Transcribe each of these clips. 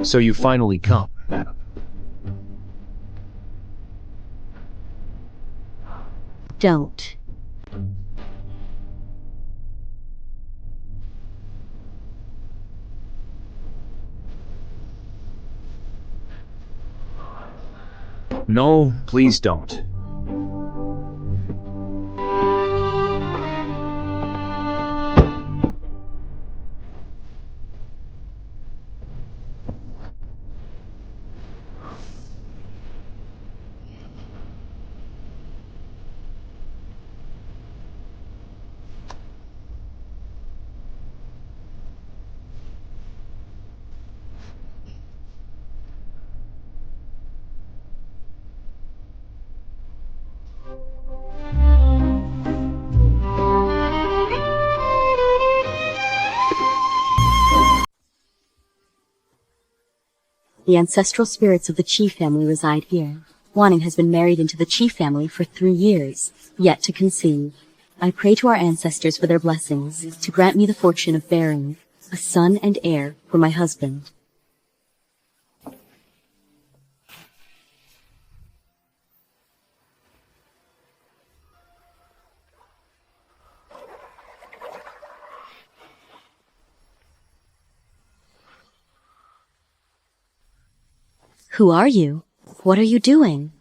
So you finally come, madam. Don't. No, please don't. The ancestral spirits of the Chi family reside here. Wanning has been married into the Chi family for 3 years, yet to conceive. I pray to our ancestors for their blessings, to grant me the fortune of bearing a son and heir for my husband. Who are you? What are you doing?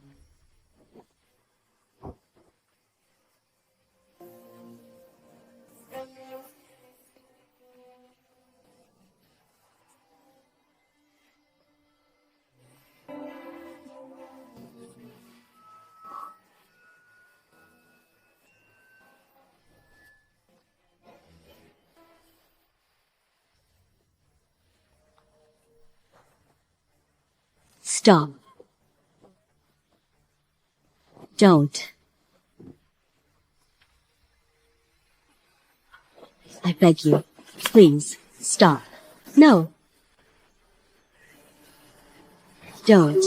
Stop. Don't. I beg you, please, stop. No. Don't.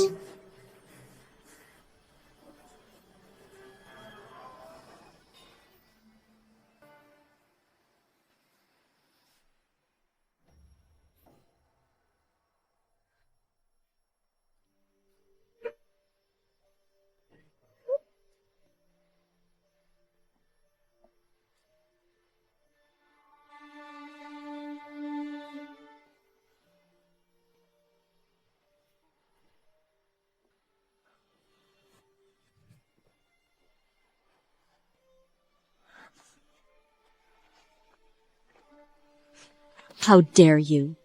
How dare you?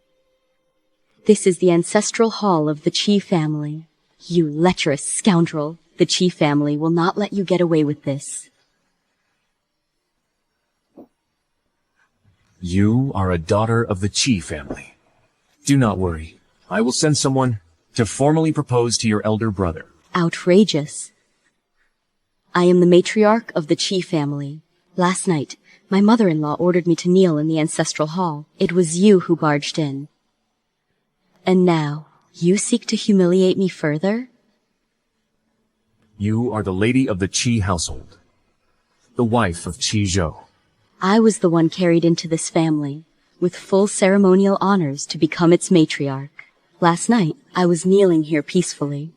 This is the ancestral hall of the Chi family. You lecherous scoundrel. The Chi family will not let you get away with this. You are a daughter of the Chi family. Do not worry. I will send someone to formally propose to your elder brother. Outrageous. I am the matriarch of the Chi family. Last night, my mother-in-law ordered me to kneel in the ancestral hall. It was you who barged in. And now, you seek to humiliate me further? You are the lady of the Chi household, the wife of Chi Zhou. I was the one carried into this family, with full ceremonial honors to become its matriarch. Last night, I was kneeling here peacefully.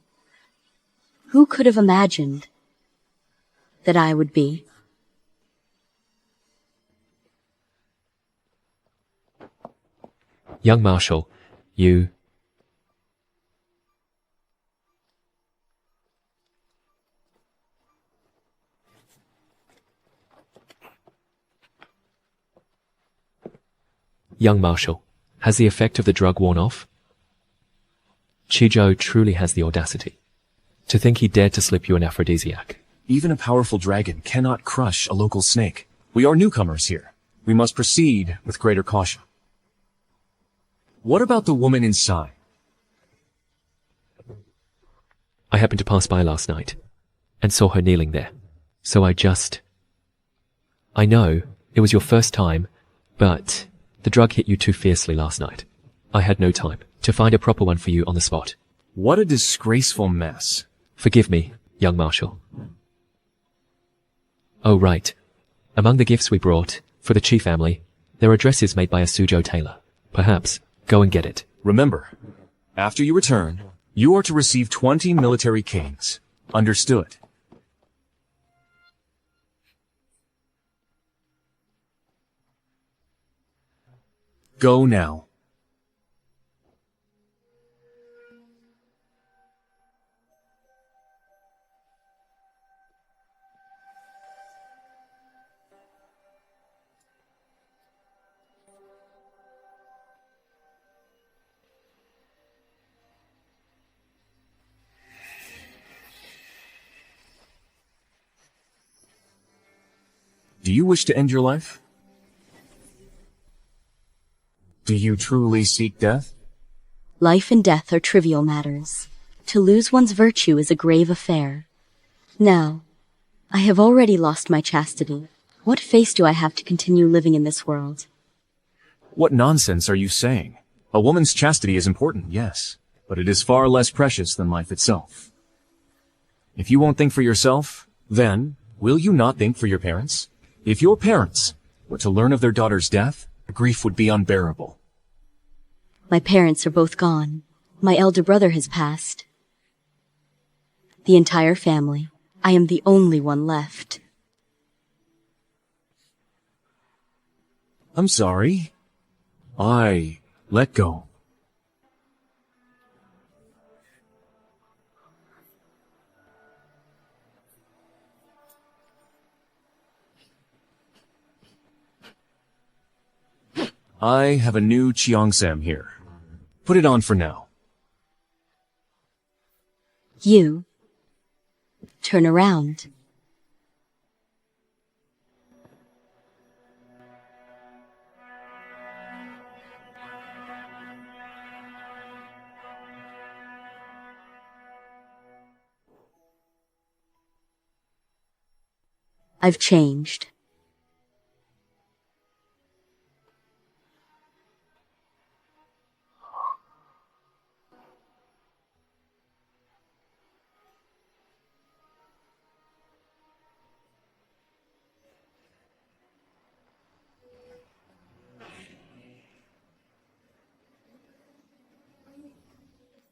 Who could have imagined that I would be? Young Marshal, you... Young Marshal, has the effect of the drug worn off? Chizhou truly has the audacity. To think he dared to slip you an aphrodisiac. Even a powerful dragon cannot crush a local snake. We are newcomers here. We must proceed with greater caution. What about the woman inside? I happened to pass by last night, and saw her kneeling there. So I know it was your first time, but the drug hit you too fiercely last night. I had no time to find a proper one for you on the spot. What a disgraceful mess. Forgive me, young Marshal. Oh, right. Among the gifts we brought, for the Chi family, there are dresses made by a Suzhou tailor. Perhaps, go and get it. Remember, After you return, you are to receive 20 military canes. Understood? Go now. Do you wish to end your life? Do you truly seek death? Life and death are trivial matters. To lose one's virtue is a grave affair. Now, I have already lost my chastity. What face do I have to continue living in this world? What nonsense are you saying? A woman's chastity is important, yes, but it is far less precious than life itself. If you won't think for yourself, then will you not think for your parents? If your parents were to learn of their daughter's death, the grief would be unbearable. My parents are both gone. My elder brother has passed. The entire family. I am the only one left. I'm sorry. Let go. I have a new Cheongsam here. Put it on for now. You. Turn around. I've changed.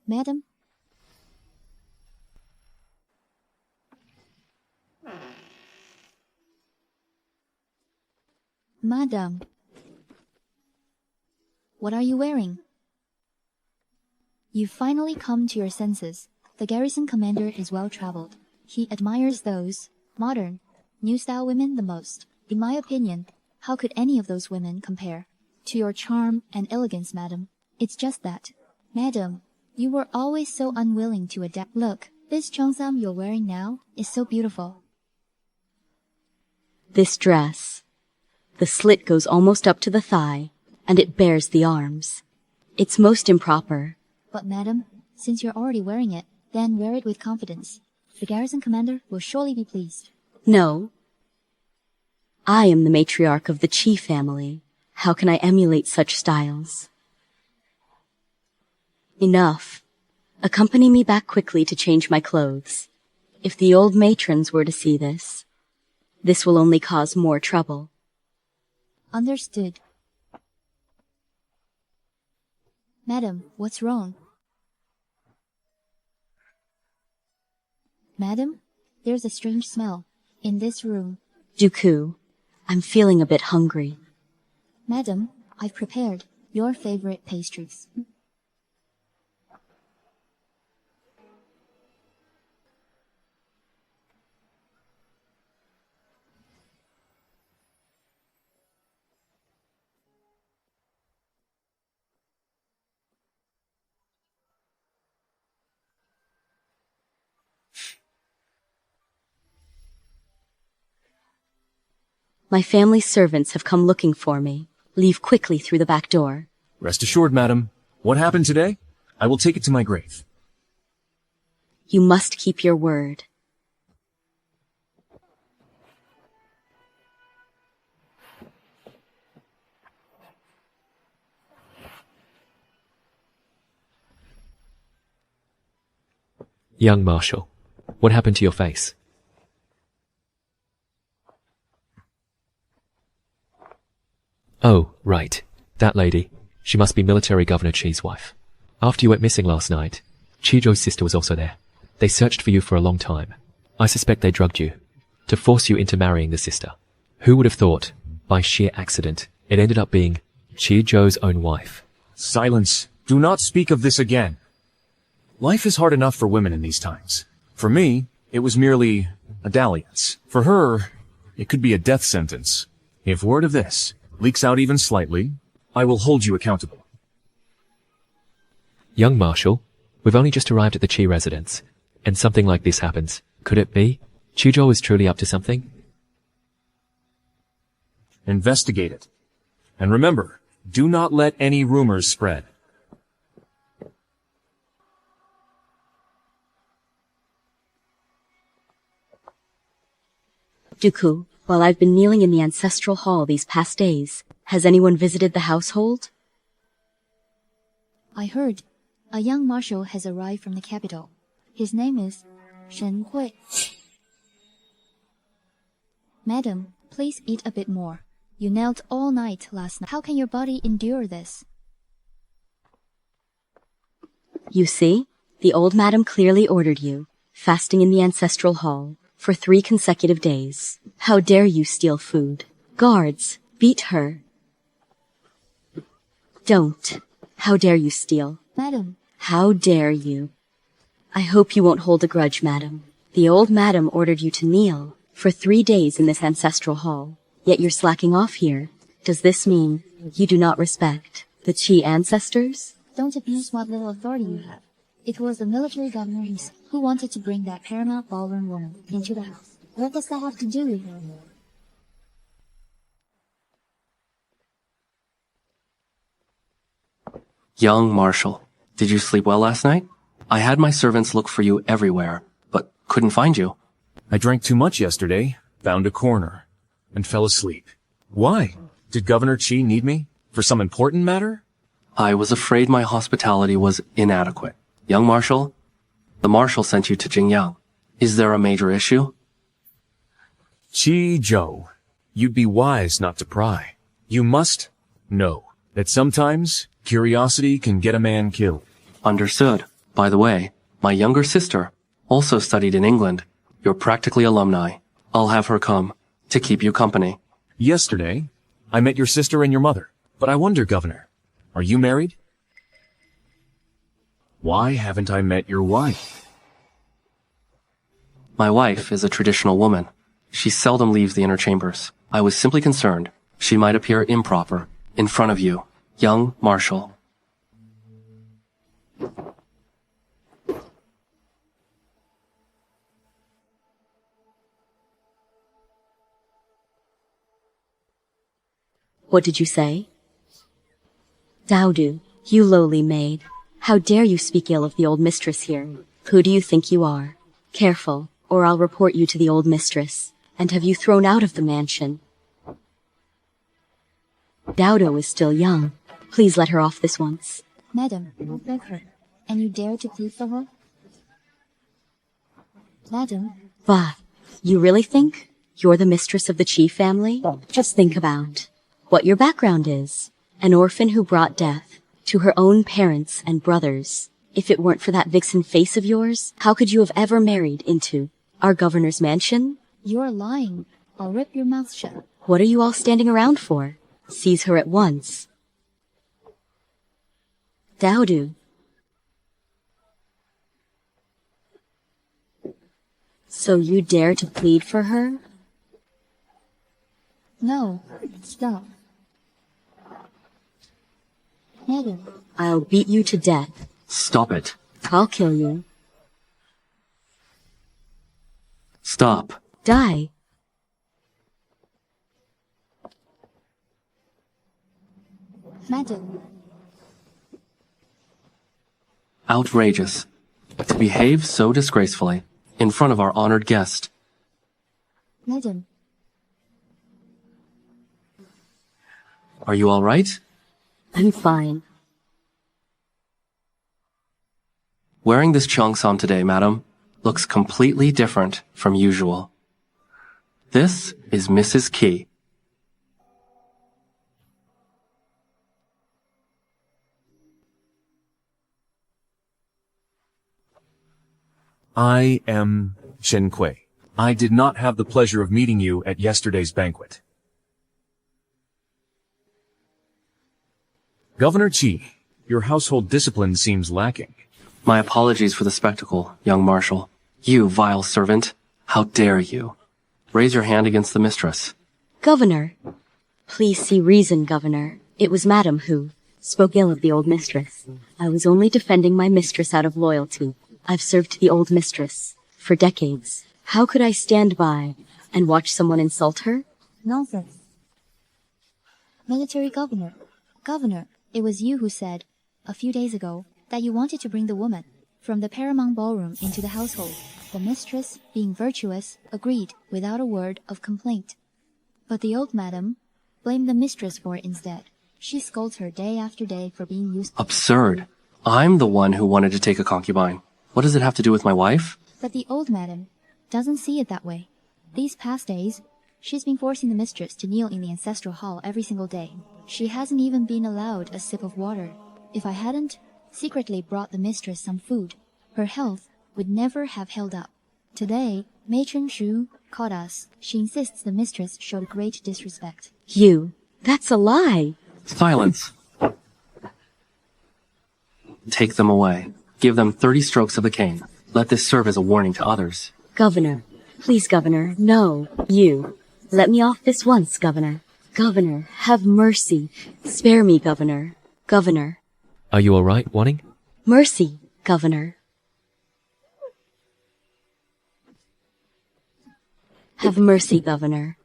Madam? Madam. What are you wearing? You've finally come to your senses. The garrison commander is well-traveled. He admires those modern, new-style women the most. In my opinion, how could any of those women compare to your charm and elegance, madam? It's just that. Madam, you were always so unwilling to adapt. Look, this cheongsam you're wearing now is so beautiful. This dress. The slit goes almost up to the thigh, and it bears the arms. It's most improper. But madam, since you're already wearing it, then wear it with confidence. The garrison commander will surely be pleased. No. I am the matriarch of the Chi family. How can I emulate such styles? Enough. Accompany me back quickly to change my clothes. If the old matrons were to see this will only cause more trouble. Understood. Madam, what's wrong? Madam, there's a strange smell in this room. Dooku, I'm feeling a bit hungry. Madam, I've prepared your favorite pastries. My family's servants have come looking for me. Leave quickly through the back door. Rest assured, madam. What happened today? I will take it to my grave. You must keep your word. Young Marshal, what happened to your face? Oh, right. That lady. She must be Military Governor Chi's wife. After you went missing last night, Chijo's sister was also there. They searched for you for a long time. I suspect they drugged you to force you into marrying the sister. Who would have thought, by sheer accident, it ended up being Chijo's own wife? Silence. Do not speak of this again. Life is hard enough for women in these times. For me, it was merely a dalliance. For her, it could be a death sentence. If word of this leaks out even slightly, I will hold you accountable. Young Marshal, we've only just arrived at the Chi residence, and something like this happens. Could it be Chijo is truly up to something? Investigate it. And remember, do not let any rumors spread. Dooku, while I've been kneeling in the ancestral hall these past days, has anyone visited the household? I heard a young marshal has arrived from the capital. His name is Shen Hui. Madam, please eat a bit more. You knelt all night last night. How can your body endure this? You see, the old madam clearly ordered you, fasting in the ancestral hall, for 3 consecutive days. How dare you steal food? Guards, beat her. Don't. How dare you steal? Madam. How dare you? I hope you won't hold a grudge, madam. The old madam ordered you to kneel for 3 days in this ancestral hall, yet you're slacking off here. Does this mean you do not respect the Chi ancestors? Don't abuse what little authority you have. It was the military governor who wanted to bring that paramount ballroom woman into the house. What does that have to do with it? Young Marshal, did you sleep well last night? I had my servants look for you everywhere, but couldn't find you. I drank too much yesterday, found a corner, and fell asleep. Why? Did Governor Chi need me? For some important matter? I was afraid my hospitality was inadequate. Young Marshal, the Marshal sent you to Jingyang. Is there a major issue? Chijo, you'd be wise not to pry. You must know that sometimes curiosity can get a man killed. Understood. By the way, my younger sister also studied in England. You're practically alumni. I'll have her come to keep you company. Yesterday, I met your sister and your mother. But I wonder, Governor, are you married? Why haven't I met your wife? My wife is a traditional woman. She seldom leaves the inner chambers. I was simply concerned she might appear improper in front of you, young Marshal. What did you say? Daodu, you lowly maid. How dare you speak ill of the old mistress here? Who do you think you are? Careful, or I'll report you to the old mistress, and have you thrown out of the mansion. Daodu is still young. Please let her off this once. Madam, I beg her, and you dare to plead for her? Madam. Bah, you really think you're the mistress of the Chi family? Just think about what your background is. An orphan who brought death to her own parents and brothers. If it weren't for that vixen face of yours, how could you have ever married into our governor's mansion? You're lying. I'll rip your mouth shut. What are you all standing around for? Seize her at once. Daodu. So you dare to plead for her? No, stop. Madam. I'll beat you to death. Stop it. I'll kill you. Stop. Die. Madam. Outrageous. To behave so disgracefully in front of our honored guest. Madam. Are you all right? I'm fine. Wearing this cheongsam today, madam, looks completely different from usual. This is Mrs. Key. I am Chen Kui. I did not have the pleasure of meeting you at yesterday's banquet. Governor Qi, your household discipline seems lacking. My apologies for the spectacle, young marshal. You vile servant. How dare you? Raise your hand against the mistress. Governor. Please see reason, Governor. It was Madam who spoke ill of the old mistress. I was only defending my mistress out of loyalty. I've served the old mistress for decades. How could I stand by and watch someone insult her? Nonsense. Military governor. Governor, it was you who said, a few days ago, that you wanted to bring the woman from the paramount ballroom into the household. The mistress, being virtuous, agreed without a word of complaint. But the old madam blamed the mistress for it instead. She scolds her day after day for being used. Absurd. I'm the one who wanted to take a concubine. What does it have to do with my wife? But the old madam doesn't see it that way. These past days, she's been forcing the mistress to kneel in the ancestral hall every single day. She hasn't even been allowed a sip of water. If I hadn't secretly brought the mistress some food, her health would never have held up. Today, Matron Shu caught us. She insists the mistress showed great disrespect. That's a lie. Silence. Take them away. Give them 30 strokes of the cane. Let this serve as a warning to others. Governor. Please, Governor. No. Let me off this once, Governor. Governor, have mercy. Spare me, Governor. Governor. Are you all right, Wanning? Mercy, Governor. Have mercy, Governor.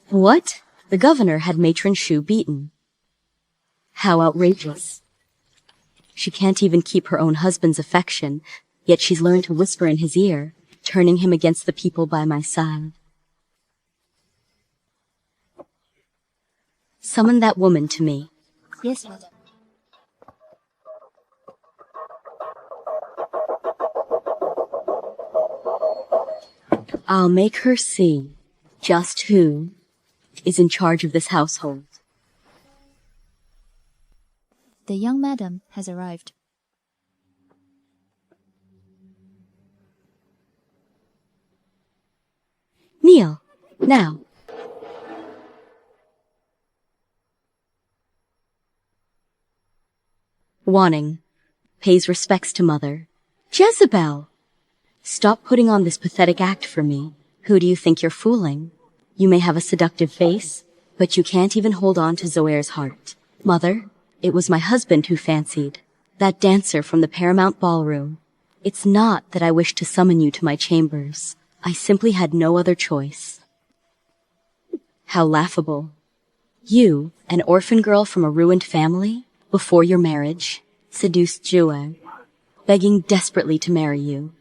What? The governor had Matron Shu beaten. How outrageous. She can't even keep her own husband's affection, yet she's learned to whisper in his ear, turning him against the people by my side. Summon that woman to me. Yes, madam. I'll make her see just who is in charge of this household. The young madam has arrived. Kneel, now. Wanning pays respects to Mother. Jezebel! Stop putting on this pathetic act for me. Who do you think you're fooling? You may have a seductive face, but you can't even hold on to Zoair's heart. Mother, it was my husband who fancied that dancer from the Paramount Ballroom. It's not that I wished to summon you to my chambers. I simply had no other choice. How laughable. You, an orphan girl from a ruined family, before your marriage, seduced Jue, begging desperately to marry you.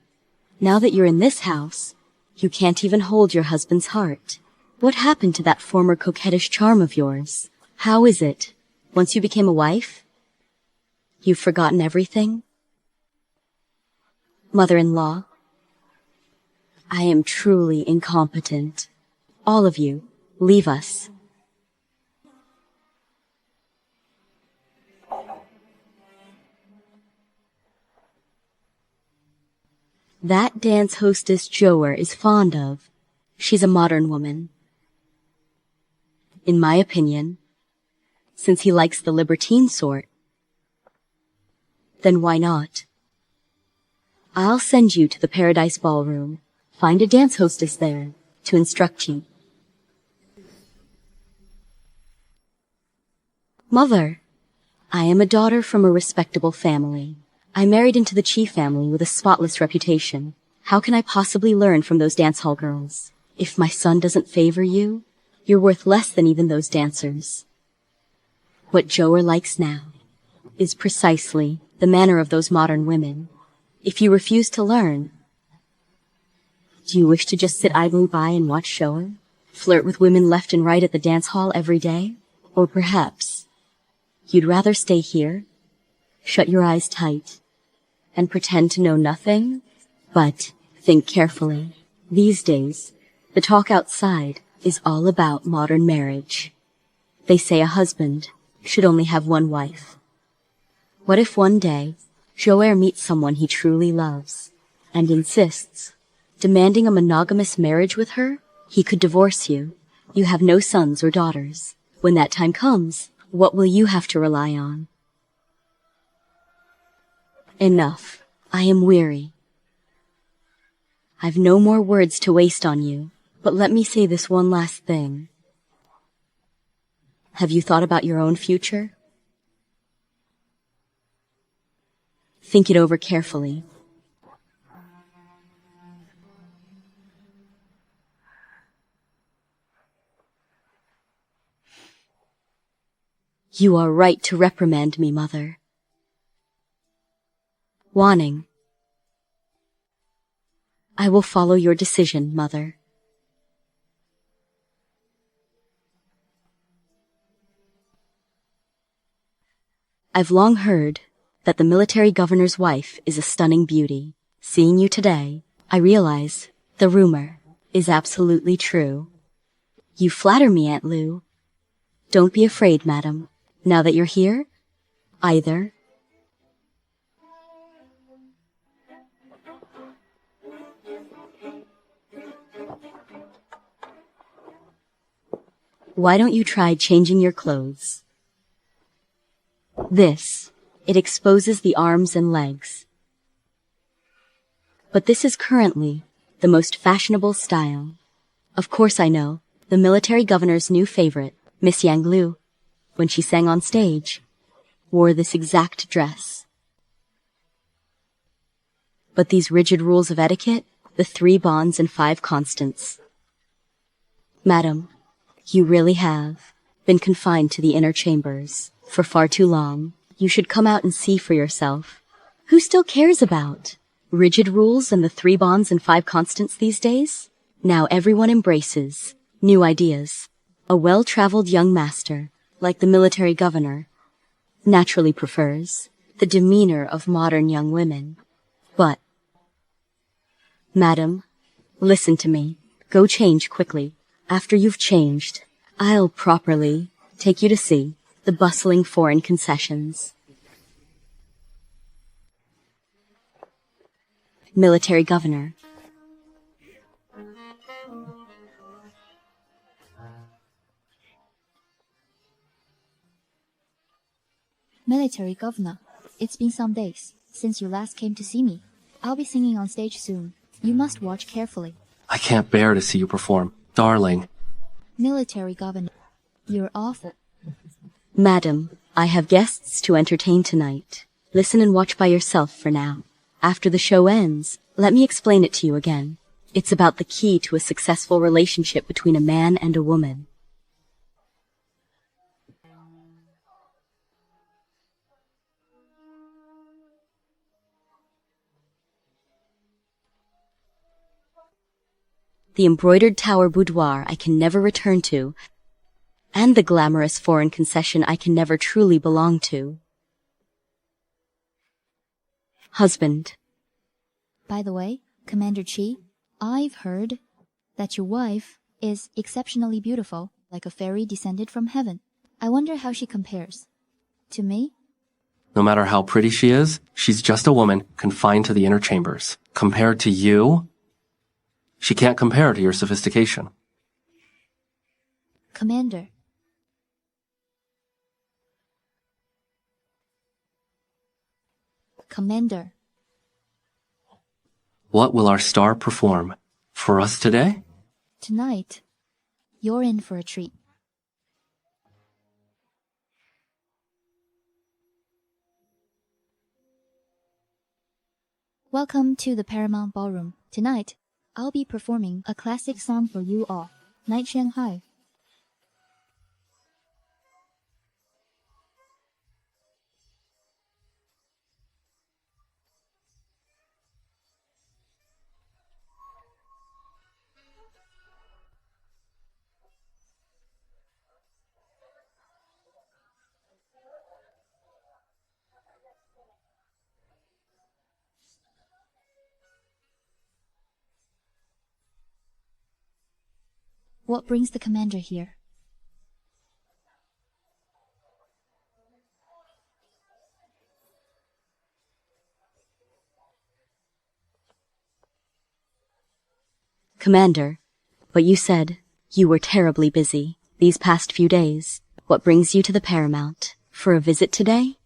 Now that you're in this house, you can't even hold your husband's heart. What happened to that former coquettish charm of yours? How is it, once you became a wife, you've forgotten everything? Mother-in-law, I am truly incompetent. All of you, leave us. That dance hostess Joer is fond of. She's a modern woman. In my opinion, since he likes the libertine sort, then why not? I'll send you to the Paradise Ballroom. Find a dance hostess there to instruct you. Mother, I am a daughter from a respectable family. I married into the Qi family with a spotless reputation. How can I possibly learn from those dance hall girls? If my son doesn't favor you, you're worth less than even those dancers. What Joer likes now is precisely the manner of those modern women. If you refuse to learn, do you wish to just sit idly by and watch Shoer? Flirt with women left and right at the dance hall every day? Or perhaps you'd rather stay here, shut your eyes tight, and pretend to know nothing? But think carefully. These days, the talk outside is all about modern marriage. They say a husband should only have one wife. What if one day Joer meets someone he truly loves and insists, demanding a monogamous marriage with her? He could divorce you. You have no sons or daughters. When that time comes, what will you have to rely on? Enough. I am weary. I've no more words to waste on you, but let me say this one last thing. Have you thought about your own future? Think it over carefully. You are right to reprimand me, Mother. Wanning. I will follow your decision, Mother. I've long heard that the military governor's wife is a stunning beauty. Seeing you today, I realize the rumor is absolutely true. You flatter me, Aunt Lou. Don't be afraid, madam. Now that you're here, either. Why don't you try changing your clothes? It exposes the arms and legs. But this is currently the most fashionable style. Of course I know, the military governor's new favorite, Miss Yang Lu, when she sang on stage, wore this exact dress. But these rigid rules of etiquette, the 3 bonds and 5 constants. Madam, you really have been confined to the inner chambers for far too long. You should come out and see for yourself. Who still cares about rigid rules and the 3 bonds and 5 constants these days? Now everyone embraces new ideas. A well-traveled young master, like the military governor, naturally prefers the demeanor of modern young women. But, madam, listen to me. Go change quickly. After you've changed, I'll properly take you to see the bustling foreign concessions. Military governor. Military governor, it's been some days since you last came to see me. I'll be singing on stage soon. You must watch carefully. I can't bear to see you perform. Darling. Military governor, you're awful. Madam, I have guests to entertain tonight. Listen and watch by yourself for now. After the show ends, let me explain it to you again. It's about the key to a successful relationship between a man and a woman. The embroidered tower boudoir I can never return to, and the glamorous foreign concession I can never truly belong to. Husband. By the way, Commander Chi, I've heard that your wife is exceptionally beautiful, like a fairy descended from heaven. I wonder how she compares to me? No matter how pretty she is, she's just a woman confined to the inner chambers. Compared to you, she can't compare to your sophistication. Commander. Commander. What will our star perform for us today? Tonight, you're in for a treat. Welcome to the Paramount Ballroom. Tonight, I'll be performing a classic song for you all, Night Shanghai. What brings the commander here? Commander, but you said you were terribly busy these past few days. What brings you to the Paramount? For a visit today?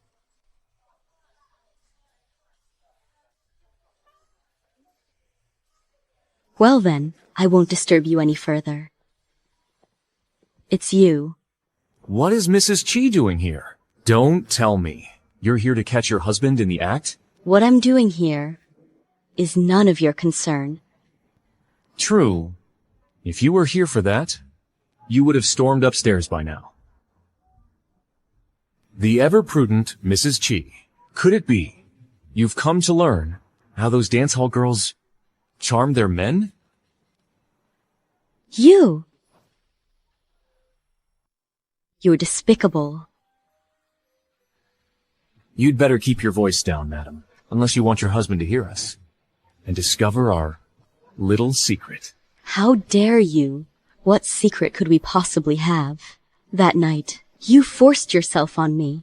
Well then, I won't disturb you any further. It's you. What is Mrs. Chi doing here? Don't tell me. You're here to catch your husband in the act? What I'm doing here is none of your concern. True. If you were here for that, you would have stormed upstairs by now. The ever-prudent Mrs. Chi. Could it be you've come to learn how those dance hall girls charm their men? You! You're despicable. You'd better keep your voice down, madam, unless you want your husband to hear us and discover our little secret. How dare you? What secret could we possibly have? That night, you forced yourself on me.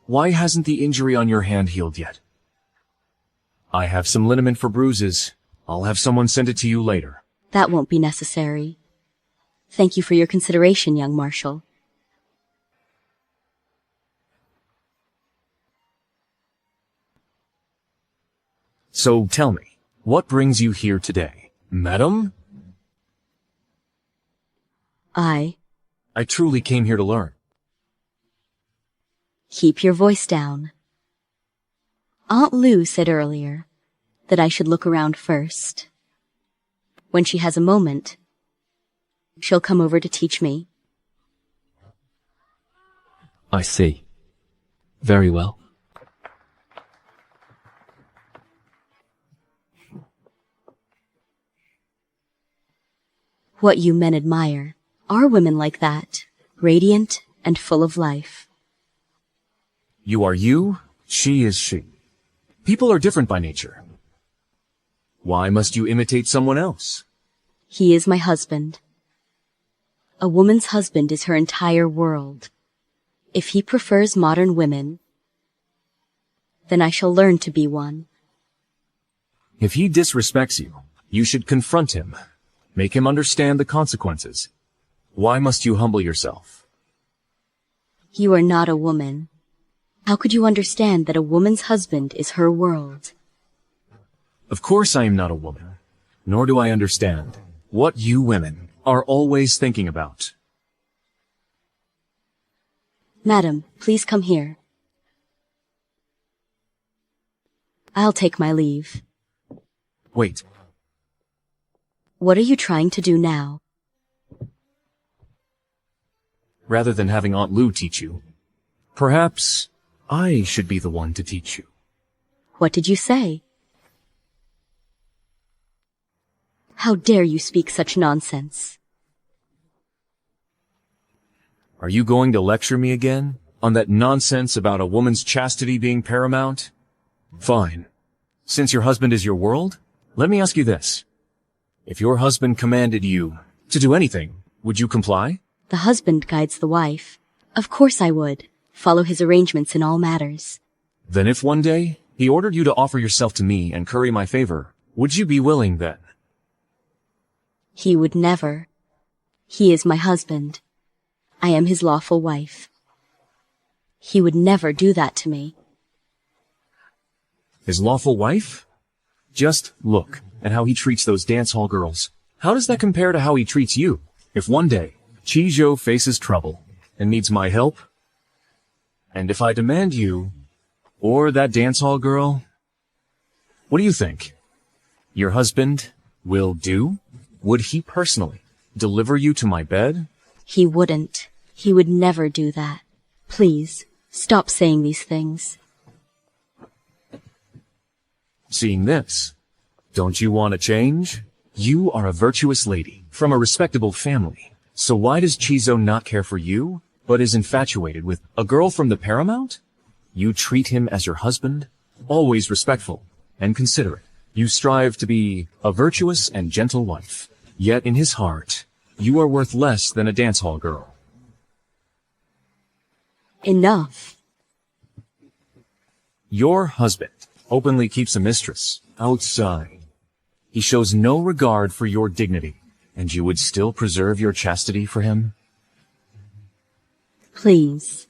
Why hasn't the injury on your hand healed yet? I have some liniment for bruises. I'll have someone send it to you later. That won't be necessary. Thank you for your consideration, young Marshal. So tell me, what brings you here today? Madam? I truly came here to learn. Keep your voice down. Aunt Lou said earlier that I should look around first. When she has a moment, she'll come over to teach me. I see. Very well. What you men admire are women like that, radiant and full of life. You are you, she is she. People are different by nature. Why must you imitate someone else? He is my husband. A woman's husband is her entire world. If he prefers modern women, then I shall learn to be one. If he disrespects you, you should confront him. Make him understand the consequences. Why must you humble yourself? You are not a woman. How could you understand that a woman's husband is her world? Of course I am not a woman, nor do I understand what you women are always thinking about. Madam, please come here. I'll take my leave. Wait. What are you trying to do now? Rather than having Aunt Lou teach you, perhaps I should be the one to teach you. What did you say? How dare you speak such nonsense? Are you going to lecture me again on that nonsense about a woman's chastity being paramount? Fine. Since your husband is your world, let me ask you this. If your husband commanded you to do anything, would you comply? The husband guides the wife. Of course I would. Follow his arrangements in all matters. Then if one day he ordered you to offer yourself to me and curry my favor, would you be willing then? He would never. He is my husband. I am his lawful wife. He would never do that to me. His lawful wife? Just look at how he treats those dance hall girls. How does that compare to how he treats you? If one day Chizhou faces trouble and needs my help, and if I demand you, or that dance hall girl, what do you think? Your husband will do? Would he personally deliver you to my bed? He wouldn't. He would never do that. Please, stop saying these things. Seeing this, don't you want to change? You are a virtuous lady from a respectable family. So why does Chizhou not care for you, but is infatuated with a girl from the Paramount? You treat him as your husband, always respectful and considerate. You strive to be a virtuous and gentle wife. Yet in his heart, you are worth less than a dance hall girl. Enough. Your husband openly keeps a mistress outside. He shows no regard for your dignity, and you would still preserve your chastity for him? Please.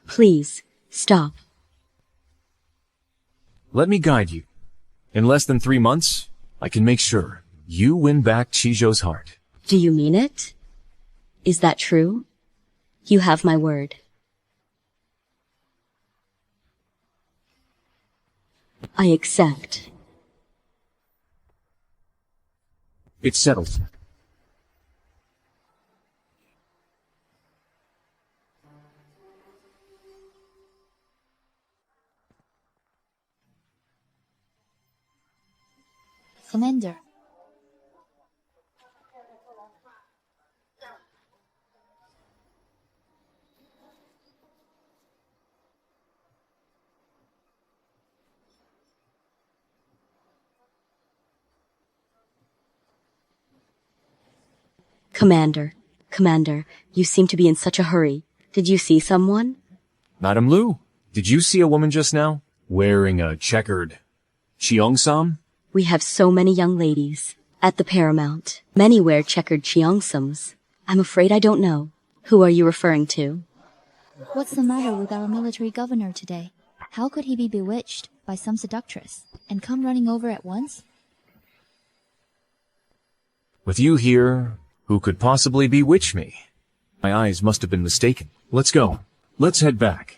Please, stop. Let me guide you. In less than 3 months, I can make sure you win back Chijo's heart. Do you mean it? Is that true? You have my word. I accept. It's settled. Commander. Commander, you seem to be in such a hurry. Did you see someone? Madame Lu, did you see a woman just now? Wearing a checkered cheongsam? We have so many young ladies at the Paramount. Many wear checkered cheongsams. I'm afraid I don't know. Who are you referring to? What's the matter with our military governor today? How could he be bewitched by some seductress and come running over at once? With you here, who could possibly bewitch me? My eyes must have been mistaken. Let's go. Let's head back.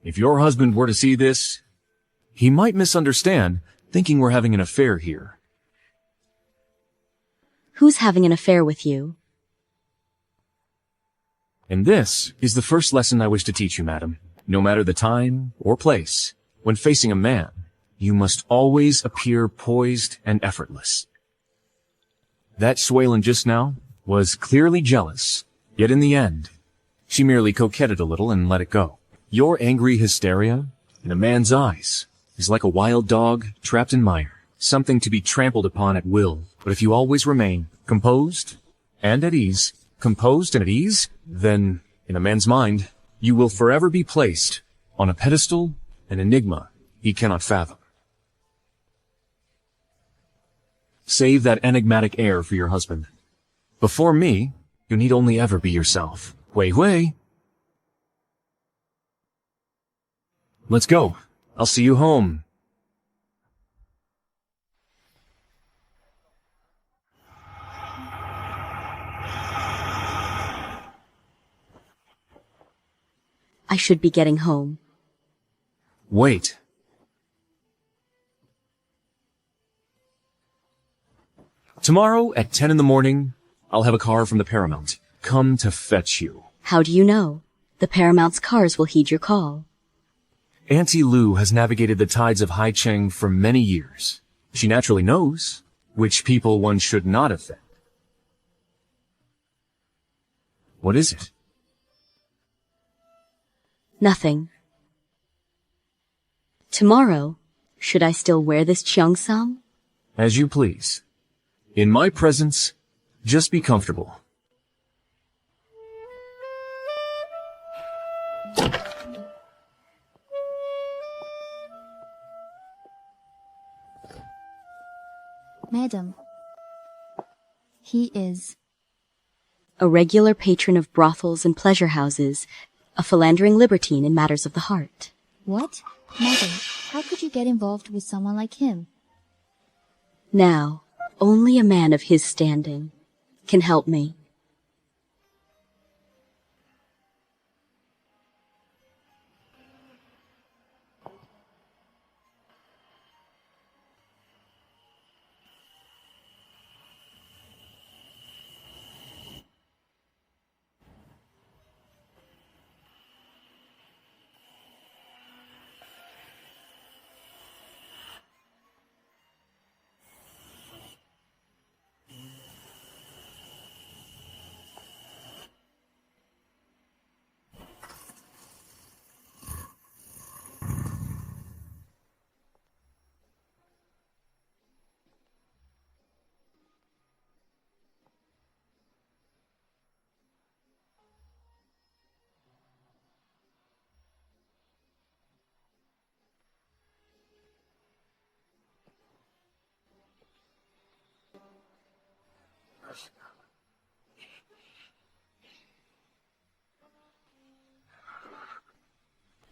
If your husband were to see this, he might misunderstand, thinking we're having an affair here. Who's having an affair with you? And this is the first lesson I wish to teach you, madam. No matter the time or place, when facing a man, you must always appear poised and effortless. That Suelen just now was clearly jealous, yet in the end, she merely coquetted a little and let it go. Your angry hysteria, in a man's eyes, is like a wild dog trapped in mire, something to be trampled upon at will. But if you always remain composed and at ease, then, in a man's mind, you will forever be placed on a pedestal, an enigma he cannot fathom. Save that enigmatic air for your husband. Before me, you need only ever be yourself. Hui Hui. Let's go. I'll see you home. I should be getting home. Wait. Tomorrow at 10 in the morning, I'll have a car from the Paramount. Come to fetch you. How do you know? The Paramount's cars will heed your call. Auntie Lu has navigated the tides of Haicheng for many years. She naturally knows which people one should not offend. What is it? Nothing. Tomorrow, should I still wear this cheongsam? As you please. In my presence, just be comfortable. Madam, he is A regular patron of brothels and pleasure houses, a philandering libertine in matters of the heart. what? Madam, how could you get involved with someone like him? Now, only a man of his standing can help me.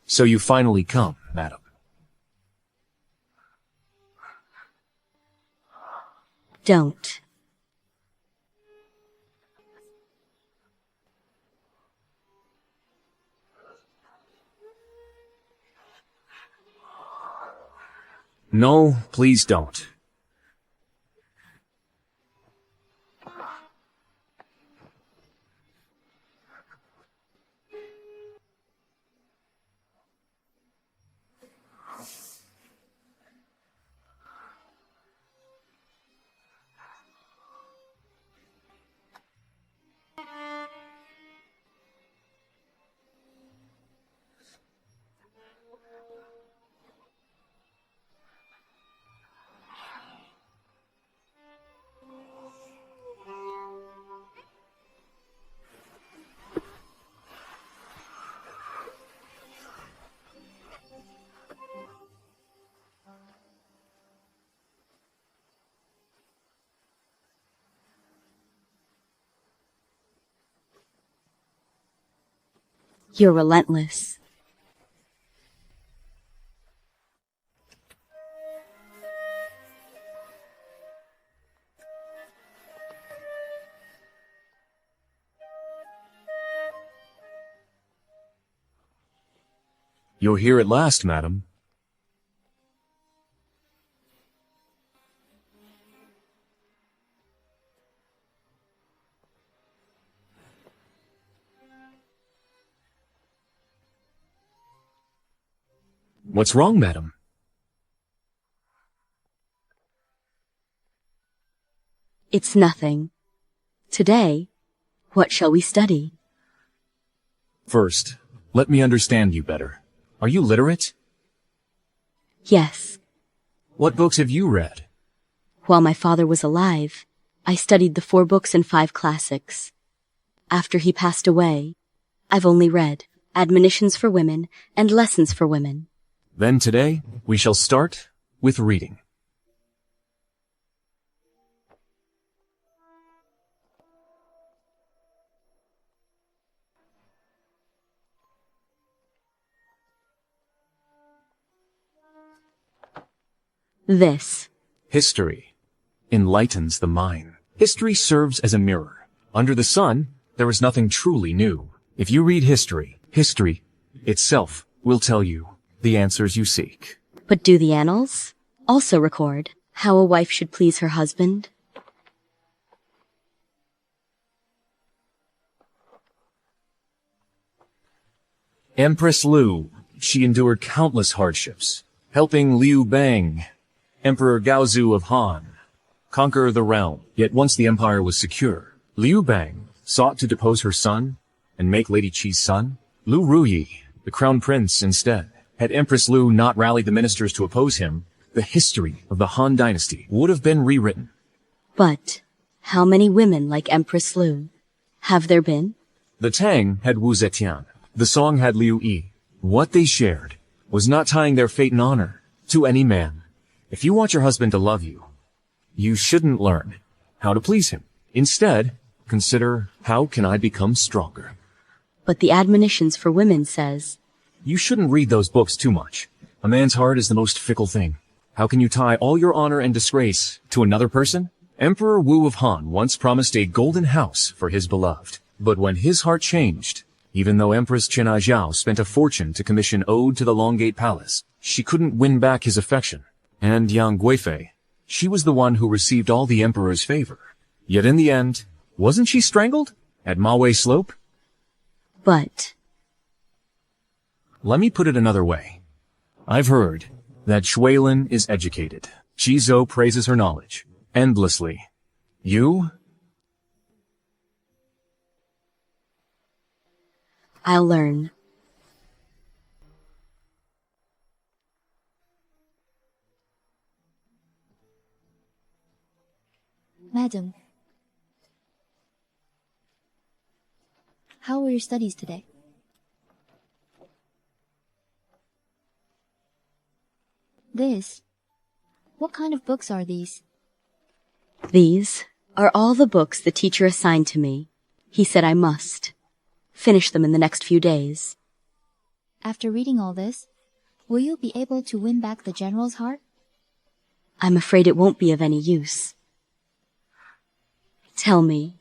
So you finally come, madam. Don't. No, please don't. You're relentless. You're here at last, madam. What's wrong, madam? It's nothing. Today, what shall we study? First, let me understand you better. Are you literate? Yes. What books have you read? While my father was alive, I studied the 4 books and 5 classics. After he passed away, I've only read Admonitions for Women and Lessons for Women. Then today, we shall start with reading. This. History enlightens the mind. History serves as a mirror. Under the sun, there is nothing truly new. If you read history, history itself will tell you the answers you seek. But do the annals also record how a wife should please her husband? Empress Liu, she endured countless hardships, helping Liu Bang, Emperor Gaozu of Han, conquer the realm. Yet once the empire was secure, Liu Bang sought to depose her son and make Lady Qi's son, Liu Ruyi, the crown prince, instead. Had Empress Liu not rallied the ministers to oppose him, the history of the Han dynasty would have been rewritten. But how many women like Empress Liu have there been? The Tang had Wu Zetian. The Song had Liu Yi. What they shared was not tying their fate and honor to any man. If you want your husband to love you, you shouldn't learn how to please him. Instead, consider, how can I become stronger? But the Admonitions for Women says, You shouldn't read those books too much. A man's heart is the most fickle thing. How can you tie all your honor and disgrace to another person? Emperor Wu of Han once promised a golden house for his beloved. But when his heart changed, even though Empress Chen Zhao spent a fortune to commission Ode to the Long Gate Palace, she couldn't win back his affection. And Yang Guifei, she was the one who received all the emperor's favor. Yet in the end, wasn't she strangled at Mawei Slope? but Let me put it another way. I've heard that Shuilin is educated. Zhou praises her knowledge endlessly. You? I'll learn. Madam, how were your studies today? What kind of books are these? These are all the books the teacher assigned to me. He said I must finish them in the next few days. After reading all this, will you be able to win back the general's heart? I'm afraid it won't be of any use. Tell me,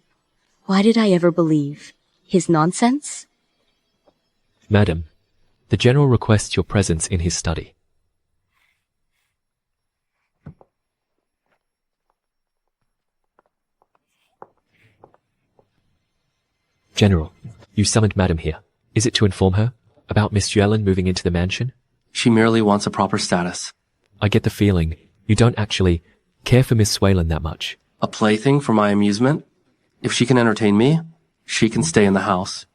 why did I ever believe his nonsense? Madam, the general requests your presence in his study. General, you summoned Madam here. Is it to inform her about Miss Yellen moving into the mansion? She merely wants a proper status. I get the feeling you don't actually care for Miss Swalen that much. A plaything for my amusement? If she can entertain me, she can stay in the house.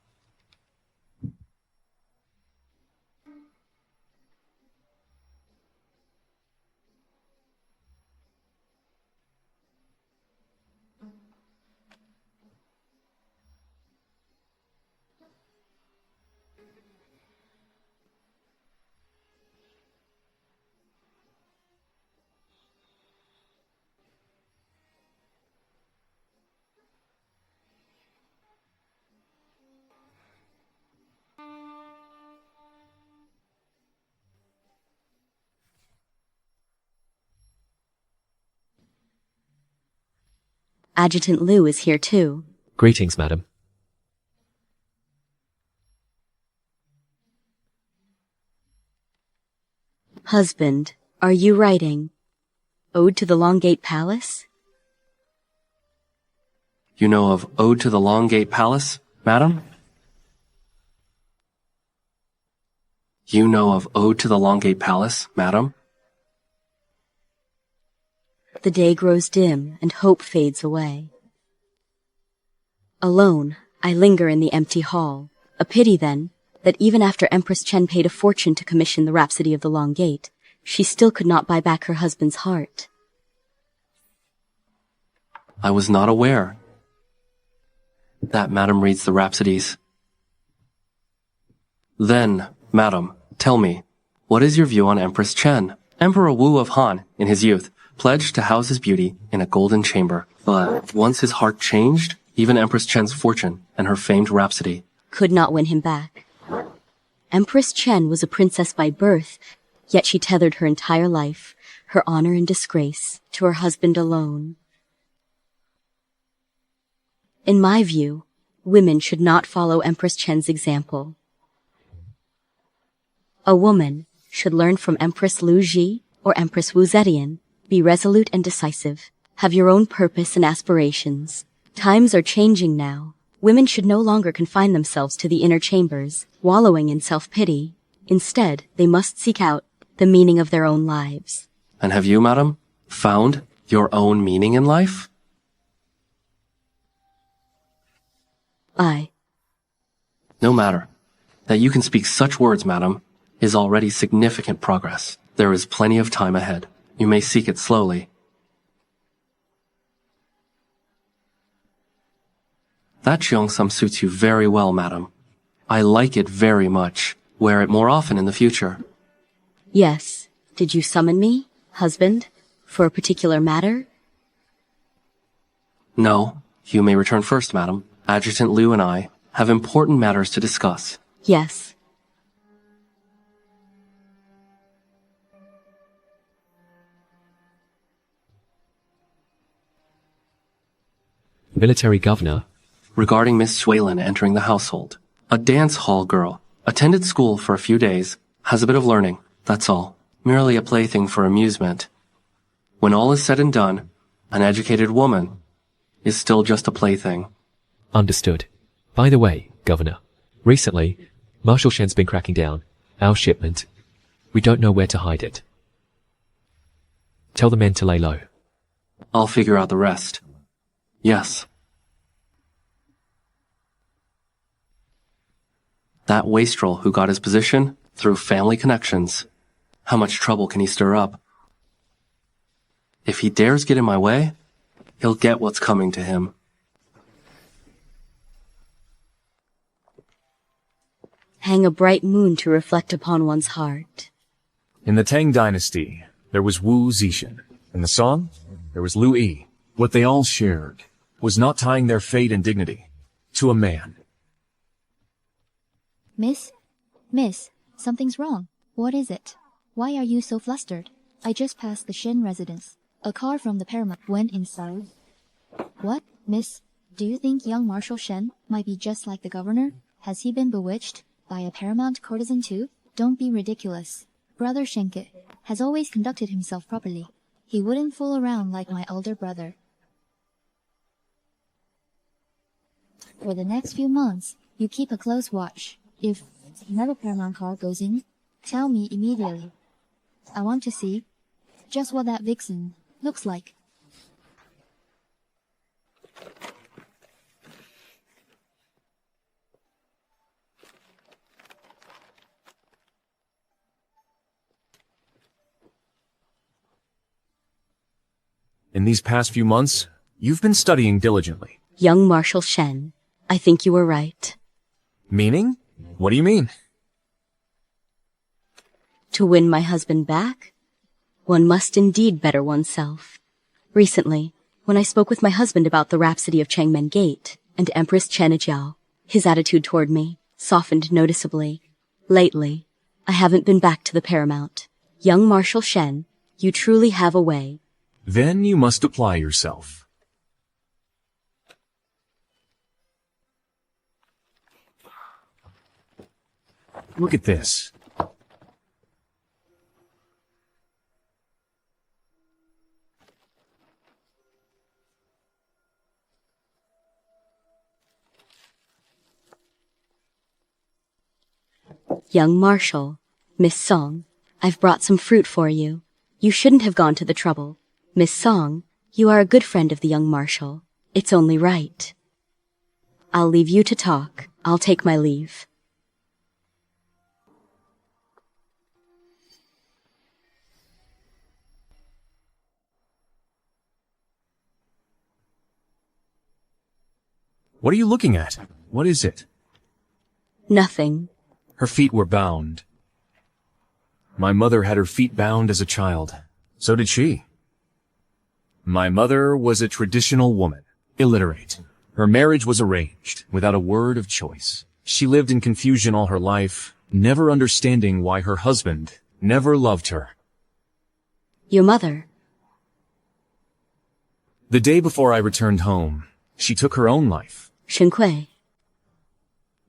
Adjutant Liu is here too. Greetings, madam. Husband, are you writing Ode to the Long-Gate Palace? You know of Ode to the Long-Gate Palace, madam? You know of Ode to the Long-Gate Palace, madam? The day grows dim and hope fades away. Alone, I linger in the empty hall. A pity, then, that even after Empress Chen paid a fortune to commission the Rhapsody of the Long Gate, she still could not buy back her husband's heart. I was not aware that madam reads the Rhapsodies. Then, madam, tell me, what is your view on Empress Chen? Emperor Wu of Han, in his youth, pledged to house his beauty in a golden chamber. But once his heart changed, even Empress Chen's fortune and her famed Rhapsody could not win him back. Empress Chen was a princess by birth, yet she tethered her entire life, her honor and disgrace, to her husband alone. In my view, women should not follow Empress Chen's example. A woman should learn from Empress Liu Ji or Empress Wu Zetian. Be resolute and decisive. Have your own purpose and aspirations. Times are changing now. Women should no longer confine themselves to the inner chambers, wallowing in self-pity. Instead, they must seek out the meaning of their own lives. And have you, madam, found your own meaning in life? No matter. That you can speak such words, madam, is already significant progress. There is plenty of time ahead. You may seek it slowly. That cheongsam suits you very well, madam. I like it very much. Wear it more often in the future. Yes. Did you summon me, husband, for a particular matter? No. You may return first, madam. Adjutant Liu and I have important matters to discuss. Yes. Military governor. Regarding Miss Swalen entering the household. A dance hall girl. Attended school for a few days. Has a bit of learning. That's all. Merely a plaything for amusement. When all is said and done, an educated woman is still just a plaything. Understood. By the way, Governor, recently, Marshal Shen's been cracking down. Our shipment. We don't know where to hide it. Tell the men to lay low. I'll figure out the rest. Yes. That wastrel who got his position through family connections. How much trouble can he stir up? If he dares get in my way, he'll get what's coming to him. Hang a bright moon to reflect upon one's heart. In the Tang Dynasty, there was Wu Zixin. In the song, there was Liu Yi. What they all shared was not tying their fate and dignity to a man. Miss, something's wrong. What is it? Why are you so flustered? I just passed the Shen residence. A car from the Paramount went inside. What, miss? Do you think young Marshal Shen might be just like the governor? Has he been bewitched by a Paramount courtesan too? Don't be ridiculous. Brother Shenke has always conducted himself properly. He wouldn't fool around like my older brother. For the next few months, you keep a close watch. If another Paramount car goes in, tell me immediately. I want to see just what that vixen looks like. In these past few months, you've been studying diligently. Young Marshal Shen, I think you were right. Meaning? What do you mean? To win my husband back, one must indeed better oneself. Recently, when I spoke with my husband about the Rhapsody of Changmen Gate and Empress Chenejiao, his attitude toward me softened noticeably. Lately, I haven't been back to the Paramount. Young Marshal Shen, you truly have a way. Then you must apply yourself. Look at this. Young Marshal, Miss Song, I've brought some fruit for you. You shouldn't have gone to the trouble. Miss Song, you are a good friend of the young Marshal. It's only right. I'll leave you to talk. I'll take my leave. What are you looking at? What is it? Nothing. Her feet were bound. My mother had her feet bound as a child. So did she. My mother was a traditional woman, illiterate. Her marriage was arranged, without a word of choice. She lived in confusion all her life, never understanding why her husband never loved her. Your mother? The day before I returned home, she took her own life. Shen Kui.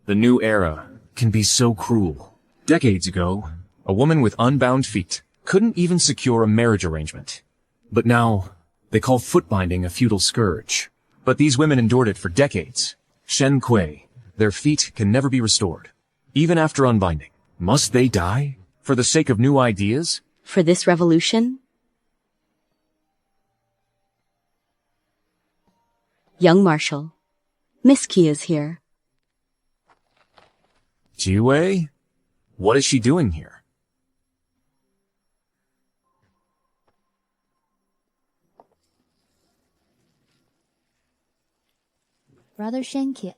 The new era can be so cruel. Decades ago, a woman with unbound feet couldn't even secure a marriage arrangement. But now, they call foot binding a feudal scourge. But these women endured it for decades. Shen Kui, their feet can never be restored. Even after unbinding. Must they die? For the sake of new ideas? For this revolution? Young Marshal, Miss Qi is here. Jiwei? What is she doing here? Brother Shenke.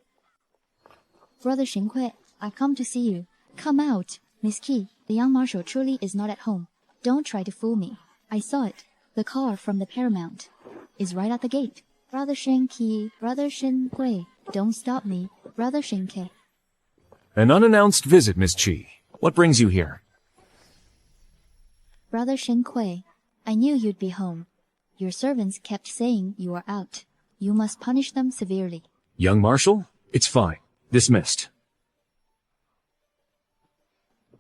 Brother Shen-Kui, I've come to see you. Come out. Miss Qi, the young Marshal truly is not at home. Don't try to fool me. I saw it. The car from the Paramount is right at the gate. Brother Shen-Ki, Brother Shen-Kui, don't stop me. Brother Shen-Ke. An unannounced visit, Miss Qi. What brings you here? Brother Shen-Kui, I knew you'd be home. Your servants kept saying you were out. You must punish them severely. Young Marshal? It's fine. Dismissed.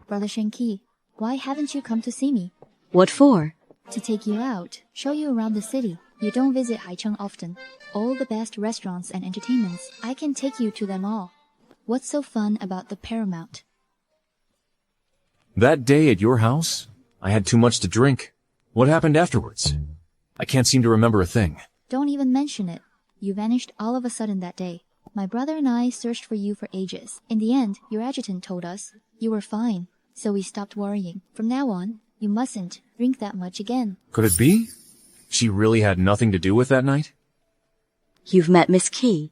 Brother Shen-Ki, why haven't you come to see me? What for? To take you out, show you around the city. You don't visit Haicheng often. All the best restaurants and entertainments, I can take you to them all. What's so fun about the Paramount? That day at your house, I had too much to drink. What happened afterwards? I can't seem to remember a thing. Don't even mention it. You vanished all of a sudden that day. My brother and I searched for you for ages. In the end, your adjutant told us you were fine, so we stopped worrying. From now on, you mustn't drink that much again. Could it be? She really had nothing to do with that night? You've met Miss Qi.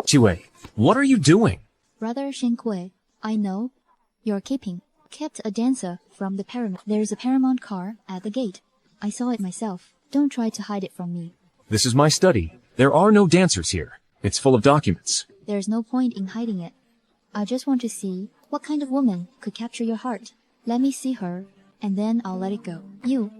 Jiwei, what are you doing? Brother Shen-Kui, I know you're keeping kept a dancer from the Paramount. There's a Paramount car at the gate. I saw it myself. Don't try to hide it from me. This is my study. There are no dancers here. It's full of documents. There's no point in hiding it. I just want to see what kind of woman could capture your heart. Let me see her, and then I'll let it go. You.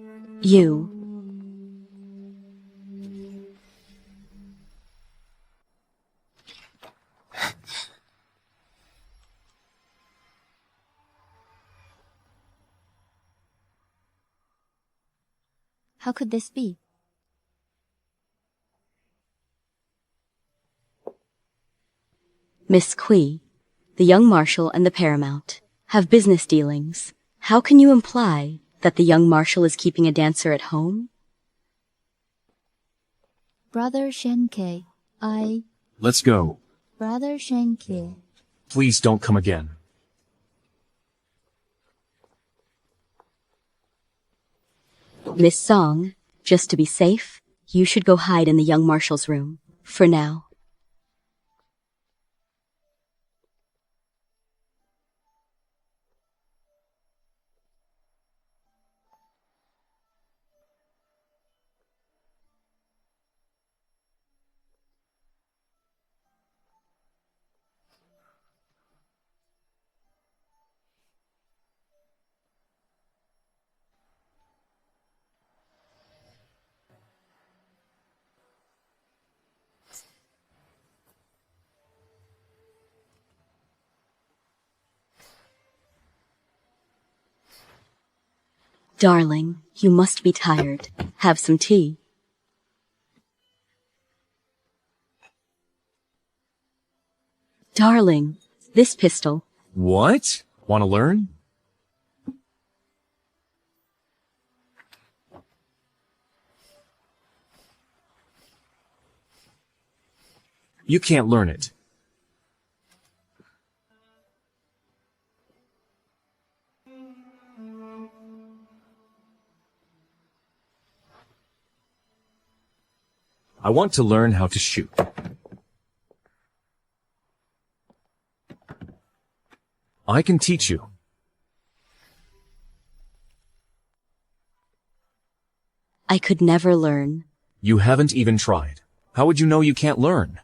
How could this be? Miss Qui, the young marshal and the paramount, have business dealings. How can you imply that the young marshal is keeping a dancer at home? Brother Shenke, Let's go. Brother Shenke. Please don't come again. Miss Song, just to be safe, you should go hide in the young marshal's room, for now. Darling, you must be tired. Have some tea. Darling, this pistol. What? Want to learn? You can't learn it. I want to learn how to shoot. I can teach you. I could never learn. You haven't even tried. How would you know you can't learn?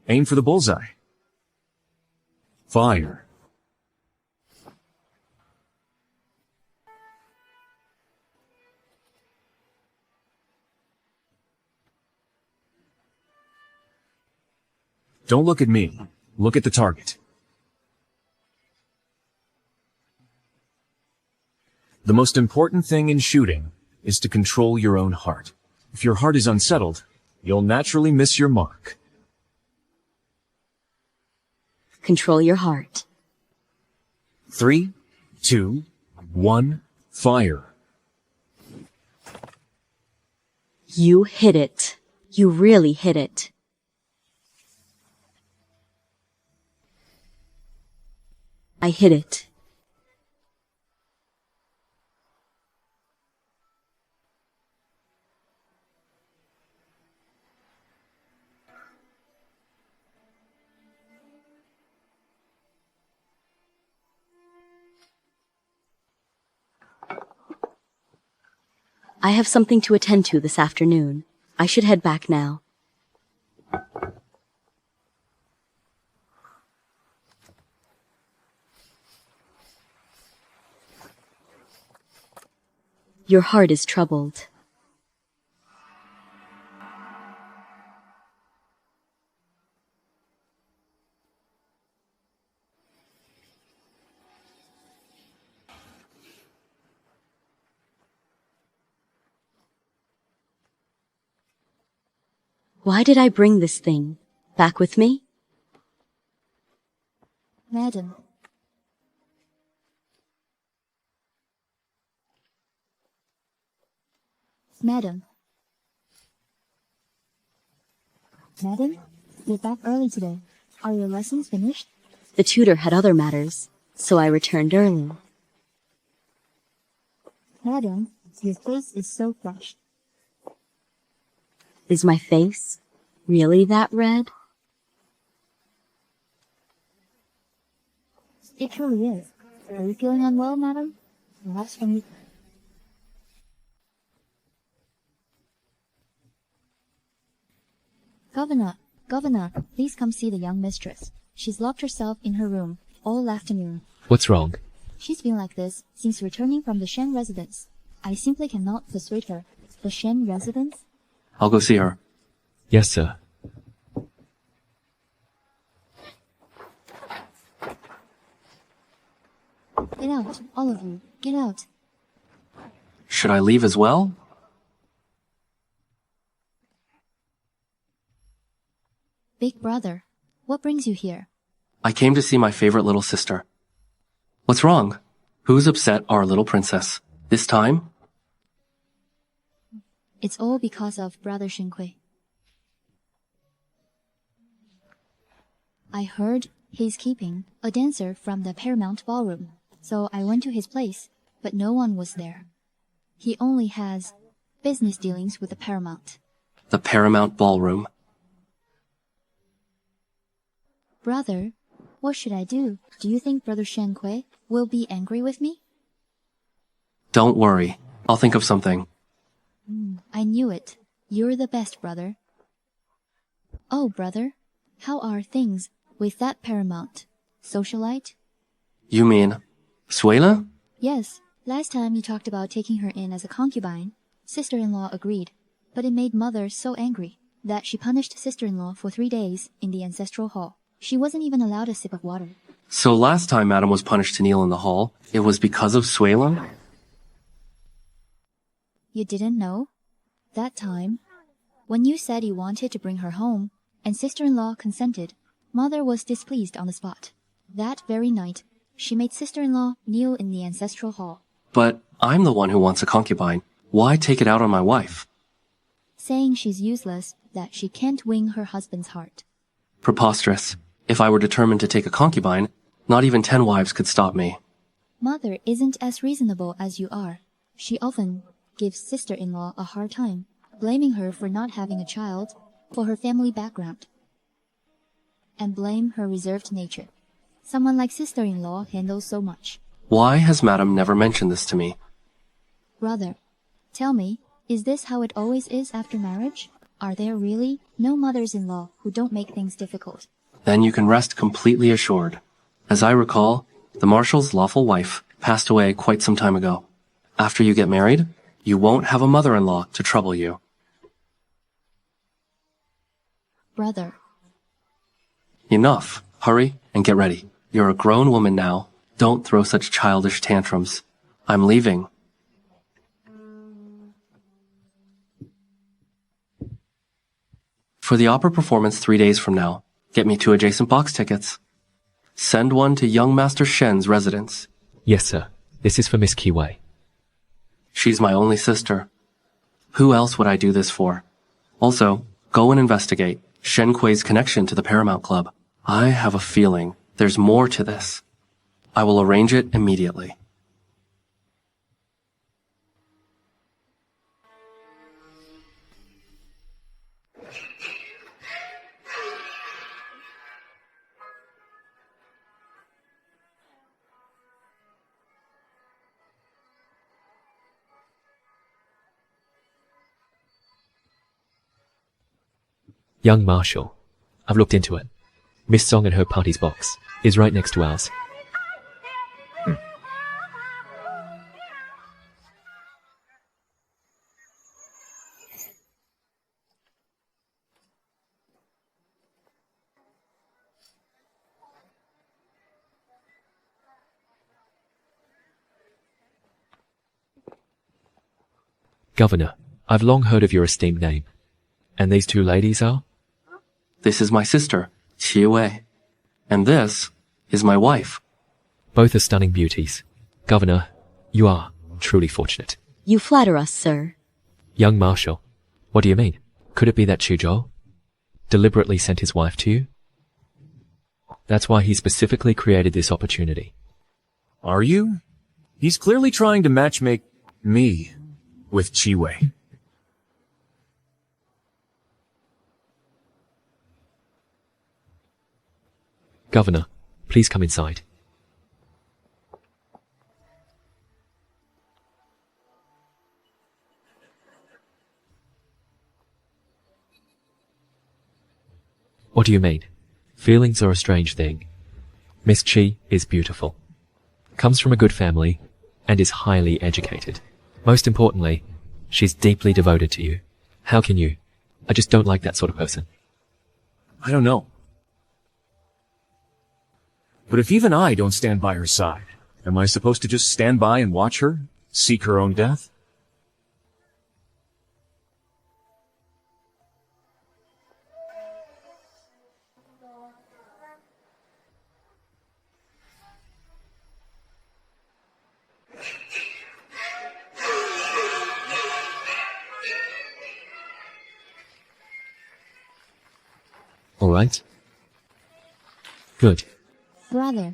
Aim for the bullseye. Fire. Don't look at me. Look at the target. The most important thing in shooting is to control your own heart. If your heart is unsettled, you'll naturally miss your mark. Control your heart. 3, 2, 1, fire. You hit it. You really hit it. I hit it. I have something to attend to this afternoon. I should head back now. Your heart is troubled. Why did I bring this thing back with me? Madam. Madam. Madam, you're back early today. Are your lessons finished? The tutor had other matters, so I returned early. Madam, your face is so flushed. Is my face really that red? It truly is. Are you feeling unwell, madam? Perhaps from you. Governor, please come see the young mistress. She's locked herself in her room all afternoon. What's wrong? She's been like this since returning from the Shen residence. I simply cannot persuade her. The Shen residence? I'll go see her. Yes, sir. Get out, all of you. Get out. Should I leave as well? Big brother, what brings you here? I came to see my favorite little sister. What's wrong? Who's upset our little princess? This time? It's all because of Brother Shenhui. I heard he's keeping a dancer from the Paramount Ballroom, so I went to his place, but no one was there. He only has business dealings with the Paramount. The Paramount Ballroom. Brother, what should I do? Do you think Brother Shenhui will be angry with me? Don't worry. I'll think of something. I knew it. You're the best, brother. Oh, brother, how are things with that Paramount? Socialite? You mean Suela? Yes. Last time you talked about taking her in as a concubine, sister-in-law agreed, but it made mother so angry that she punished sister-in-law for 3 days in the ancestral hall. She wasn't even allowed a sip of water. So last time Madam was punished to kneel in the hall, it was because of Suela? You didn't know? That time, when you said you wanted to bring her home, and sister-in-law consented, mother was displeased on the spot. That very night, she made sister-in-law kneel in the ancestral hall. But I'm the one who wants a concubine. Why take it out on my wife? Saying she's useless, that she can't win her husband's heart. Preposterous. If I were determined to take a concubine, not even 10 wives could stop me. Mother isn't as reasonable as you are. She often gives sister-in-law a hard time, blaming her for not having a child, for her family background, and blame her reserved nature. Someone like sister-in-law handles so much. Why has Madam never mentioned this to me? Brother, tell me, is this how it always is after marriage? Are there really no mothers-in-law who don't make things difficult? Then you can rest completely assured. As I recall, the Marshal's lawful wife passed away quite some time ago. After you get married, you won't have a mother-in-law to trouble you. Brother. Enough. Hurry and get ready. You're a grown woman now. Don't throw such childish tantrums. I'm leaving. For the opera performance 3 days from now, get me 2 adjacent box tickets. Send one to young Master Shen's residence. Yes, sir. This is for Miss Kiwei. She's my only sister. Who else would I do this for? Also, go and investigate Shen Kui's connection to the Paramount Club. I have a feeling there's more to this. I will arrange it immediately. Young Marshal. I've looked into it. Miss Song and her party's box is right next to ours. Governor, I've long heard of your esteemed name. And these 2 ladies are? This is my sister, Qi Wei. And this is my wife. Both are stunning beauties. Governor, you are truly fortunate. You flatter us, sir. Young Marshal, what do you mean? Could it be that Chuzhou deliberately sent his wife to you? That's why he specifically created this opportunity. Are you? He's clearly trying to matchmake me with Chi Wei. Governor, please come inside. What do you mean? Feelings are a strange thing. Miss Chi is beautiful, comes from a good family, and is highly educated. Most importantly, she's deeply devoted to you. How can you? I just don't like that sort of person. I don't know. But if even I don't stand by her side, am I supposed to just stand by and watch her seek her own death? All right? Good. Brother,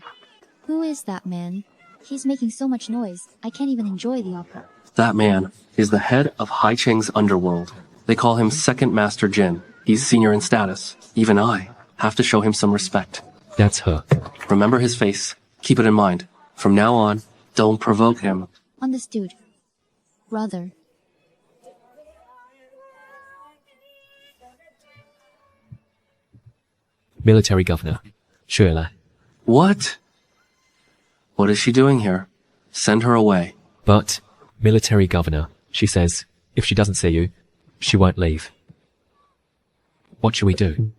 who is that man? He's making so much noise, I can't even enjoy the opera. That man is the head of Hai Cheng's underworld. They call him Second Master Jin. He's senior in status. Even I have to show him some respect. That's her. Remember his face. Keep it in mind. From now on, don't provoke him. Understood. Brother. Military governor. Sure. What? What is she doing here? Send her away. But, military governor, she says, if she doesn't see you, she won't leave. What should we do?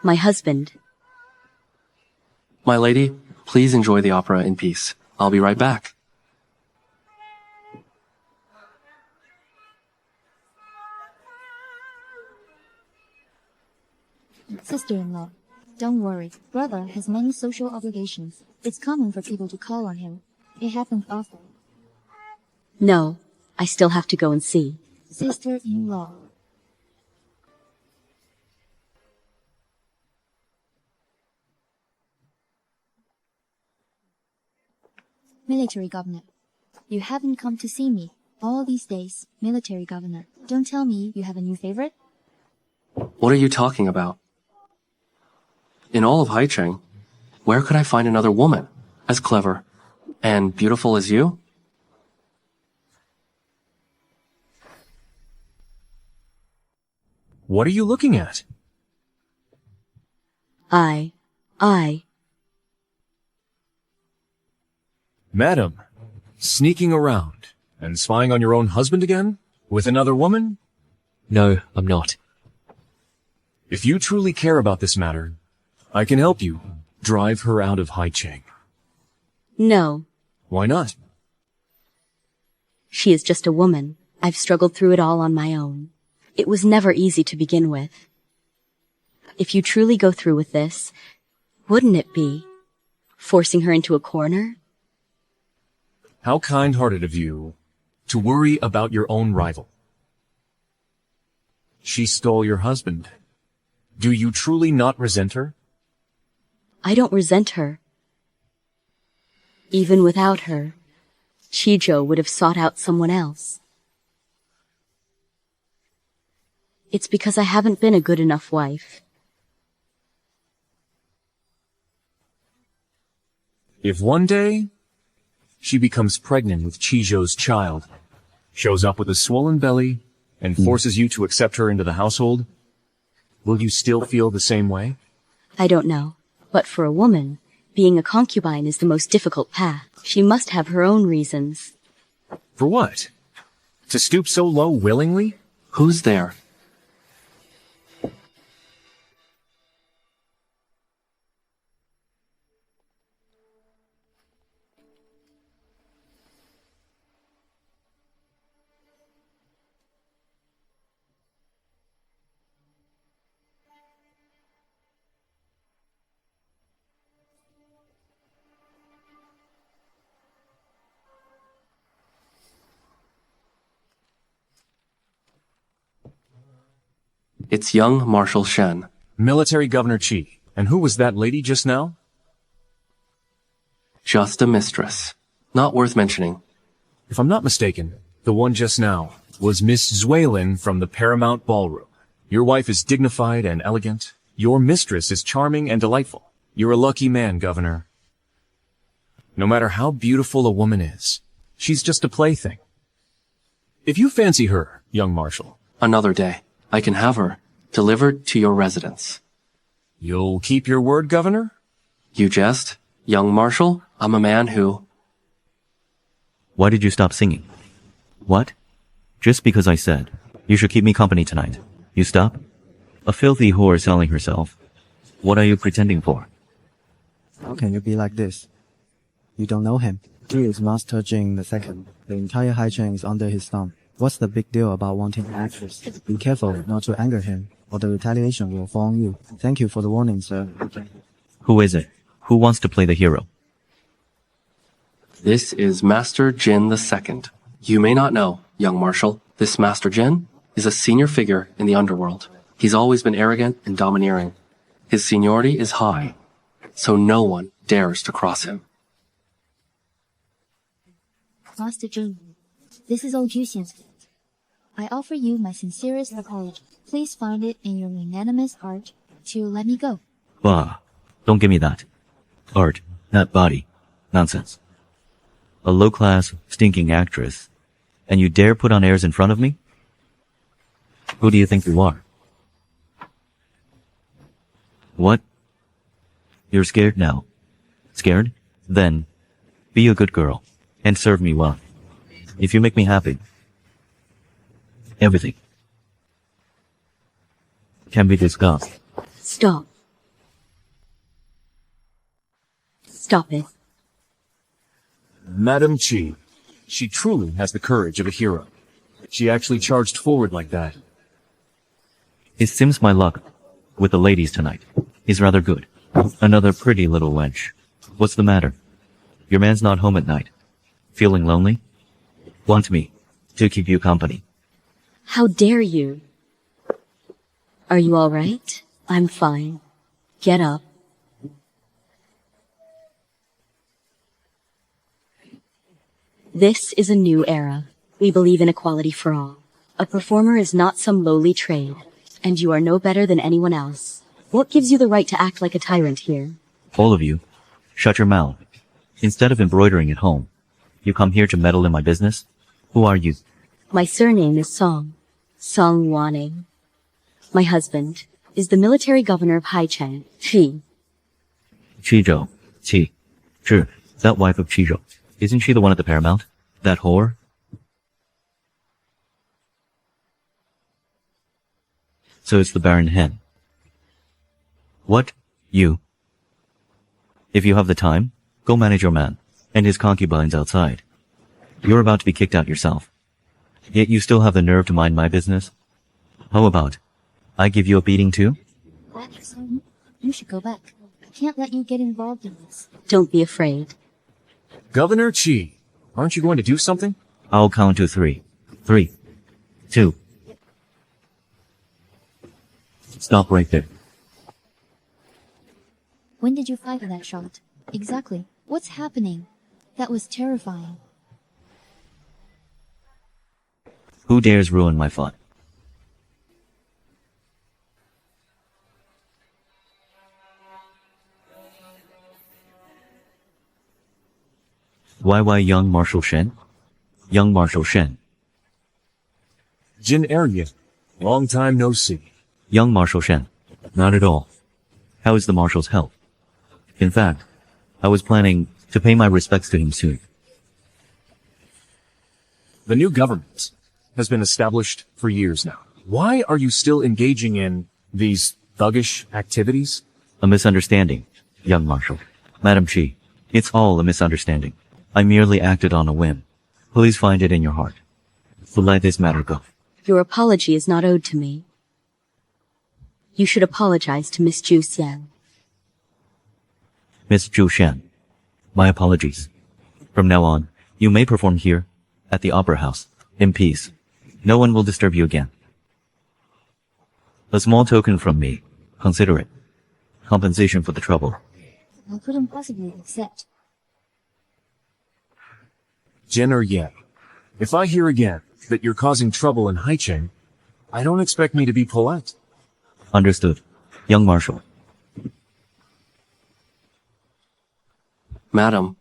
My husband. My lady, please enjoy the opera in peace. I'll be right back. Sister-in-law, don't worry. Brother has many social obligations. It's common for people to call on him. It happens often. No, I still have to go and see. Sister-in-law. Military governor. You haven't come to see me all these days. Military governor, don't tell me you have a new favorite? What are you talking about? In all of Hai Cheng, where could I find another woman as clever and beautiful as you? What are you looking at? I. Madam, sneaking around and spying on your own husband again? With another woman? No, I'm not. If you truly care about this matter, I can help you drive her out of Hai Cheng. No, Why not? she is just a woman. I've struggled through it all on my own. It was never easy to begin with. If you truly go through with this, wouldn't it be forcing her into a corner? How kind-hearted of you to worry about your own rival. She stole your husband. Do you truly not resent her? I don't resent her. Even without her, Chijo would have sought out someone else. It's because I haven't been a good enough wife. If one day she becomes pregnant with Chijo's child, shows up with a swollen belly, and forces you to accept her into the household, will you still feel the same way? I don't know. But for a woman, being a concubine is the most difficult path. She must have her own reasons. For what? To stoop so low willingly? Who's there? It's young Marshal Shen. Military Governor Chi. And who was that lady just now? Just a mistress. Not worth mentioning. If I'm not mistaken, the one just now was Miss Zuelin from the Paramount Ballroom. Your wife is dignified and elegant. Your mistress is charming and delightful. You're a lucky man, Governor. No matter how beautiful a woman is, she's just a plaything. If you fancy her, young Marshal, Another day, I can have her delivered to your residence. you'll keep your word, Governor? You jest? Young Marshal, I'm a man who... Why did you stop singing? What? Just because I said, you should keep me company tonight. You stop? A filthy whore selling herself. What are you pretending for? How can you be like this? You don't know him. He is Master Jin II. The entire high chain is under his thumb. What's the big deal about wanting an actress? Be careful not to anger him, or the retaliation will fall on you. Thank you for the warning, sir. Who is it? Who wants to play the hero? This is Master Jin II. You may not know, young Marshal, this Master Jin is a senior figure in the underworld. He's always been arrogant and domineering. His seniority is high, so no one dares to cross him. Master Jin, this is old Juxian's fault. I offer you my sincerest apology. Please find it in your magnanimous heart to let me go. Bah, don't give me that. Art, not body. Nonsense. A low-class, stinking actress, and you dare put on airs in front of me? Who do you think you are? What? You're scared now? Scared? Then, be a good girl, and serve me well. If you make me happy, everything can be discussed. Stop. Stop it. Madam Chi, she truly has the courage of a hero. She actually charged forward like that. It seems my luck with the ladies tonight is rather good. Another pretty little wench. What's the matter? Your man's not home at night. Feeling lonely? Want me to keep you company? How dare you? Are you all right? I'm fine. Get up. This is a new era. We believe in equality for all. A performer is not some lowly trade, and you are no better than anyone else. What gives you the right to act like a tyrant here? All of you, shut your mouth. Instead of embroidering at home, you come here to meddle in my business? Who are you? My surname is Song. Song Wanning. My husband is the military governor of Haicheng, Qi. Qizhou. Qi. Zhi, that wife of Qizhou. Isn't she the one at the Paramount? That whore? So it's the Baron Hen. What? You? If you have the time, go manage your man and his concubines outside. You're about to be kicked out yourself. Yet you still have the nerve to mind my business? How about I give you a beating too? Son, you should go back. I can't let you get involved in this. Don't be afraid. Governor Chi, aren't you going to do something? I'll count to 3. 3, 2. Stop right there. When did you fire that shot? Exactly. What's happening? That was terrifying. Who dares ruin my fun? Why young Marshal Shen? Young Marshal Shen. Jin Erye, long time no see. Young Marshal Shen. Not at all. How is the Marshal's health? In fact, I was planning to pay my respects to him soon. The new government has been established for years now. Why are you still engaging in these thuggish activities? A misunderstanding, young Marshal. Madam Chi, it's all a misunderstanding. I merely acted on a whim. Please find it in your heart. So let this matter go. Your apology is not owed to me. You should apologize to Miss Zhu Xian. Miss Zhu Shan, my apologies. From now on, you may perform here, at the Opera House, in peace. No one will disturb you again. A small token from me. Consider it. Compensation for the trouble. I couldn't possibly accept. Jin Erye, if I hear again that you're causing trouble in Haicheng, I don't expect me to be polite. Understood. Young Marshal. Madam,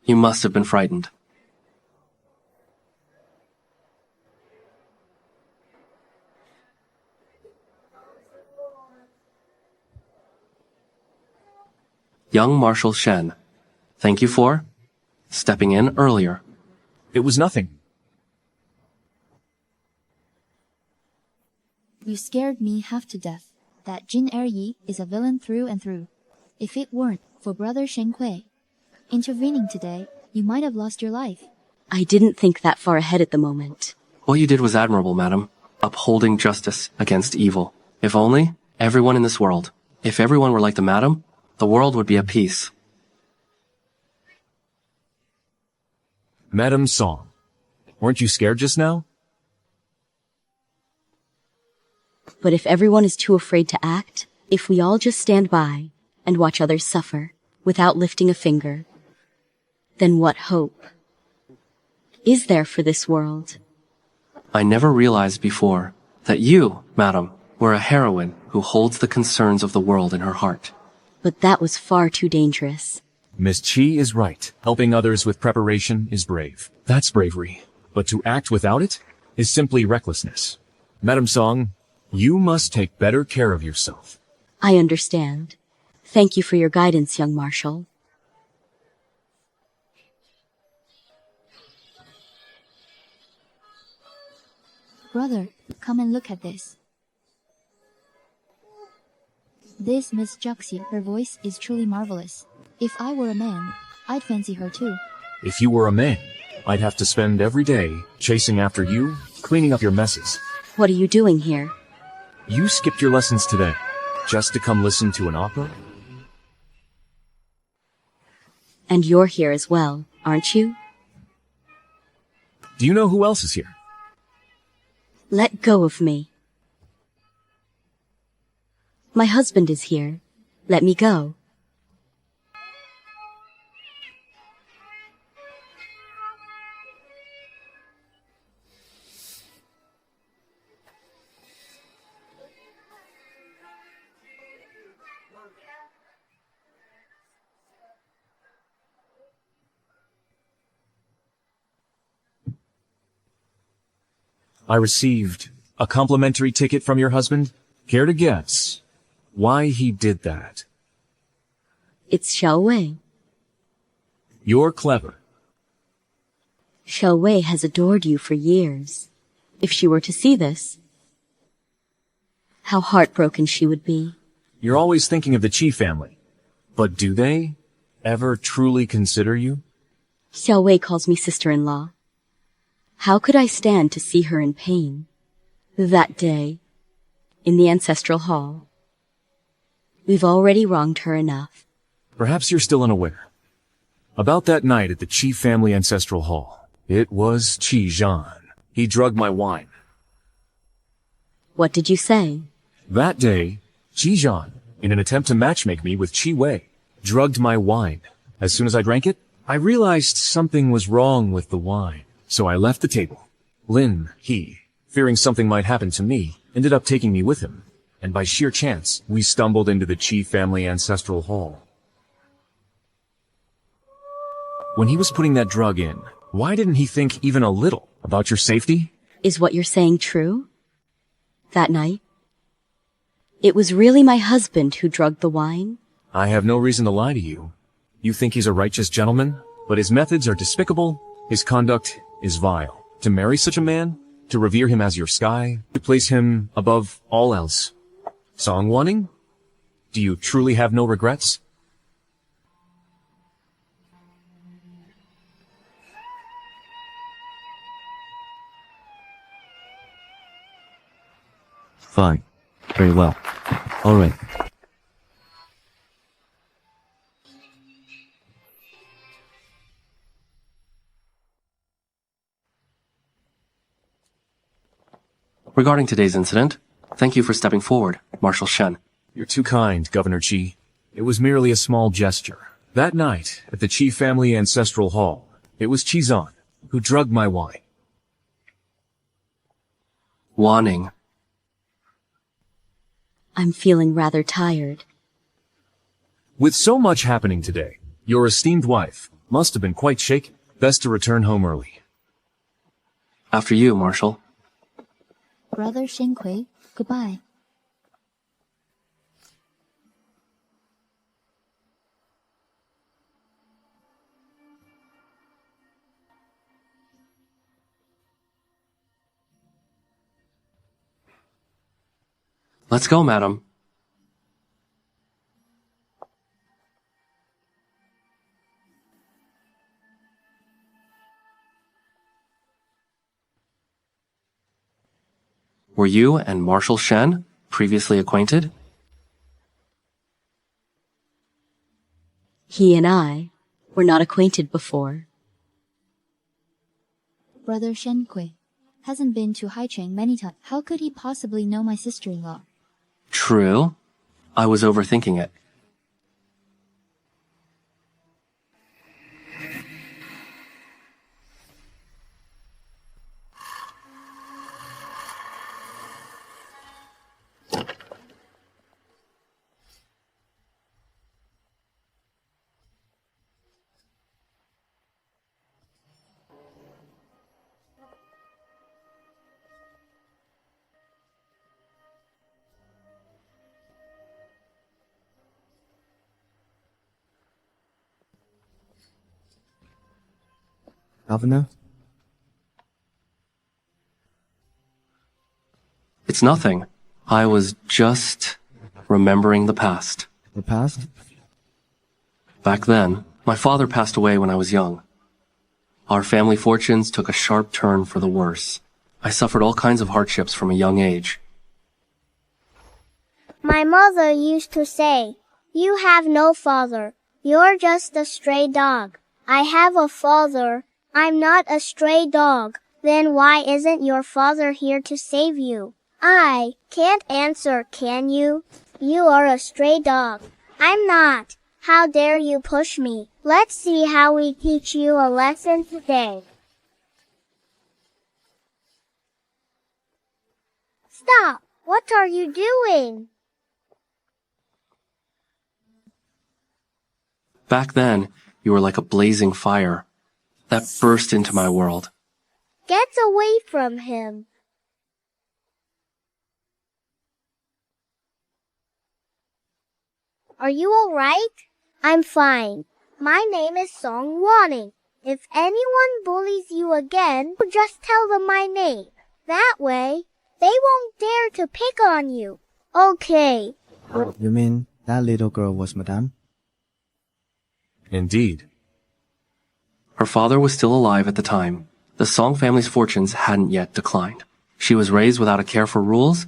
you must have been frightened. Young Marshal Shen, thank you for stepping in earlier. It was nothing. You scared me half to death. That Jin Er-yi is a villain through and through. If it weren't for Brother Shen Kui intervening today, you might have lost your life. I didn't think that far ahead at the moment. What you did was admirable, madam. Upholding justice against evil. If only everyone in this world, if everyone were like the madam, the world would be at peace. Madam Song, weren't you scared just now? But if everyone is too afraid to act, if we all just stand by and watch others suffer without lifting a finger, then what hope is there for this world? I never realized before that you, madam, were a heroine who holds the concerns of the world in her heart. But that was far too dangerous. Miss Chi is right. Helping others with preparation is brave. That's bravery. But to act without it is simply recklessness. Madam Song, you must take better care of yourself. I understand. Thank you for your guidance, young Marshal. Brother, come and look at this. This Miss Juxi, her voice is truly marvelous. If I were a man, I'd fancy her too. If you were a man, I'd have to spend every day chasing after you, cleaning up your messes. What are you doing here? You skipped your lessons today, just to come listen to an opera? And you're here as well, aren't you? Do you know who else is here? Let go of me. My husband is here. Let me go. I received a complimentary ticket from your husband. Care to guess why he did that? It's Xiao Wei. You're clever. Xiao Wei has adored you for years. If she were to see this, how heartbroken she would be. You're always thinking of the Chi family. But do they ever truly consider you? Xiao Wei calls me sister-in-law. How could I stand to see her in pain? That day, in the ancestral hall. We've already wronged her enough. Perhaps you're still unaware. About that night at the Chi family ancestral hall, it was Chi Zhan. He drugged my wine. What did you say? That day, Chi Zhan, in an attempt to matchmake me with Chi Wei, drugged my wine. As soon as I drank it, I realized something was wrong with the wine. So I left the table. Lin, he, fearing something might happen to me, ended up taking me with him. And by sheer chance, we stumbled into the Chi family ancestral hall. When he was putting that drug in, why didn't he think even a little about your safety? Is what you're saying true? That night, it was really my husband who drugged the wine? I have no reason to lie to you. You think he's a righteous gentleman, but his methods are despicable, his conduct is vile. To marry such a man, to revere him as your sky, to place him above all else. Song wanting? Do you truly have no regrets? Fine. Very well. All right. Regarding today's incident, thank you for stepping forward, Marshal Shen. You're too kind, Governor Chi. It was merely a small gesture. That night, at the Chi family ancestral hall, it was Chi Zhan who drugged my wine. Wanning. I'm feeling rather tired. With so much happening today, your esteemed wife must have been quite shaken. Best to return home early. After you, Marshal. Brother Shenhui, goodbye. Let's go, madam. Were you and Marshal Shen previously acquainted? He and I were not acquainted before. Brother Shenhui hasn't been to Haicheng many times. How could he possibly know my sister-in-law? True. I was overthinking it. Governor? It's nothing. I was just remembering the past. The past? Back then, my father passed away when I was young. Our family fortunes took a sharp turn for the worse. I suffered all kinds of hardships from a young age. My mother used to say, "You have no father. You're just a stray dog." I have a father. I'm not a stray dog. Then why isn't your father here to save you? I can't answer, can you? You are a stray dog. I'm not. How dare you push me? Let's see how we teach you a lesson today. Stop! What are you doing? Back then, you were like a blazing fire that burst into my world. Get away from him. Are you alright? I'm fine. My name is Song Wanning. If anyone bullies you again, just tell them my name. That way, they won't dare to pick on you. Okay. You mean that little girl was Madame? Indeed. Her father was still alive at the time. The Song family's fortunes hadn't yet declined. She was raised without a care for rules,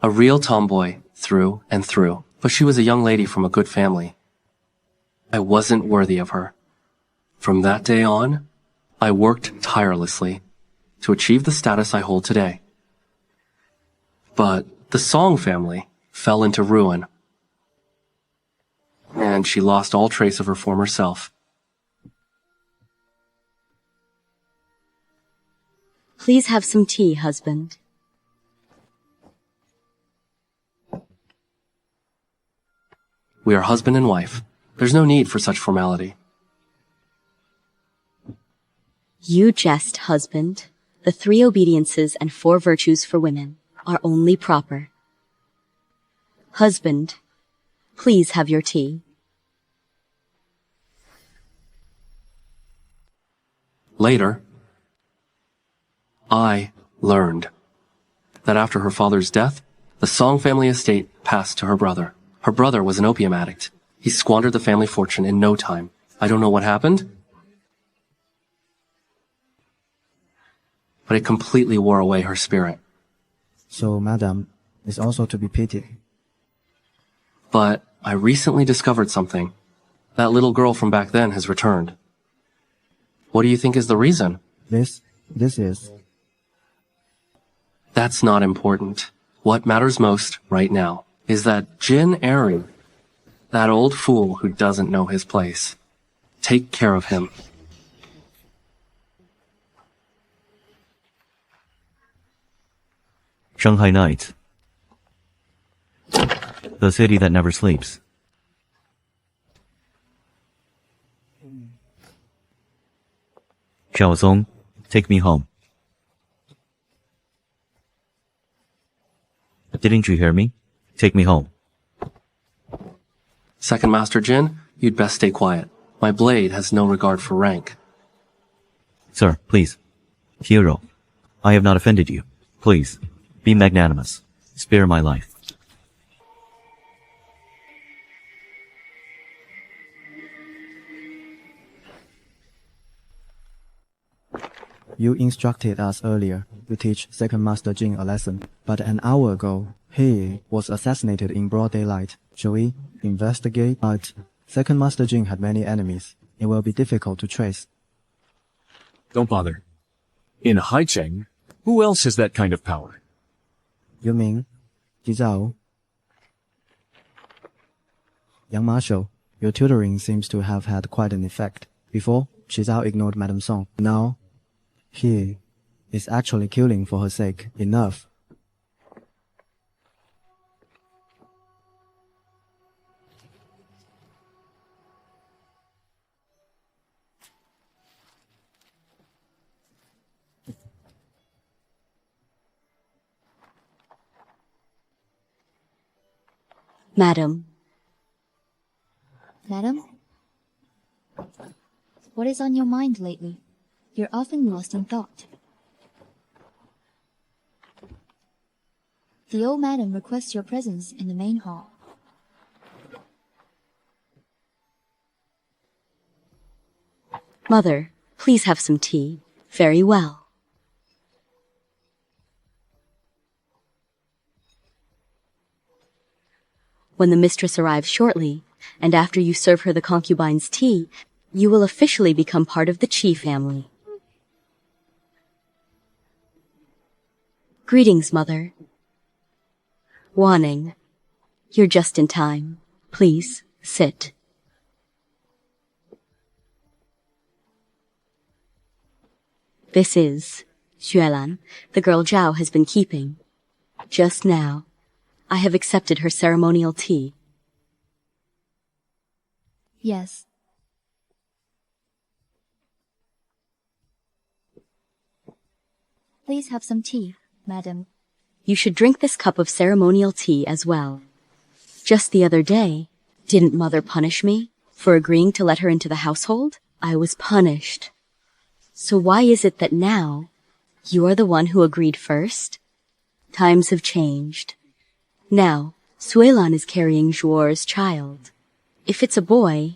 a real tomboy through and through. But she was a young lady from a good family. I wasn't worthy of her. From that day on, I worked tirelessly to achieve the status I hold today. But the Song family fell into ruin, and she lost all trace of her former self. Please have some tea, husband. We are husband and wife. There's no need for such formality. You jest, husband. The 3 obediences and 4 virtues for women are only proper. Husband, please have your tea. Later, I learned that after her father's death, the Song family estate passed to her brother. Her brother was an opium addict. He squandered the family fortune in no time. I don't know what happened, but it completely wore away her spirit. So Madame is also to be pitied. But I recently discovered something. That little girl from back then has returned. What do you think is the reason? This is... That's not important. What matters most right now is that Jin Eri, that old fool who doesn't know his place. Take care of him. Shanghai night. The city that never sleeps. Xiaosong, take me home. Didn't you hear me? Take me home. Second Master Jin, you'd best stay quiet. My blade has no regard for rank. Sir, please. Hero, I have not offended you. Please, be magnanimous. Spare my life. You instructed us earlier to teach Second Master Jin a lesson, but an hour ago, he was assassinated in broad daylight. Shall we investigate? But Second Master Jin had many enemies. It will be difficult to trace. Don't bother. In Haicheng, who else has that kind of power? You mean Jizao? Young Marshal, your tutoring seems to have had quite an effect. Before, Jizao ignored Madame Song. Now, he is actually killing for her sake. Enough. Madam. Madam? What is on your mind lately? You're often lost in thought. The old madam requests your presence in the main hall. Mother, please have some tea. Very well. When the mistress arrives shortly, and after you serve her the concubine's tea, you will officially become part of the Qi family. Greetings, Mother. Wanning, you're just in time. Please, sit. This is Xuelan, the girl Zhao has been keeping. Just now, I have accepted her ceremonial tea. Yes. Please have some tea, madam. You should drink this cup of ceremonial tea as well. Just the other day, didn't Mother punish me for agreeing to let her into the household? I was punished. So why is it that now you are the one who agreed first? Times have changed. Now, Suelan is carrying Zhuor's child. If it's a boy,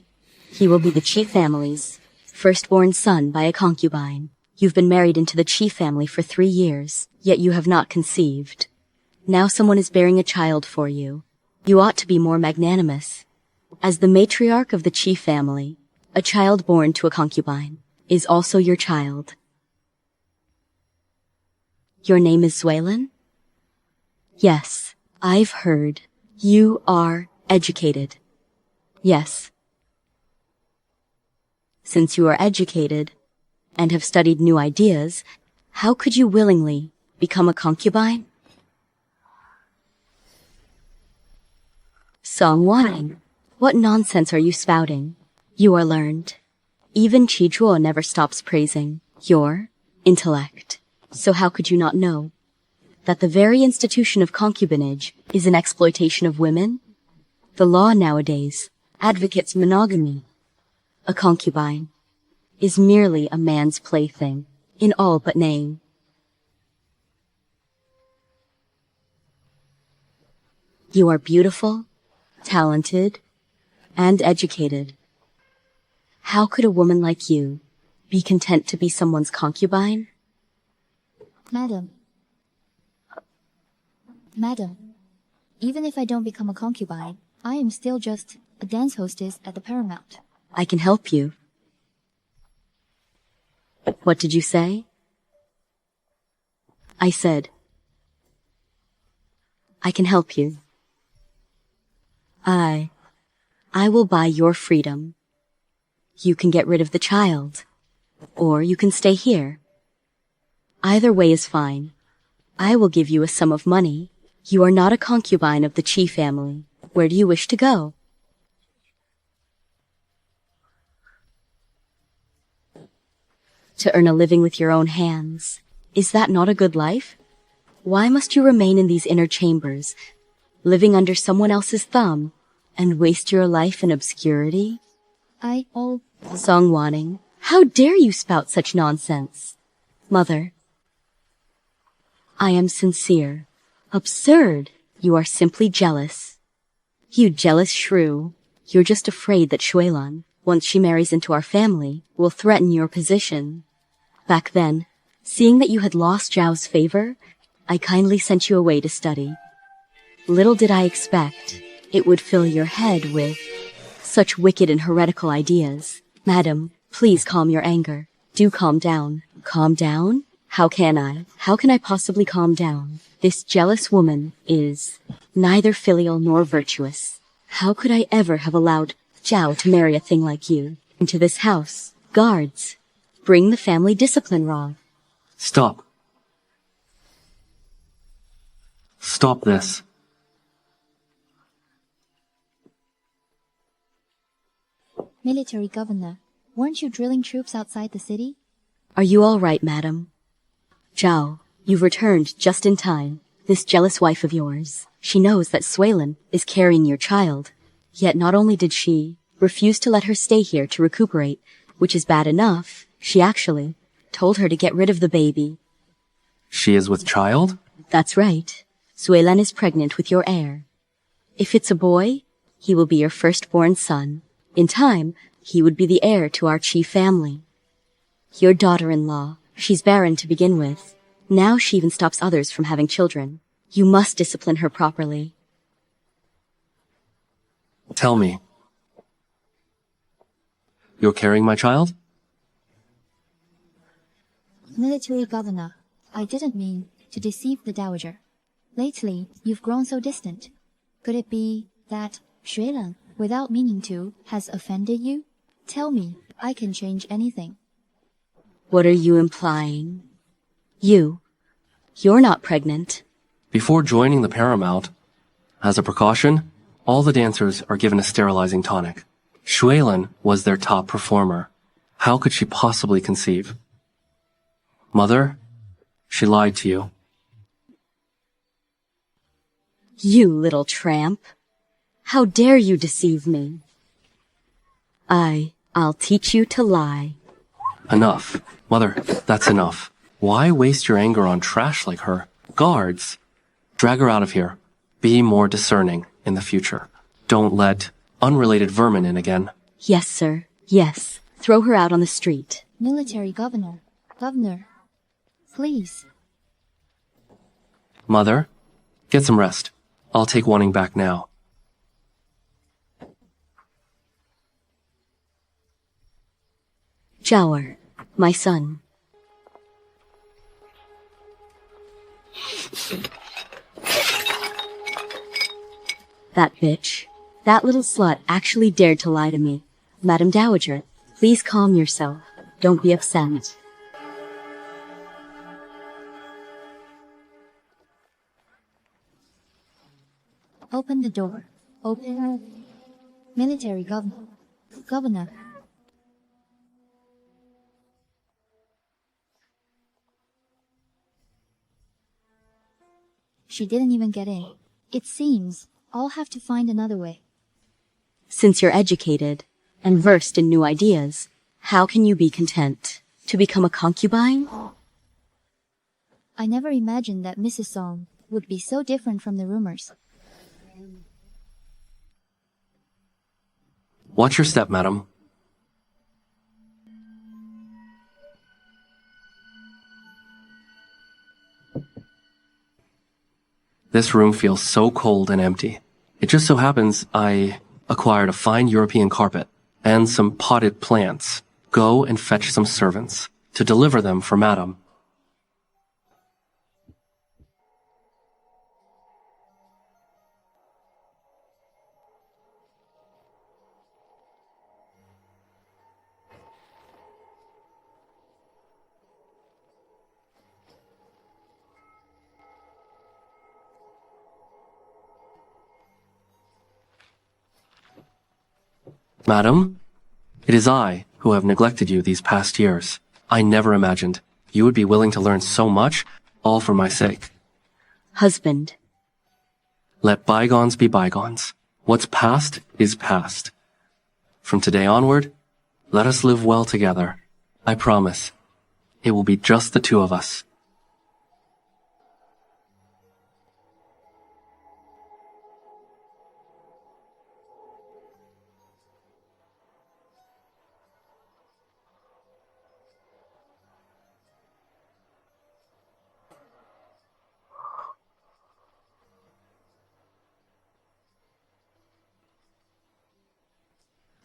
he will be the Qi family's firstborn son by a concubine. You've been married into the Qi family for 3 years, yet you have not conceived. Now someone is bearing a child for you. You ought to be more magnanimous. As the matriarch of the Qi family, a child born to a concubine is also your child. Your name is Zuelan? Yes, I've heard. You are educated. Yes. Since you are educated and have studied new ideas, how could you willingly become a concubine? Song Wanning, what nonsense are you spouting? You are learned. Even Qi Zhuo never stops praising your intellect. So how could you not know that the very institution of concubinage is an exploitation of women? The law nowadays advocates monogamy. A concubine is merely a man's plaything in all but name. You are beautiful, talented, and educated. How could a woman like you be content to be someone's concubine? Madam, even if I don't become a concubine, I am still just a dance hostess at the Paramount. I can help you. What did you say? I said, I can help you. I will buy your freedom. You can get rid of the child, or you can stay here. Either way is fine. I will give you a sum of money. You are not a concubine of the Qi family, Where do you wish to go? To earn a living with your own hands. Is that not a good life? Why must you remain in these inner chambers, living under someone else's thumb, and waste your life in obscurity? Song Wanning, how dare you spout such nonsense? Mother, I am sincere. Absurd. You are simply jealous. You jealous shrew. You're just afraid that Shuelan, once she marries into our family, will threaten your position. Back then, seeing that you had lost Zhao's favor, I kindly sent you away to study. Little did I expect it would fill your head with such wicked and heretical ideas. Madam, please calm your anger. Do calm down. Calm down? How can I? How can I possibly calm down? This jealous woman is neither filial nor virtuous. How could I ever have allowed Zhao to marry a thing like you into this house? Guards, bring the family discipline rod. Stop. Stop this. Military governor, weren't you drilling troops outside the city? Are you all right, madam? Zhao, you've returned just in time. This jealous wife of yours, she knows that Suilin is carrying your child. Yet not only did she refuse to let her stay here to recuperate, which is bad enough, she actually told her to get rid of the baby. She is with child? That's right. Suilin is pregnant with your heir. If it's a boy, he will be your firstborn son. In time, he would be the heir to our chief family. Your daughter-in-law, she's barren to begin with. Now she even stops others from having children. You must discipline her properly. Tell me. You're carrying my child? Military governor, I didn't mean to deceive the dowager. Lately, you've grown so distant. Could it be that Shuelan, without meaning to, has offended you? Tell me, I can change anything. What are you implying? You're not pregnant. Before joining the Paramount, as a precaution, all the dancers are given a sterilizing tonic. Shuelan was their top performer. How could she possibly conceive? Mother, she lied to you. You little tramp. How dare you deceive me? I'll teach you to lie. Enough. Mother, that's enough. Why waste your anger on trash like her? Guards, drag her out of here. Be more discerning in the future. Don't let unrelated vermin in again. Yes, sir. Yes. Throw her out on the street. Military governor, please. Mother, get some rest. I'll take Wanting back now. Zhaoer, my son. That bitch. That little slut actually dared to lie to me. Madam Dowager, please calm yourself. Don't be upset. Open the door. Open. Military governor. She didn't even get in. It seems I'll have to find another way. Since you're educated and versed in new ideas, how can you be content to become a concubine? I never imagined that Mrs. Song would be so different from the rumors. Watch your step, madam. This room feels so cold and empty. It just so happens I acquired a fine European carpet and some potted plants. Go and fetch some servants to deliver them for madam. Madam, it is I who have neglected you these past years. I never imagined you would be willing to learn so much, all for my sake. Husband. Let bygones be bygones. What's past is past. From today onward, let us live well together. I promise. It will be just the two of us.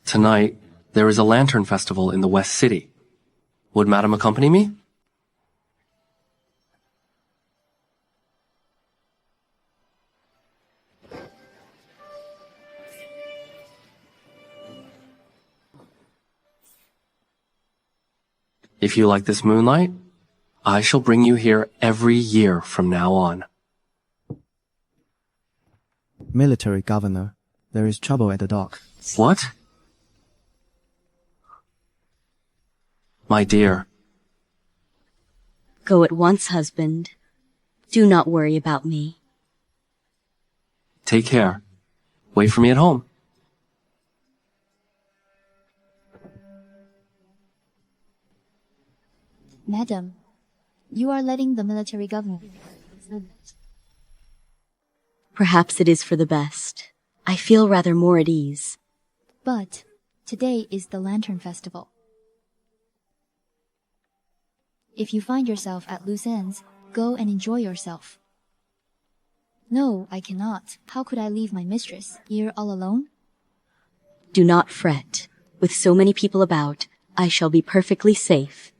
Tonight, there is a lantern festival in the West City. Would Madam accompany me? If you like this moonlight, I shall bring you here every year from now on. Military governor. There is trouble at the dock. What? My dear. Go at once, husband. Do not worry about me. Take care. Wait for me at home. Madam, you are letting the military governor. Perhaps it is for the best. I feel rather more at ease. But today is the Lantern Festival. If you find yourself at loose ends, go and enjoy yourself. No, I cannot. How could I leave my mistress here all alone? Do not fret. With so many people about, I shall be perfectly safe.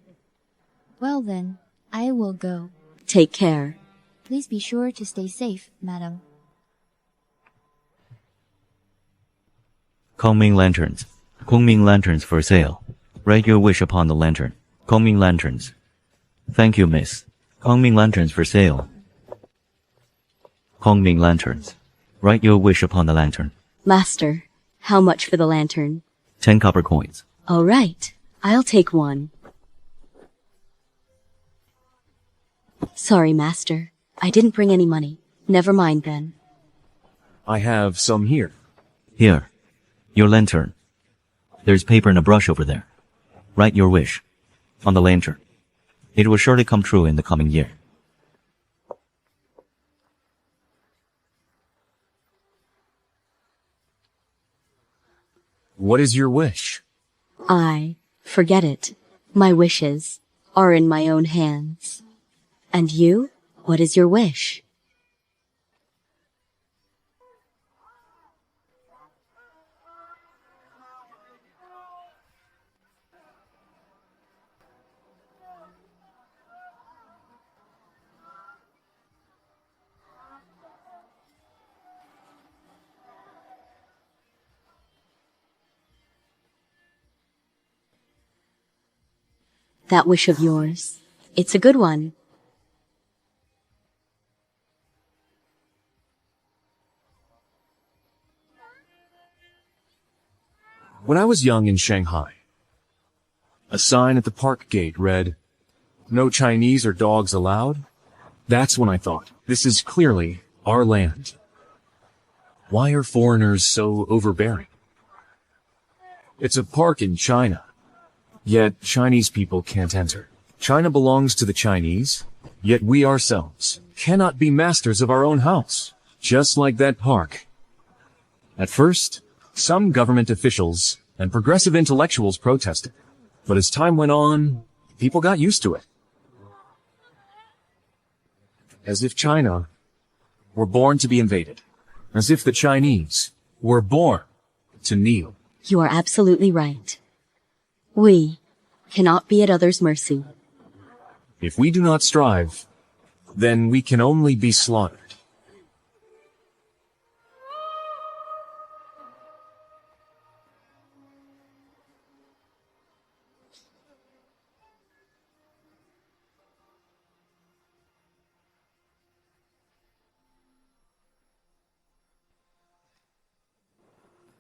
Well then, I will go. Take care. Please be sure to stay safe, madam. Kongming lanterns. Kongming lanterns for sale. Write your wish upon the lantern. Kongming lanterns. Thank you, miss. Kongming lanterns for sale. Kongming lanterns. Write your wish upon the lantern. Master, how much for the lantern? 10 copper coins. All right. I'll take one. Sorry, master. I didn't bring any money. Never mind then. I have some here. Here. Your lantern. There's paper and a brush over there. Write your wish on the lantern. It will surely come true in the coming year. What is your wish? Forget it. My wishes are in my own hands. And you? What is your wish? That wish of yours. It's a good one. When I was young in Shanghai, a sign at the park gate read, "No Chinese or dogs allowed." That's when I thought, this is clearly our land. Why are foreigners so overbearing? It's a park in China, yet Chinese people can't enter. China belongs to the Chinese, yet we ourselves cannot be masters of our own house, just like that park. At first, some government officials and progressive intellectuals protested, but as time went on, people got used to it. As if China were born to be invaded. As if the Chinese were born to kneel. You are absolutely right. We cannot be at others' mercy. If we do not strive, then we can only be slaughtered.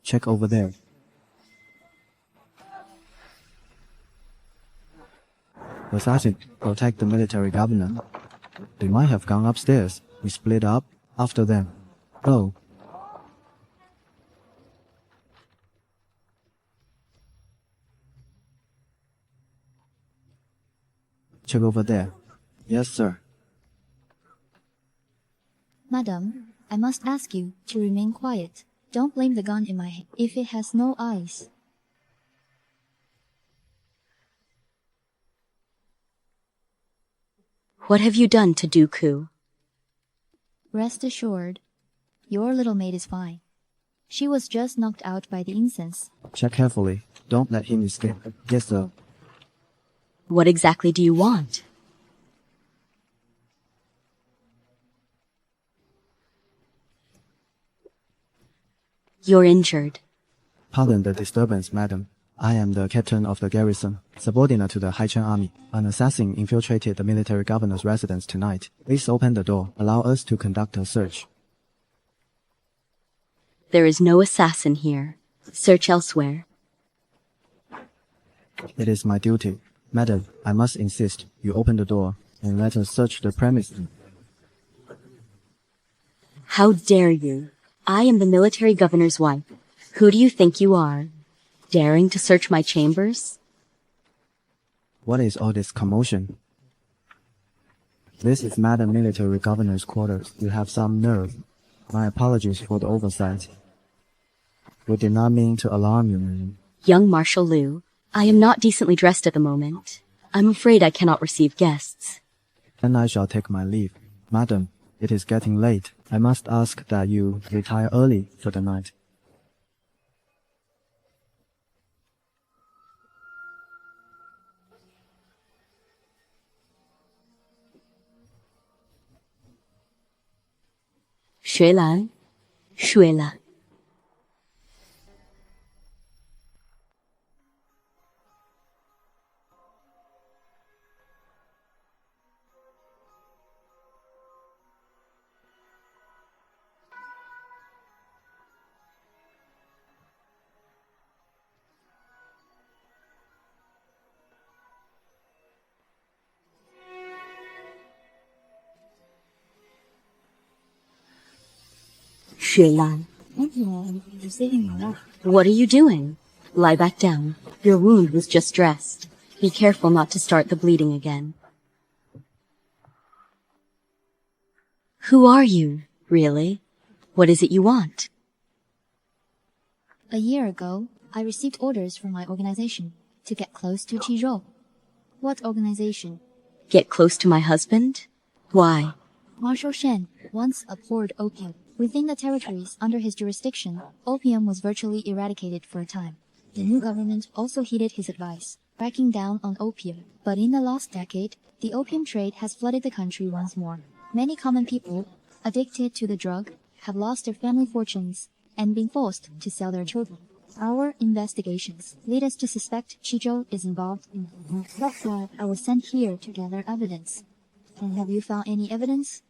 Check over there. The assassin protect the military governor. They might have gone upstairs. We split up after them. Oh. Check over there. Yes, sir. Madam, I must ask you to remain quiet. Don't blame the gun in my hand if it has no eyes. What have you done to Dooku? Rest assured, your little maid is fine. She was just knocked out by the incense. Check carefully. Don't let him escape. Yes, sir. What exactly do you want? You're injured. Pardon the disturbance, madam. I am the captain of the garrison, subordinate to the Haichen army. An assassin infiltrated the military governor's residence tonight. Please open the door. Allow us to conduct a search. There is no assassin here. Search elsewhere. It is my duty. Madam, I must insist you open the door and let us search the premises. How dare you? I am the military governor's wife. Who do you think you are? Daring to search my chambers? What is all this commotion? This is Madam Military Governor's quarters. You have some nerve. My apologies for the oversight. We did not mean to alarm you. Young Marshal Liu, I am not decently dressed at the moment. I'm afraid I cannot receive guests. Then I shall take my leave. Madam, it is getting late. I must ask that you retire early for the night. Xue Lan, Xue Lan. Xue Lan. What are you doing? Lie back down. Your wound was just dressed. Be careful not to start the bleeding again. Who are you, really? What is it you want? A year ago, I received orders from my organization to get close to Qizhou. What organization? Get close to my husband? Why? Marshal Shen once abhorred opium. Within the territories under his jurisdiction, opium was virtually eradicated for a time. The new government also heeded his advice, cracking down on opium. But in the last decade, the opium trade has flooded the country once more. Many common people, addicted to the drug, have lost their family fortunes and been forced to sell their children. Our investigations lead us to suspect Qizhou is involved in it. That's why I was sent here to gather evidence. And have you found any evidence?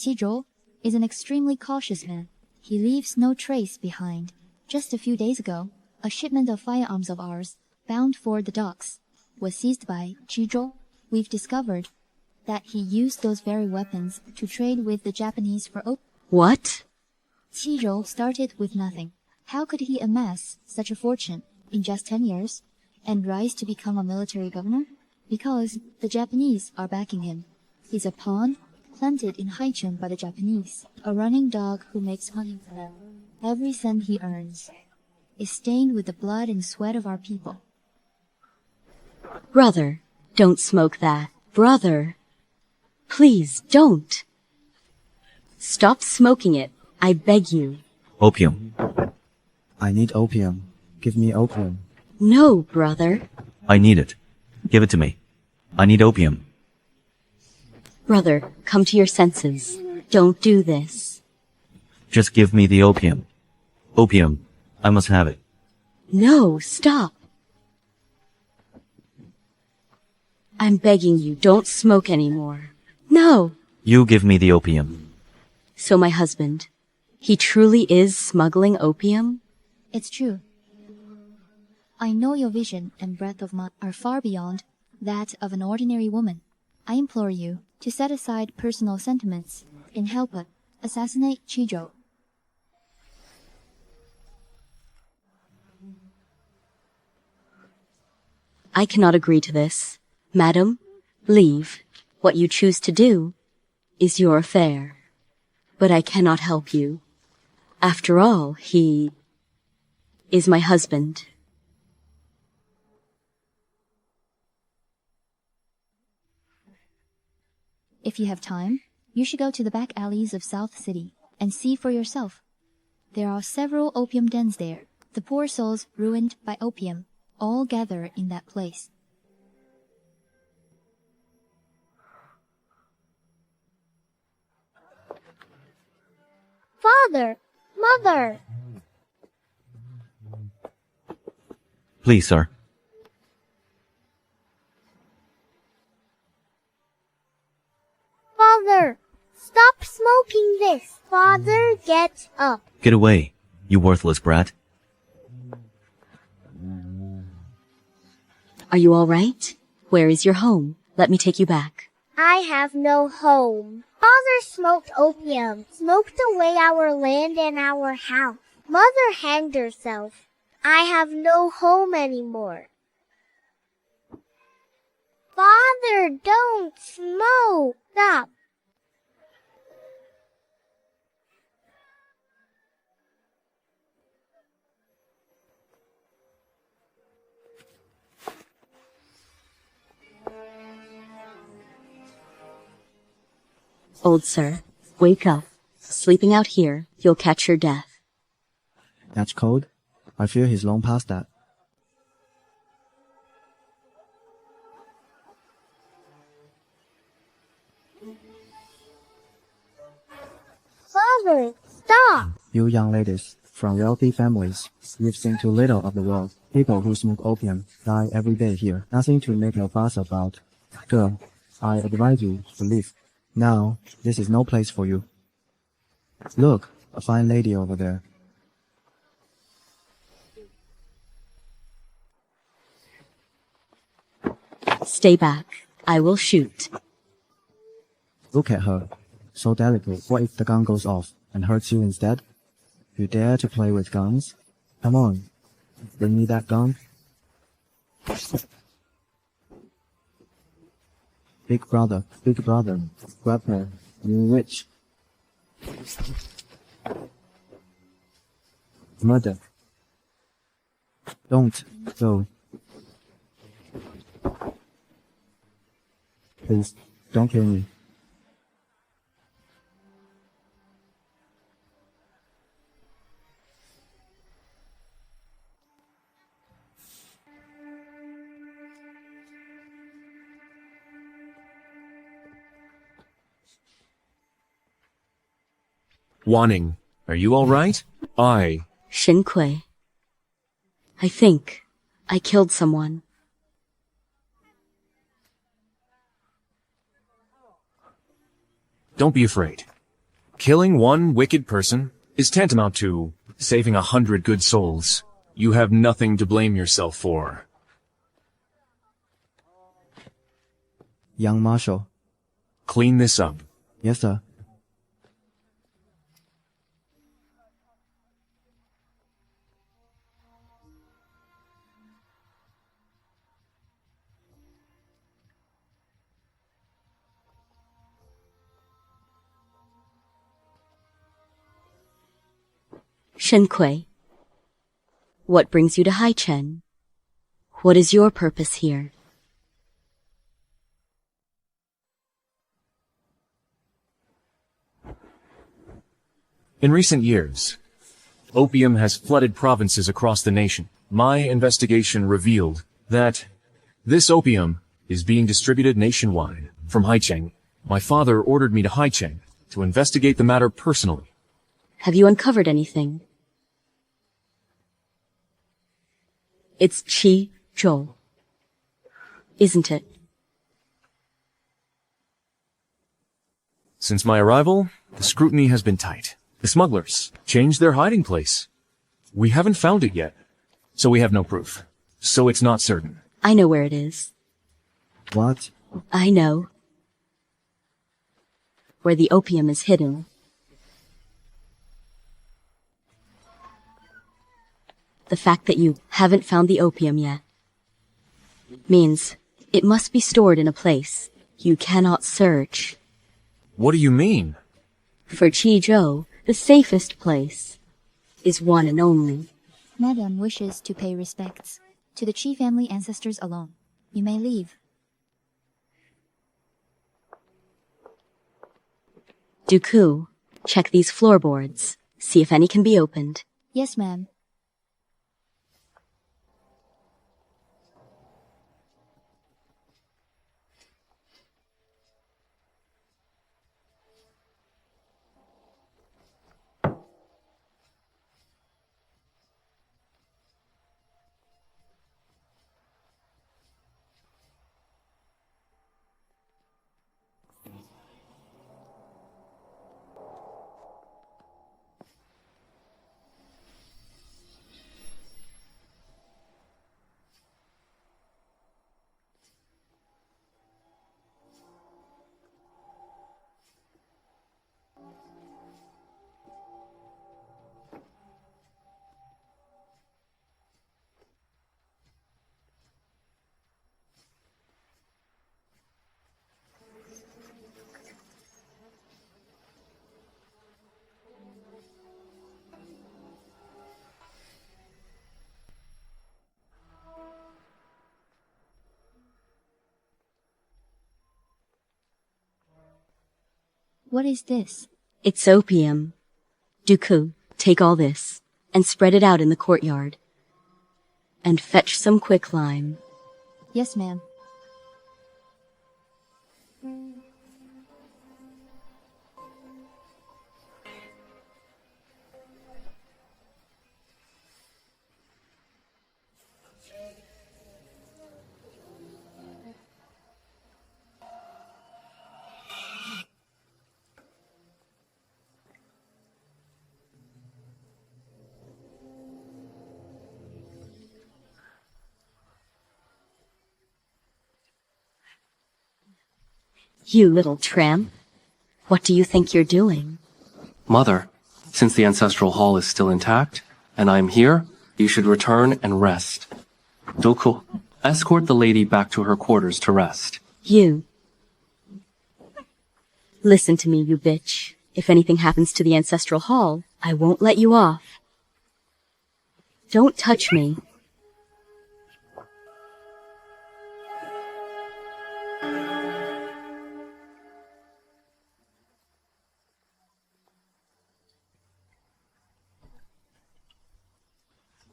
Qizhou is an extremely cautious man. He leaves no trace behind. Just a few days ago, a shipment of firearms of ours, bound for the docks, was seized by Qizhou. We've discovered that he used those very weapons to trade with the Japanese for opium. What? Qizhou started with nothing. How could he amass such a fortune in just 10 years and rise to become a military governor? Because the Japanese are backing him. He's a pawn planted in Haichen by the Japanese, a running dog who makes money for them. Every cent he earns is stained with the blood and sweat of our people. Brother, don't smoke that. Brother, please don't. Stop smoking it. I beg you. Opium. I need opium. Give me opium. No, brother. I need it. Give it to me. I need opium. Brother, come to your senses. Don't do this. Just give me the opium. Opium. I must have it. No, stop. I'm begging you, don't smoke anymore. No. You give me the opium. So my husband, he truly is smuggling opium? It's true. I know your vision and breadth of mind are far beyond that of an ordinary woman. I implore you to set aside personal sentiments and help us assassinate Chizhou. I cannot agree to this. Madam, leave. What you choose to do is your affair. But I cannot help you. After all, he is my husband. If you have time, you should go to the back alleys of South City and see for yourself. There are several opium dens there. The poor souls ruined by opium all gather in that place. Father! Mother! Please, sir. Father! Stop smoking this! Father, get up! Get away, you worthless brat. Are you all right? Where is your home? Let me take you back. I have no home. Father smoked opium, smoked away our land and our house. Mother hanged herself. I have no home anymore. Father, don't smoke! Stop! Old sir, wake up. Sleeping out here, you'll catch your death. That's cold. I fear he's long past that. Father, stop! You young ladies from wealthy families, you've seen too little of the world. People who smoke opium die every day here. Nothing to make a fuss about. Girl, I advise you to leave. Now, this is no place for you. Look, a fine lady over there. Stay back. I will shoot. Look at her. So delicate. What if the gun goes off and hurts you instead? You dare to play with guns? Come on. Bring me that gun. Big brother, grab her, you witch. Murder. Don't go. Please, don't kill me. Wanning, are you all right? Shin Kui. I think I killed someone. Don't be afraid. Killing one wicked person is tantamount to saving 100 good souls. You have nothing to blame yourself for. Young Marshal. Clean this up. Yes, sir. Shin Kui. What brings you to Haichen? What is your purpose here? In recent years, opium has flooded provinces across the nation. My investigation revealed that this opium is being distributed nationwide from Haicheng. My father ordered me to Haicheng to investigate the matter personally. Have you uncovered anything? It's Chizhou, isn't it? Since my arrival, the scrutiny has been tight. The smugglers changed their hiding place. We haven't found it yet, so we have no proof. So it's not certain. I know where it is. What? I know. Where the opium is hidden. The fact that you haven't found the opium yet means it must be stored in a place you cannot search. What do you mean? For Qizhou, the safest place is one and only. Madame wishes to pay respects to the Qi family ancestors alone. You may leave. Dooku, check these floorboards. See if any can be opened. Yes, ma'am. What is this? It's opium. Dooku, take all this and spread it out in the courtyard. And fetch some quicklime. Yes, ma'am. You little tramp. What do you think you're doing? Mother, since the ancestral hall is still intact, and I am here, you should return and rest. Doku, escort the lady back to her quarters to rest. You. Listen to me, you bitch. If anything happens to the ancestral hall, I won't let you off. Don't touch me.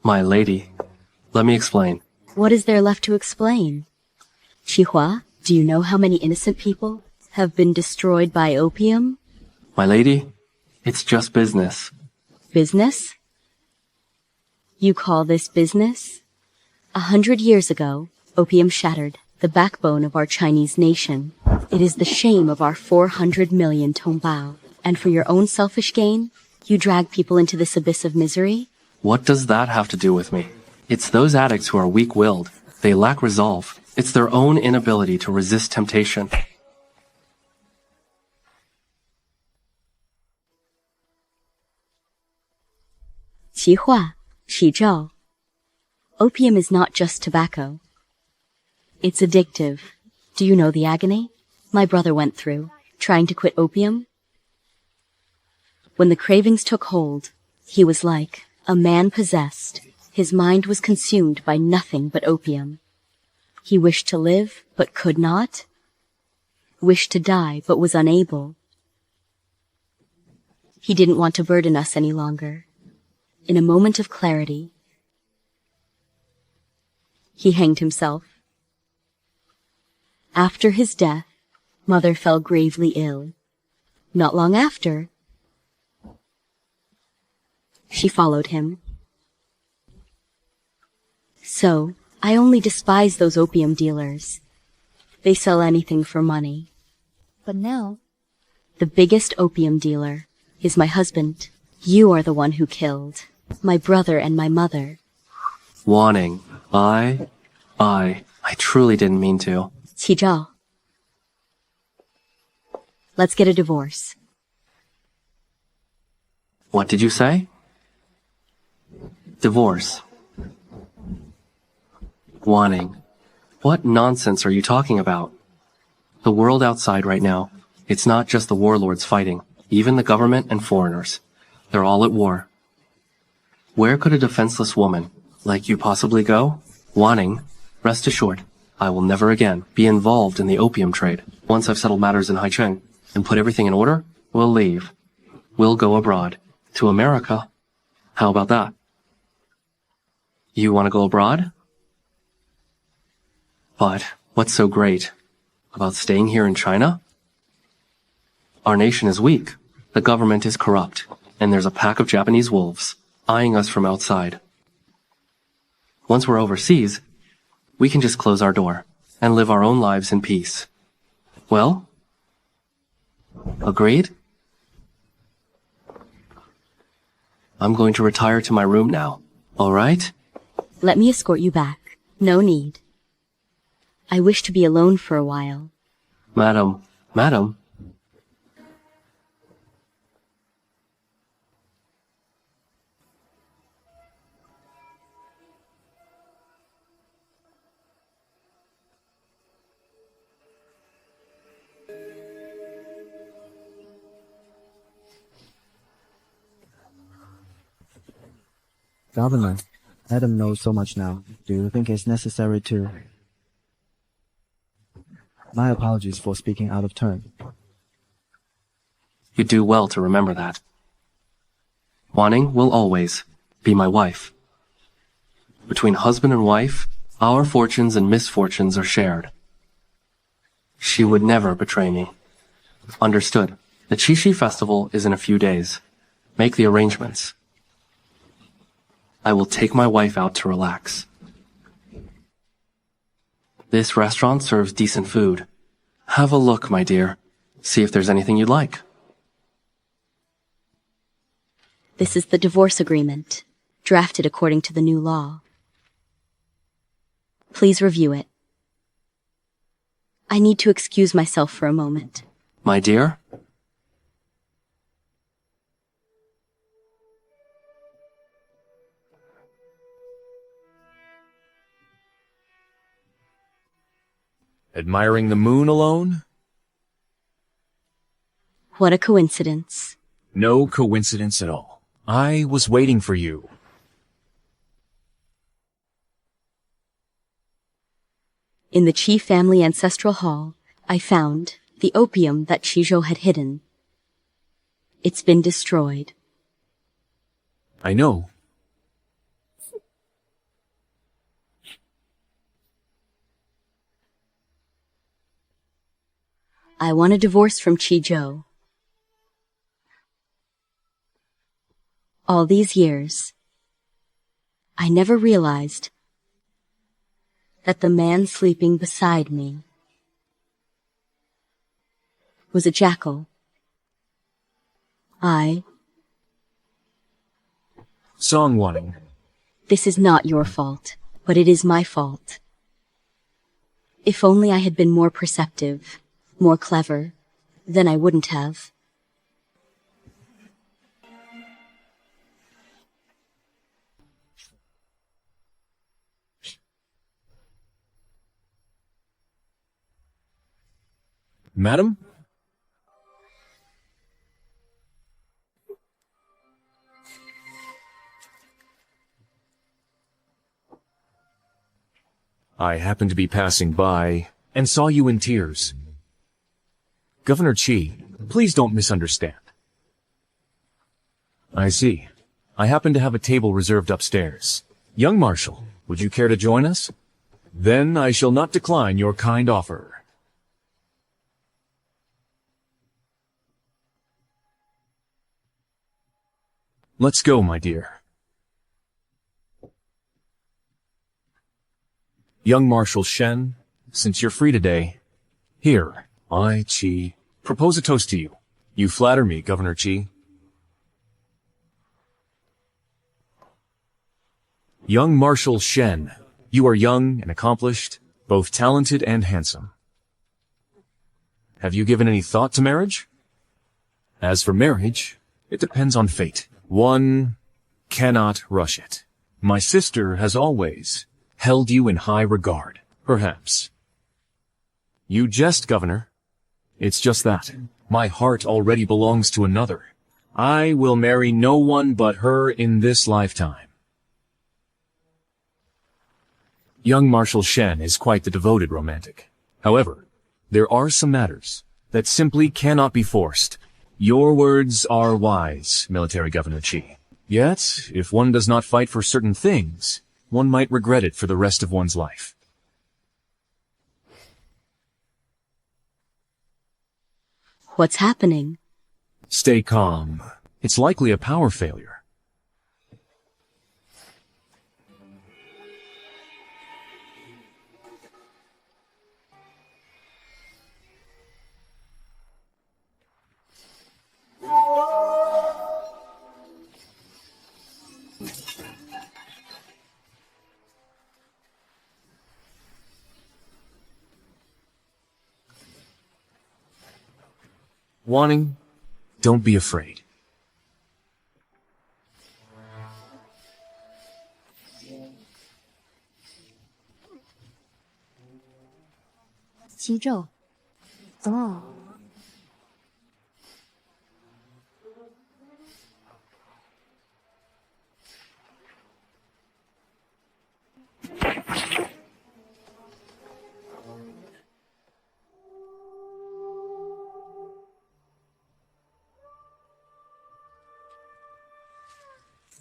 My lady, let me explain. What is there left to explain? Qihua, do you know how many innocent people have been destroyed by opium? My lady, it's just business. Business? You call this business? 100 years ago, opium shattered the backbone of our Chinese nation. It is the shame of our 400 million Tongbao. And for your own selfish gain, you drag people into this abyss of misery? What does that have to do with me? It's those addicts who are weak-willed. They lack resolve. It's their own inability to resist temptation. Qihua, Qizhou. Opium is not just tobacco. It's addictive. Do you know the agony my brother went through, trying to quit opium? When the cravings took hold, he was like a man possessed. His mind was consumed by nothing but opium. He wished to live, but could not. Wished to die, but was unable. He didn't want to burden us any longer. In a moment of clarity, he hanged himself. After his death, Mother fell gravely ill. Not long after, she followed him. So, I only despise those opium dealers. They sell anything for money. But now, the biggest opium dealer is my husband. You are the one who killed my brother and my mother. Wanting, I truly didn't mean to. Qi Zhao. Let's get a divorce. What did you say? Divorce. Wanting. What nonsense are you talking about? The world outside right now, it's not just the warlords fighting, even the government and foreigners. They're all at war. Where could a defenseless woman like you possibly go? Wanting, rest assured, I will never again be involved in the opium trade. Once I've settled matters in Haicheng and put everything in order, we'll leave. We'll go abroad. To America. How about that? You want to go abroad? But what's so great about staying here in China? Our nation is weak. The government is corrupt. And there's a pack of Japanese wolves eyeing us from outside. Once we're overseas, we can just close our door and live our own lives in peace. Well? Agreed? I'm going to retire to my room now. All right? Let me escort you back. No need. I wish to be alone for a while. Madam. Governor, Adam knows so much now. Do you think it's necessary to... My apologies for speaking out of turn. You do well to remember that. Wanting will always be my wife. Between husband and wife, our fortunes and misfortunes are shared. She would never betray me. Understood. The Qixi festival is in a few days. Make the arrangements. I will take my wife out to relax. This restaurant serves decent food. Have a look, my dear. See if there's anything you'd like. This is the divorce agreement, drafted according to the new law. Please review it. I need to excuse myself for a moment. My dear? Admiring the moon alone? What a coincidence. No coincidence at all. I was waiting for you. In the Qi family ancestral hall, I found the opium that Qizhou had hidden. It's been destroyed. I know. I want a divorce from Qizhou. All these years, I never realized that the man sleeping beside me was a jackal. Song Wanting. This is not your fault, but it is my fault. If only I had been more perceptive, more clever, then I wouldn't have. Madam? I happened to be passing by and saw you in tears. Governor Qi, please don't misunderstand. I see. I happen to have a table reserved upstairs. Young Marshal, would you care to join us? Then I shall not decline your kind offer. Let's go, my dear. Young Marshal Shen, since you're free today, here, I, Qi, propose a toast to you. You flatter me, Governor Qi. Young Marshal Shen, You are young and accomplished, both talented and handsome. Have you given any thought to marriage? As for marriage, it depends on fate. One cannot rush it. My sister has always held you in high regard. Perhaps. You jest, Governor. It's just that. My heart already belongs to another. I will marry no one but her in this lifetime. Young Marshal Shen is quite the devoted romantic. However, there are some matters that simply cannot be forced. Your words are wise, Military Governor Qi. Yet, if one does not fight for certain things, one might regret it for the rest of one's life. What's happening? Stay calm. It's likely a power failure. Wanting, don't be afraid.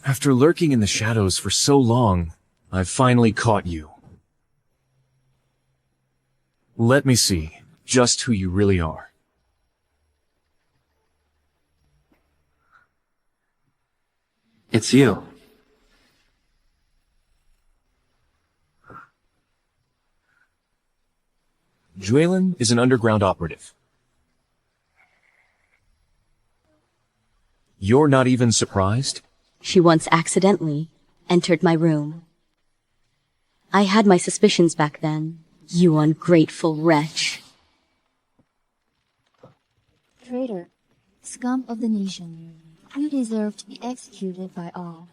After lurking in the shadows for so long, I've finally caught you. Let me see just who you really are. It's you. Juelin is an underground operative. You're not even surprised? She once accidentally entered my room. I had my suspicions back then. You ungrateful wretch. Traitor, scum of the nation, you deserve to be executed by all.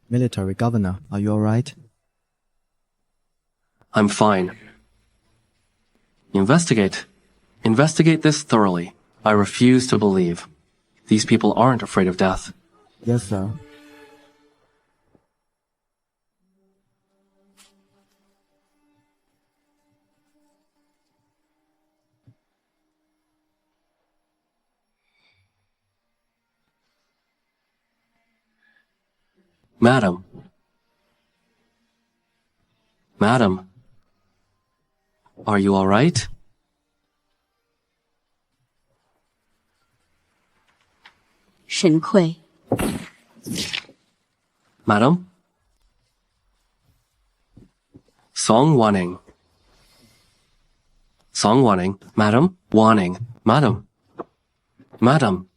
Military Governor, are you alright? I'm fine. Investigate. Investigate this thoroughly. I refuse to believe. These people aren't afraid of death. Yes, sir. Madam. Madam. Are you all right? Shen Kui. Madam? Song Wanning. Song Wanning. Madam? Wanning. Madam. Madam.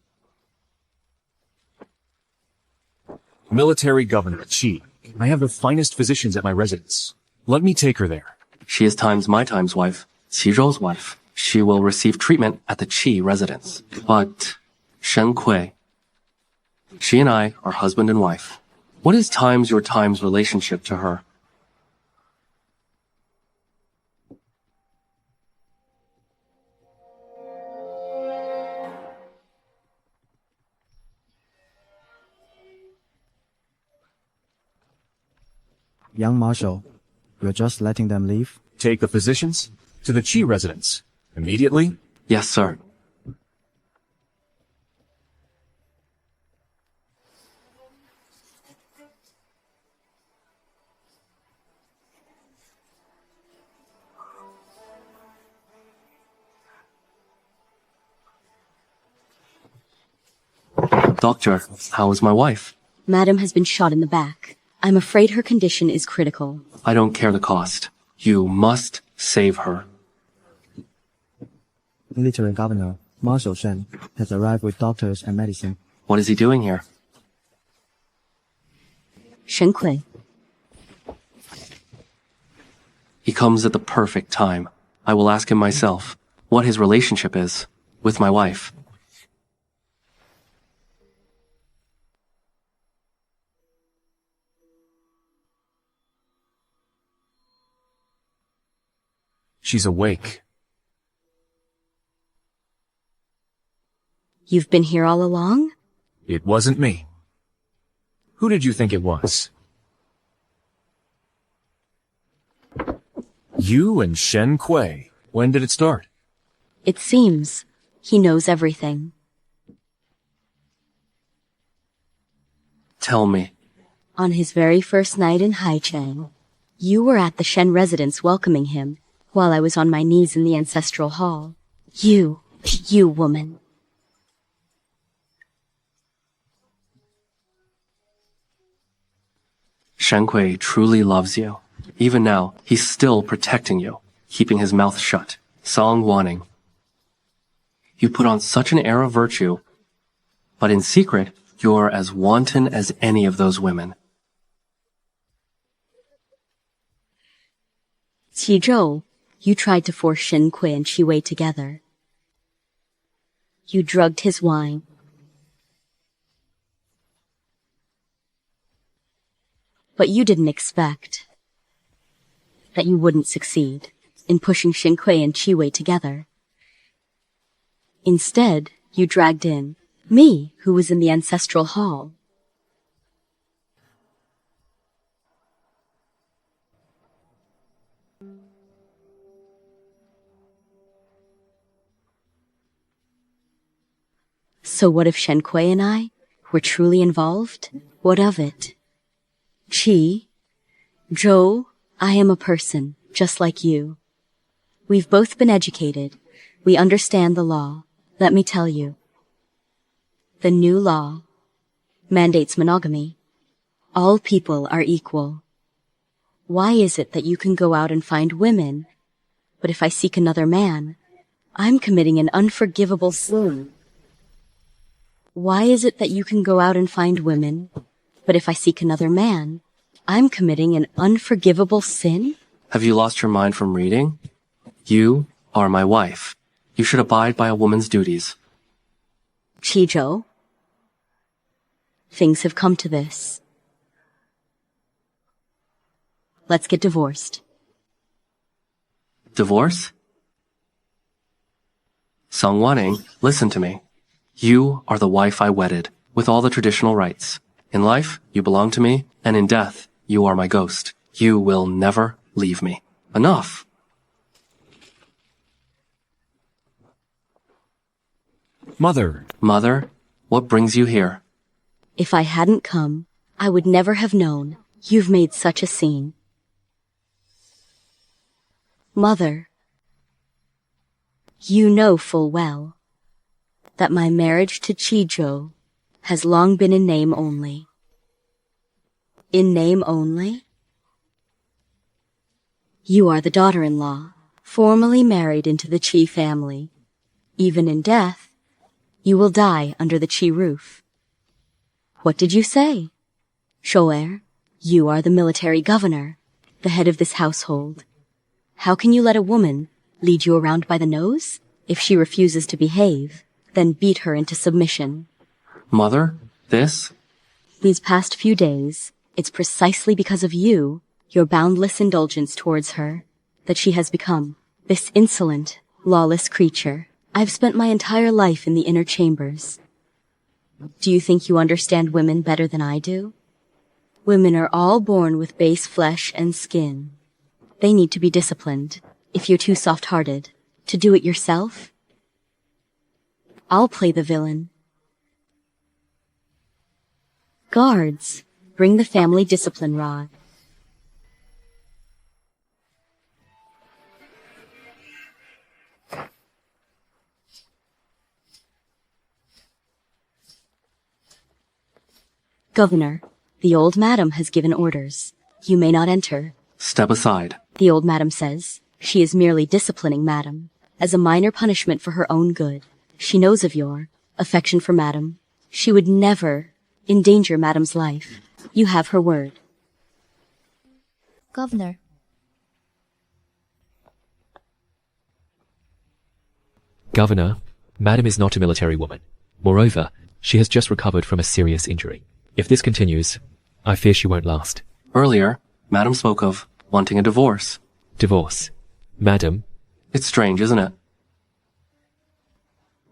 Military Governor Qi. I have the finest physicians at my residence. Let me take her there. She is my time's wife, Qi Zhou's wife. She will receive treatment at the Qi residence. But, Shen Kui, she and I are husband and wife. What is your time's relationship to her? Young Marshal, you're just letting them leave? Take the physicians to the Qi residence. Immediately? Yes, sir. Doctor, how is my wife? Madam has been shot in the back. I'm afraid her condition is critical. I don't care the cost. You must save her. military governor, Marshal Shen, has arrived with doctors and medicine. What is he doing here? Shen Kui. He comes at the perfect time. I will ask him myself what his relationship is with my wife. She's awake. You've been here all along? It wasn't me. Who did you think it was? You and Shen Kui. When did it start? It seems he knows everything. Tell me. On his very first night in Haicheng, you were at the Shen residence welcoming him while I was on my knees in the ancestral hall. You woman. Shen Kui truly loves you. Even now, he's still protecting you, keeping his mouth shut. Song Wanning. You put on such an air of virtue, but in secret, you're as wanton as any of those women. Qizhou, you tried to force Shen Kui and Qi Wei together. You drugged his wine. But you didn't expect that you wouldn't succeed in pushing Shen Kui and Qi Wei together. Instead, you dragged in me, who was in the ancestral hall. So what if Shen Kui and I were truly involved? What of it? Qi, Zhou, I am a person, just like you. We've both been educated. We understand the law. Let me tell you. The new law mandates monogamy. All people are equal. Why is it that you can go out and find women, but if I seek another man, I'm committing an unforgivable sin? Why is it that you can go out and find women, but if I seek another man, I'm committing an unforgivable sin? Have you lost your mind from reading? You are my wife. You should abide by a woman's duties. Qizhou, things have come to this. Let's get divorced. Divorce? Song Wanning, listen to me. You are the wife I wedded, with all the traditional rights. In life, you belong to me, and in death, you are my ghost. You will never leave me. Enough. Mother. Mother, what brings you here? If I hadn't come, I would never have known. You've made such a scene. Mother, you know full well that my marriage to Qizhou has long been in name only. In name only? You are the daughter-in-law, formally married into the Qi family. Even in death, you will die under the Qi roof. What did you say? Shou'er, you are the military governor, the head of this household. How can you let a woman lead you around by the nose? If she refuses to behave, then beat her into submission. Mother, this? These past few days, it's precisely because of you, your boundless indulgence towards her, that she has become this insolent, lawless creature. I've spent my entire life in the inner chambers. Do you think you understand women better than I do? Women are all born with base flesh and skin. They need to be disciplined. If you're too soft-hearted to do it yourself, I'll play the villain. Guards, bring the family discipline rod. Governor, the old madam has given orders. You may not enter. Step aside. The old madam says she is merely disciplining madam. as a minor punishment for her own good. She knows of your affection for Madam. She would never endanger Madam's life. You have her word. Governor, Governor, Madam is not a military woman. Moreover, she has just recovered from a serious injury. If this continues, I fear she won't last. Earlier, Madam spoke of wanting a divorce. Divorce. Madam, It's strange, isn't it?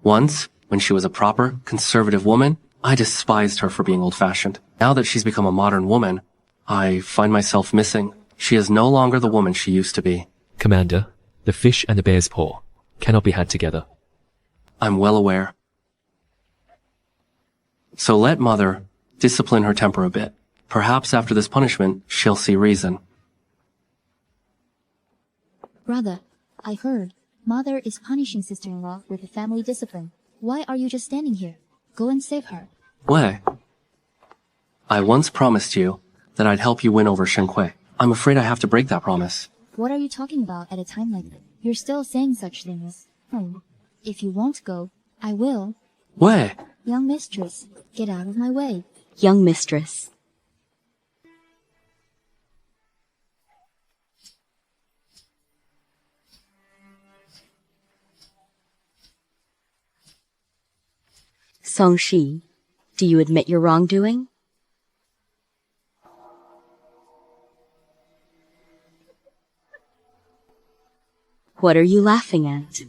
Once, when she was a proper, conservative woman, I despised her for being old-fashioned. Now that she's become a modern woman, I find myself missing. She is no longer the woman she used to be. Commander, the fish and the bear's paw cannot be had together. I'm well aware. So let Mother discipline her temper a bit. Perhaps after this punishment, she'll see reason. brother, I heard Mother is punishing sister-in-law with the family discipline. Why are you just standing here? Go and save her. Wei, I once promised you that I'd help you win over Shen Kui. I'm afraid I have to break that promise. What are you talking about at a time like this? You're still saying such things. If you won't go, I will. Wei, Young mistress, get out of my way. Young mistress. Song Shi, do you admit your wrongdoing? What are you laughing at?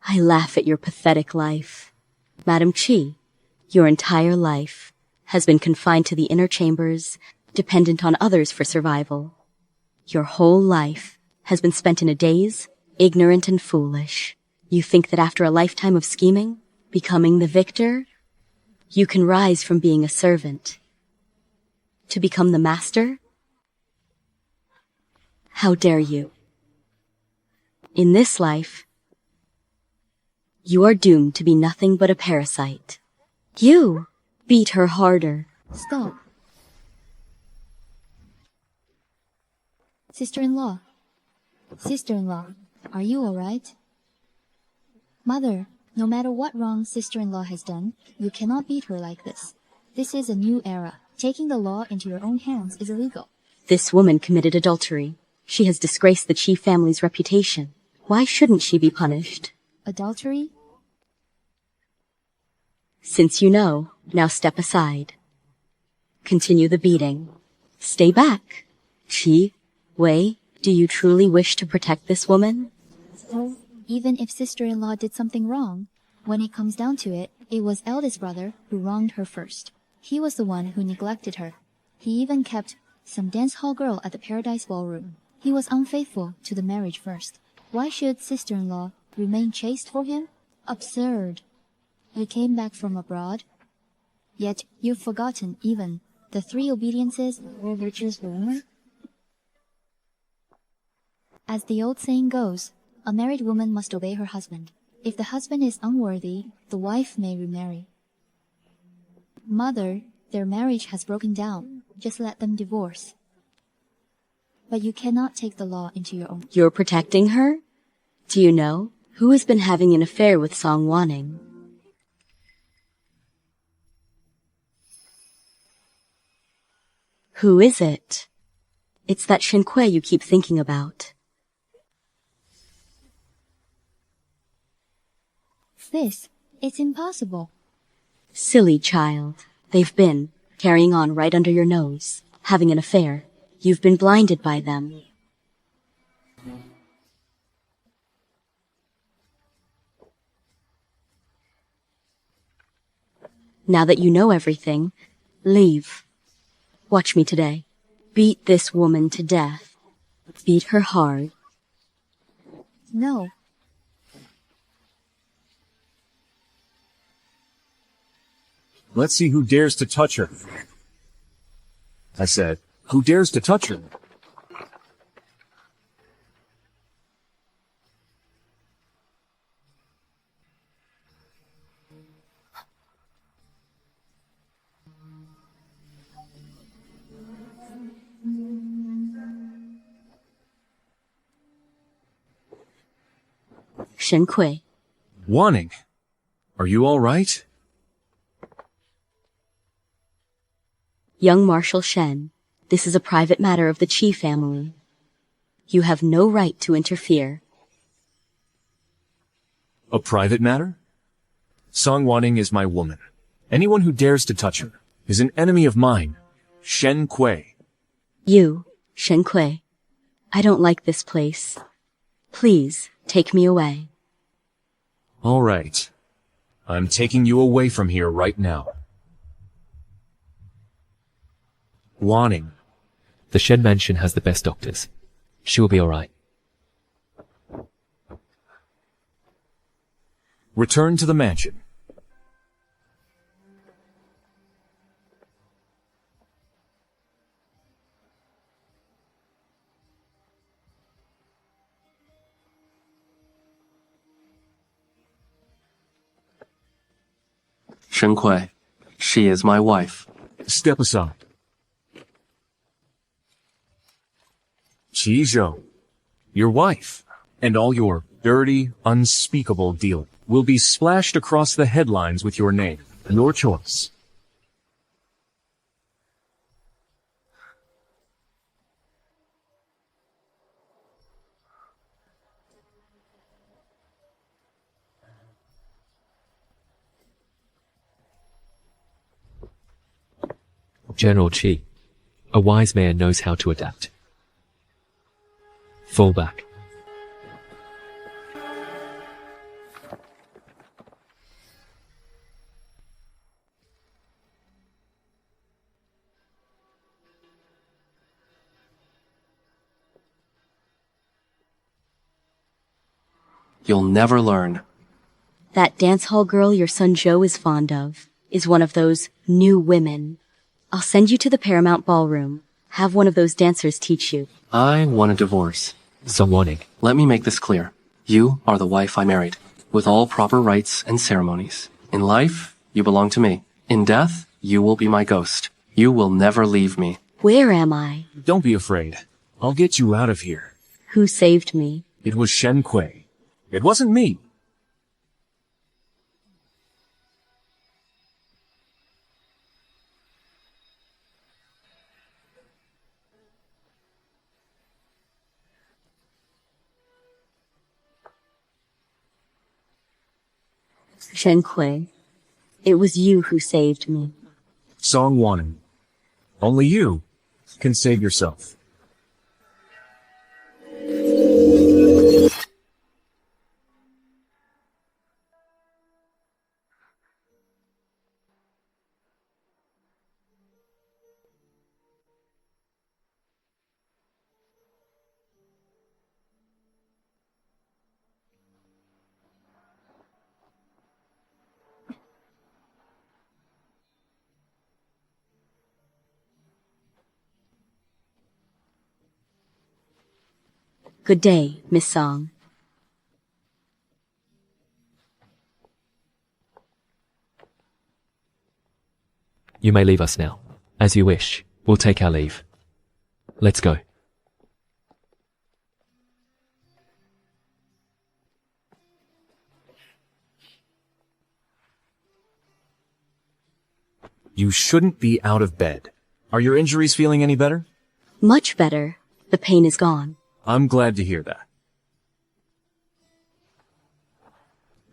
I laugh at your pathetic life. Madam Chi, your entire life has been confined to the inner chambers, dependent on others for survival. Your whole life has been spent in a daze, ignorant and foolish. You think that after a lifetime of scheming, becoming the victor, you can rise from being a servant to become the master? How dare you? In this life, you are doomed to be nothing but a parasite. You beat her harder. Stop. Sister-in-law. Sister-in-law, are you alright? Mother, no matter what wrong sister-in-law has done, you cannot beat her like this. This is a new era. Taking the law into your own hands is illegal. This woman committed adultery. She has disgraced the Chi family's reputation. Why shouldn't she be punished? Adultery? Since you know, now step aside. Continue the beating. Stay back. Chi, Wei, do you truly wish to protect this woman? Oh, even if sister-in-law did something wrong, when it comes down to it, it was eldest brother who wronged her first. He was the one who neglected her. He even kept some dance hall girl at the Paradise Ballroom. He was unfaithful to the marriage first. Why should sister-in-law remain chaste for him? Absurd. You came back from abroad, yet you've forgotten even the 3 obediences or virtues. As the old saying goes, a married woman must obey her husband. If the husband is unworthy, the wife may remarry. Mother, their marriage has broken down. Just let them divorce. But you cannot take the law into your own. You're protecting her? Do you know who has been having an affair with Song Wanning? Who is it? It's that Shen Kui you keep thinking about. It's impossible. Silly child. They've been carrying on right under your nose, having an affair. You've been blinded by them. Now that you know everything, leave. Watch me today. Beat this woman to death. Beat her hard. No. Let's see who dares to touch her. I said, who dares to touch her? Shen Kui. Wanting. Are you all right? Young Marshal Shen, this is a private matter of the Qi family. You have no right to interfere. A private matter? Song Wanting is my woman. Anyone who dares to touch her is an enemy of mine, Shen Kui. You, Shen Kui, I don't like this place. Please, take me away. All right. I'm taking you away from here right now. Wanting. The Shen mansion has the best doctors. She will be alright. Return to the mansion. Shen Kui, she is my wife. Step aside. Qi Zhou, your wife, and all your dirty, unspeakable dealing will be splashed across the headlines with your name. Your choice. General Qi, a wise man knows how to adapt. Fall back. You'll never learn. That dance hall girl your son Zhou is fond of is one of those new women. I'll send you to the Paramount Ballroom. Have one of those dancers teach you. I want a divorce. Song Wanting. Let me make this clear. You are the wife I married, with all proper rites and ceremonies. In life, you belong to me. In death, you will be my ghost. You will never leave me. Where am I? Don't be afraid. I'll get you out of here. Who saved me? It was Shen Kui. It wasn't me. Shen Kui. It was you who saved me. Song Wanting. Only you can save yourself. Good day, Miss Song. You may leave us now. As you wish. We'll take our leave. Let's go. You shouldn't be out of bed. Are your injuries feeling any better? Much better. The pain is gone. I'm glad to hear that.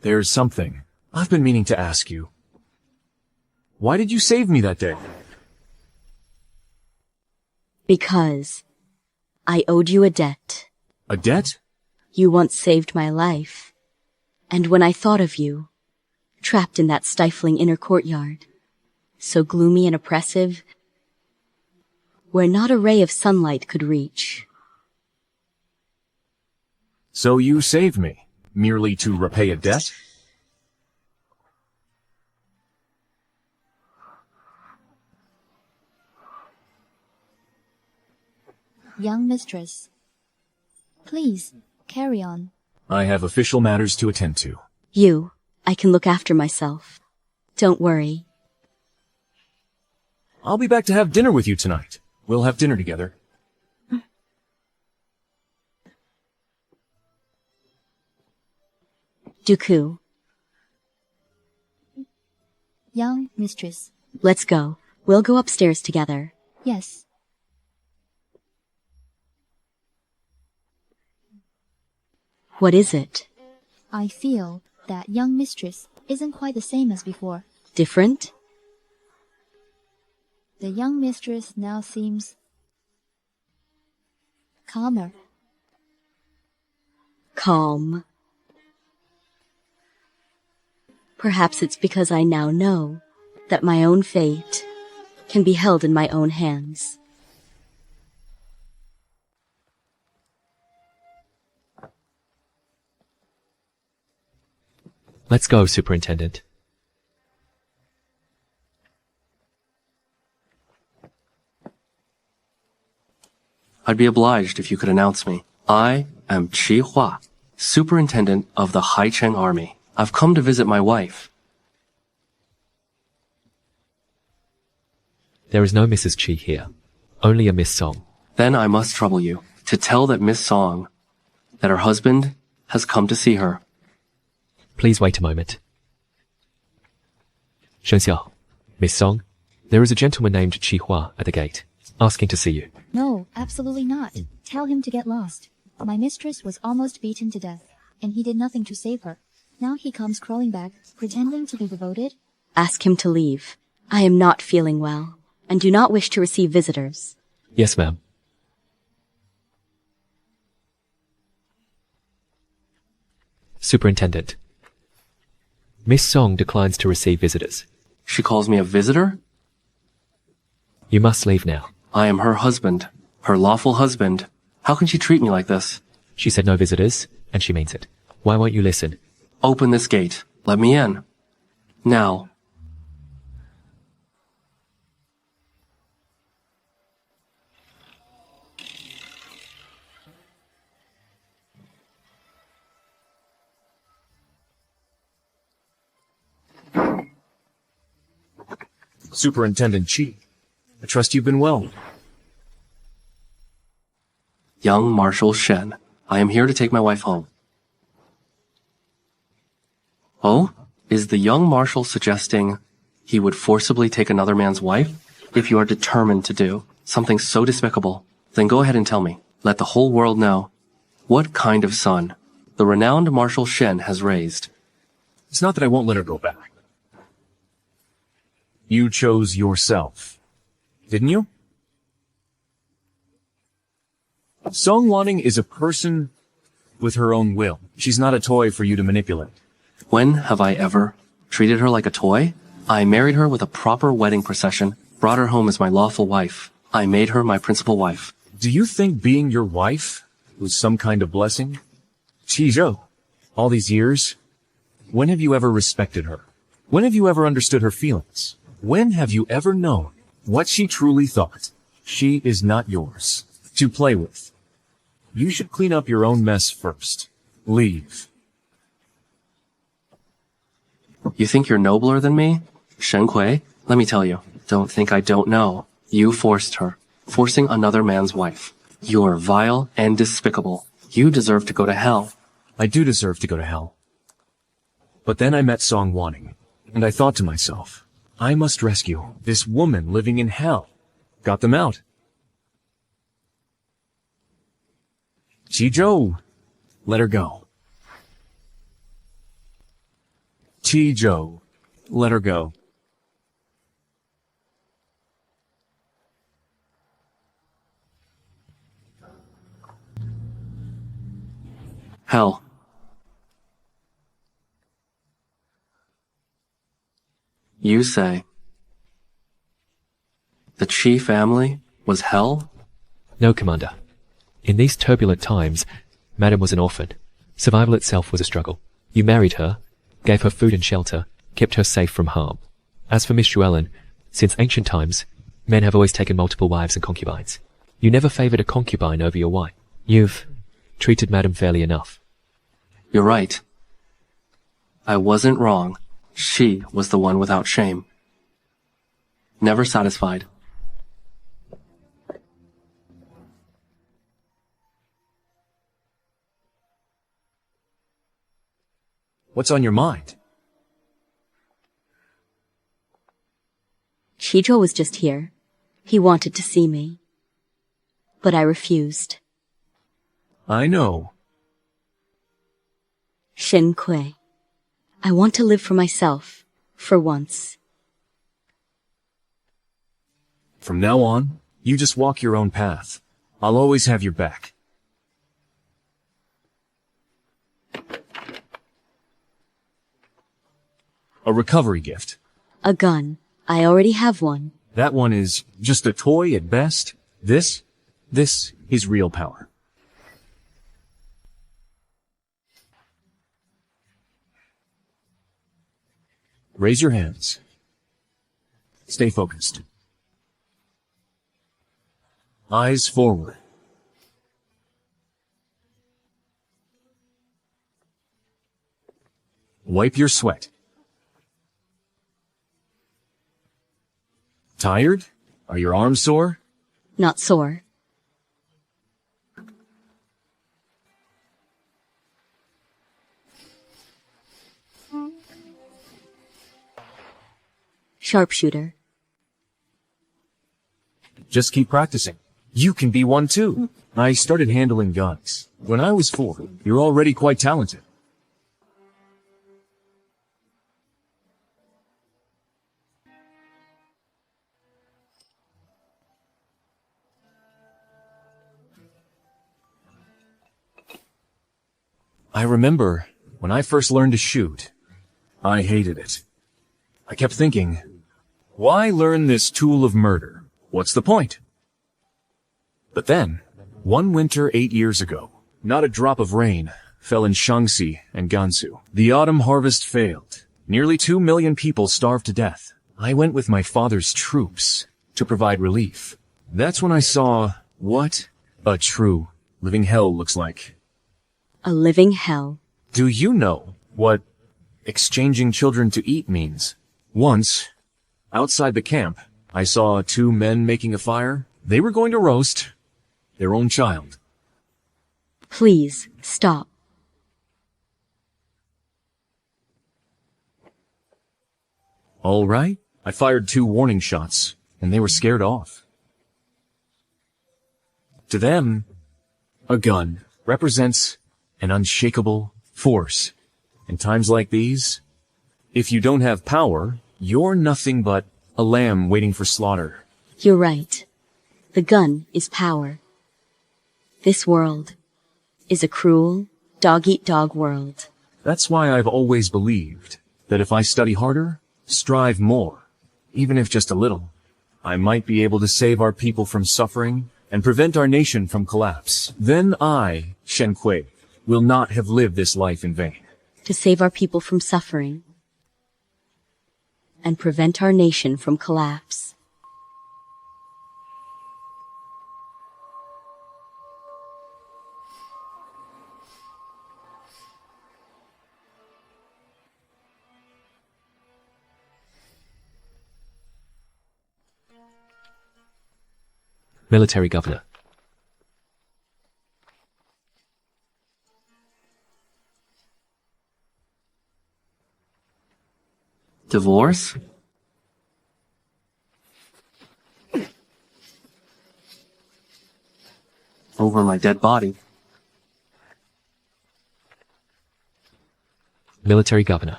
There's something I've been meaning to ask you. Why did you save me that day? Because I owed you a debt. A debt? You once saved my life. And when I thought of you, trapped in that stifling inner courtyard, so gloomy and oppressive, where not a ray of sunlight could reach. So you saved me, merely to repay a debt? Young mistress, please, carry on. I have official matters to attend to. I can look after myself. Don't worry. I'll be back to have dinner with you tonight. We'll have dinner together. Dooku. Young mistress. Let's go. We'll go upstairs together. Yes. What is it? I feel that young mistress isn't quite the same as before. Different? The young mistress now seems calmer. Calm. Perhaps it's because I now know that my own fate can be held in my own hands. Let's go, Superintendent. I'd be obliged if you could announce me. I am Qi Hua, Superintendent of the Haicheng Army. I've come to visit my wife. There is no Mrs. Chi here, only a Miss Song. Then I must trouble you to tell that Miss Song that her husband has come to see her. Please wait a moment. Shen Xiao, Miss Song, there is a gentleman named Qi Hua at the gate, asking to see you. No, absolutely not. Tell him to get lost. My mistress was almost beaten to death, and he did nothing to save her. Now he comes crawling back, pretending to be devoted. Ask him to leave. I am not feeling well, and do not wish to receive visitors. Yes, ma'am. Superintendent. Miss Song declines to receive visitors. She calls me a visitor? You must leave now. I am her husband, her lawful husband. How can she treat me like this? She said no visitors, and she means it. Why won't you listen? Open this gate. Let me in. Now. Superintendent Chi, I trust you've been well. Young Marshal Shen, I am here to take my wife home. Oh? Is the young marshal suggesting he would forcibly take another man's wife? If you are determined to do something so despicable, then go ahead and tell me. Let the whole world know what kind of son the renowned Marshal Shen has raised. It's not that I won't let her go back. You chose yourself, didn't you? Song Wanting is a person with her own will. She's not a toy for you to manipulate. When have I ever treated her like a toy? I married her with a proper wedding procession, brought her home as my lawful wife. I made her my principal wife. Do you think being your wife was some kind of blessing? Qizhou, all these years, when have you ever respected her? When have you ever understood her feelings? When have you ever known what she truly thought? She is not yours to play with. You should clean up your own mess first. Leave. You think you're nobler than me? Shen Kui, let me tell you, don't think I don't know. You forced her, forcing another man's wife. You're vile and despicable. You deserve to go to hell. I do deserve to go to hell. But then I met Song Wanting, and I thought to myself, I must rescue this woman living in hell. Got them out. Qizhou, let her go. Qizhou, let her go. Hell. You say the Qi family was hell? No, Commander. In these turbulent times, Madam was an orphan. Survival itself was a struggle. You married her, gave her food and shelter, kept her safe from harm. As for Miss Xuelin, since ancient times, men have always taken multiple wives and concubines. You never favored a concubine over your wife. You've treated Madam fairly enough. You're right. I wasn't wrong. She was the one without shame. Never satisfied. What's on your mind? Chijo was just here. He wanted to see me. But I refused. I know. Shen Kui. I want to live for myself, for once. From now on, you just walk your own path. I'll always have your back. A recovery gift. A gun. I already have one. That one is just a toy at best. This is real power. Raise your hands. Stay focused. Eyes forward. Wipe your sweat. Tired? Are your arms sore? Not sore. Sharpshooter. Just keep practicing. You can be one too. I started handling guns when I was 4. You're already quite talented. I remember when I first learned to shoot, I hated it. I kept thinking, why learn this tool of murder? What's the point? But then, one winter 8 years ago, not a drop of rain fell in Shaanxi and Gansu. The autumn harvest failed. Nearly 2 million people starved to death. I went with my father's troops to provide relief. That's when I saw what a true living hell looks like. A living hell. Do you know what exchanging children to eat means? Once, outside the camp, I saw 2 men making a fire. They were going to roast their own child. Please, stop. All right. I fired 2 warning shots, and they were scared off. To them, a gun represents an unshakable force. In times like these, if you don't have power, you're nothing but a lamb waiting for slaughter. You're right. The gun is power. This world is a cruel, dog-eat-dog world. That's why I've always believed that if I study harder, strive more, even if just a little, I might be able to save our people from suffering and prevent our nation from collapse. Then I, Shen Kui, will not have lived this life in vain. To save our people from suffering and prevent our nation from collapse. Military governor. Divorce? Over my dead body. Military governor.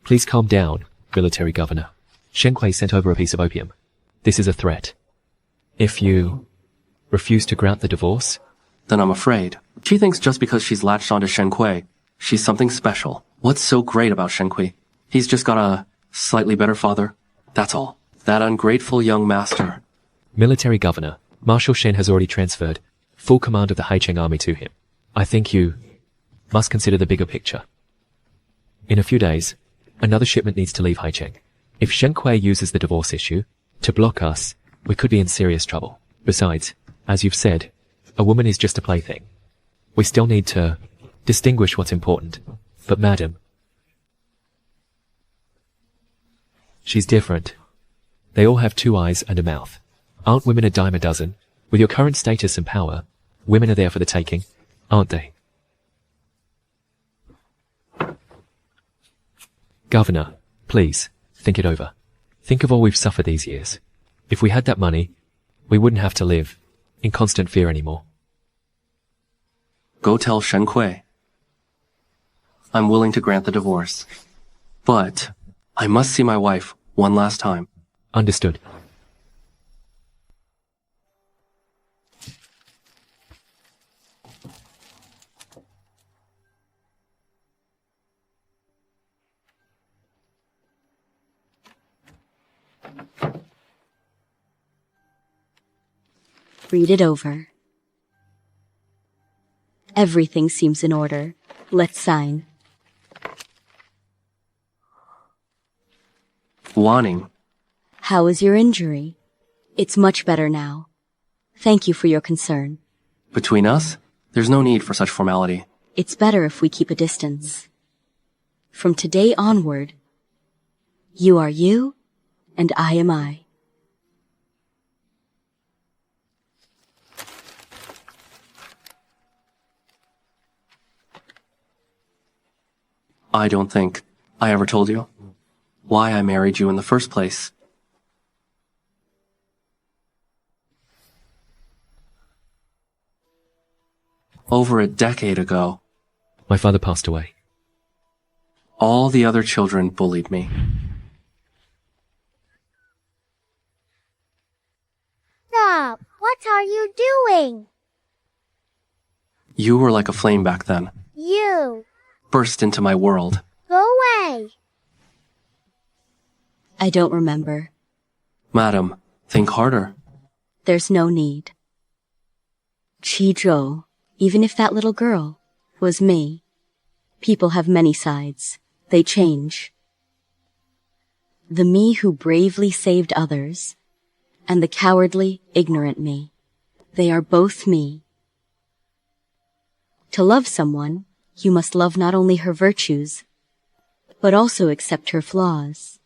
Please calm down, military governor. Shen Kui sent over a piece of opium. This is a threat. If you refuse to grant the divorce, Then I'm afraid. She thinks just because she's latched onto Shen Kui, she's something special. What's so great about Shen Kui? He's just got a slightly better father. That's all. That ungrateful young master. military governor, Marshal Shen has already transferred full command of the Haicheng army to him. I think you must consider the bigger picture. In a few days, another shipment needs to leave Haicheng. If Shen Kui uses the divorce issue to block us, we could be in serious trouble. Besides, as you've said, a woman is just a plaything. We still need to distinguish what's important. But madam, she's different. They all have 2 eyes and a mouth. Aren't women a dime a dozen? With your current status and power, women are there for the taking, aren't they? Governor, please, think it over. Think of all we've suffered these years. If we had that money, we wouldn't have to live in constant fear anymore. Go tell Shen Kui. I'm willing to grant the divorce. But I must see my wife one last time. Understood. Read it over. Everything seems in order. Let's sign. Wanting. How is your injury? It's much better now. Thank you for your concern. Between us, there's no need for such formality. It's better if we keep a distance. From today onward, you are you, and I am I. I don't think I ever told you why I married you in the first place. Over a decade ago, My father passed away. all the other children bullied me. Stop! What are you doing? You were like a flame back then. You! Burst into my world. Go away! I don't remember. Madam, think harder. There's no need. Qizhou, even if that little girl was me. People have many sides. They change. The me who bravely saved others, and the cowardly, ignorant me. They are both me. To love someone, you must love not only her virtues, but also accept her flaws.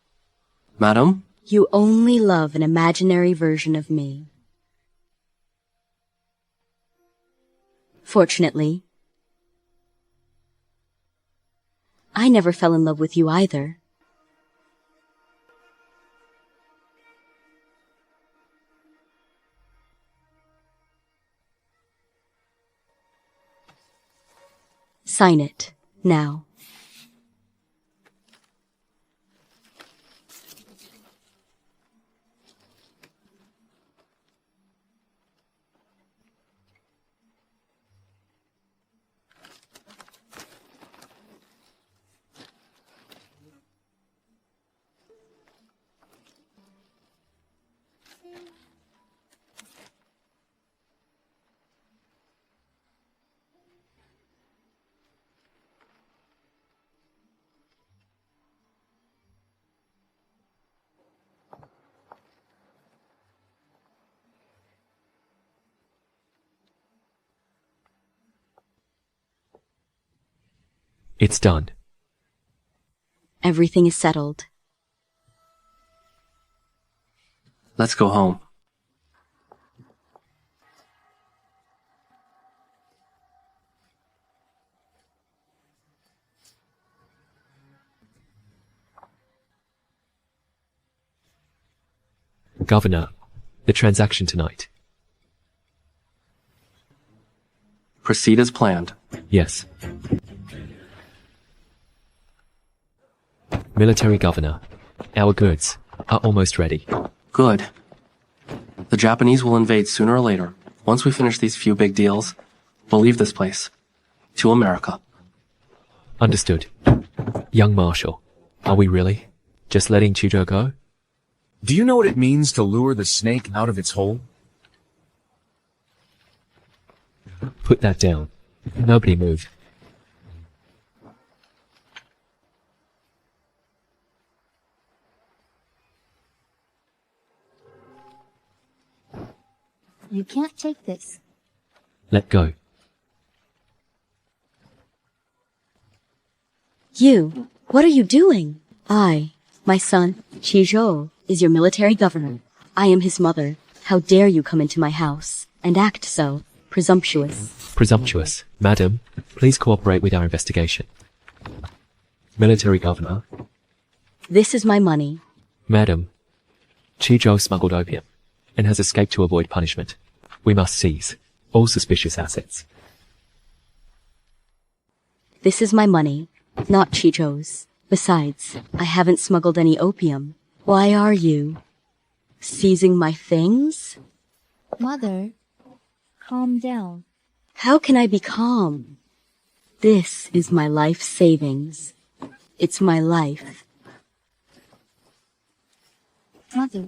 Madam, You only love an imaginary version of me. Fortunately, I never fell in love with you either. Sign it, now. It's done. Everything is settled. let's go home. Governor, the transaction tonight. Proceed as planned. Yes. Military Governor, our goods are almost ready. Good. The Japanese will invade sooner or later. Once we finish these few big deals, we'll leave this place. To America. Understood. Young Marshal, are we really just letting Chizhou go? Do you know what it means to lure the snake out of its hole? Put that down. Nobody move. You can't take this. Let go. You, what are you doing? I, my son, Qizhou, is your military governor. I am his mother. How dare you come into my house and act so presumptuous? Presumptuous. Madam, please cooperate with our investigation. Military Governor, This is my money. Madam, Qizhou smuggled opium and has escaped to avoid punishment. We must seize all suspicious assets. This is my money, not Qizhou's. Besides, I haven't smuggled any opium. Why are you seizing my things? Mother, calm down. How can I be calm? This is my life savings. It's my life. Mother.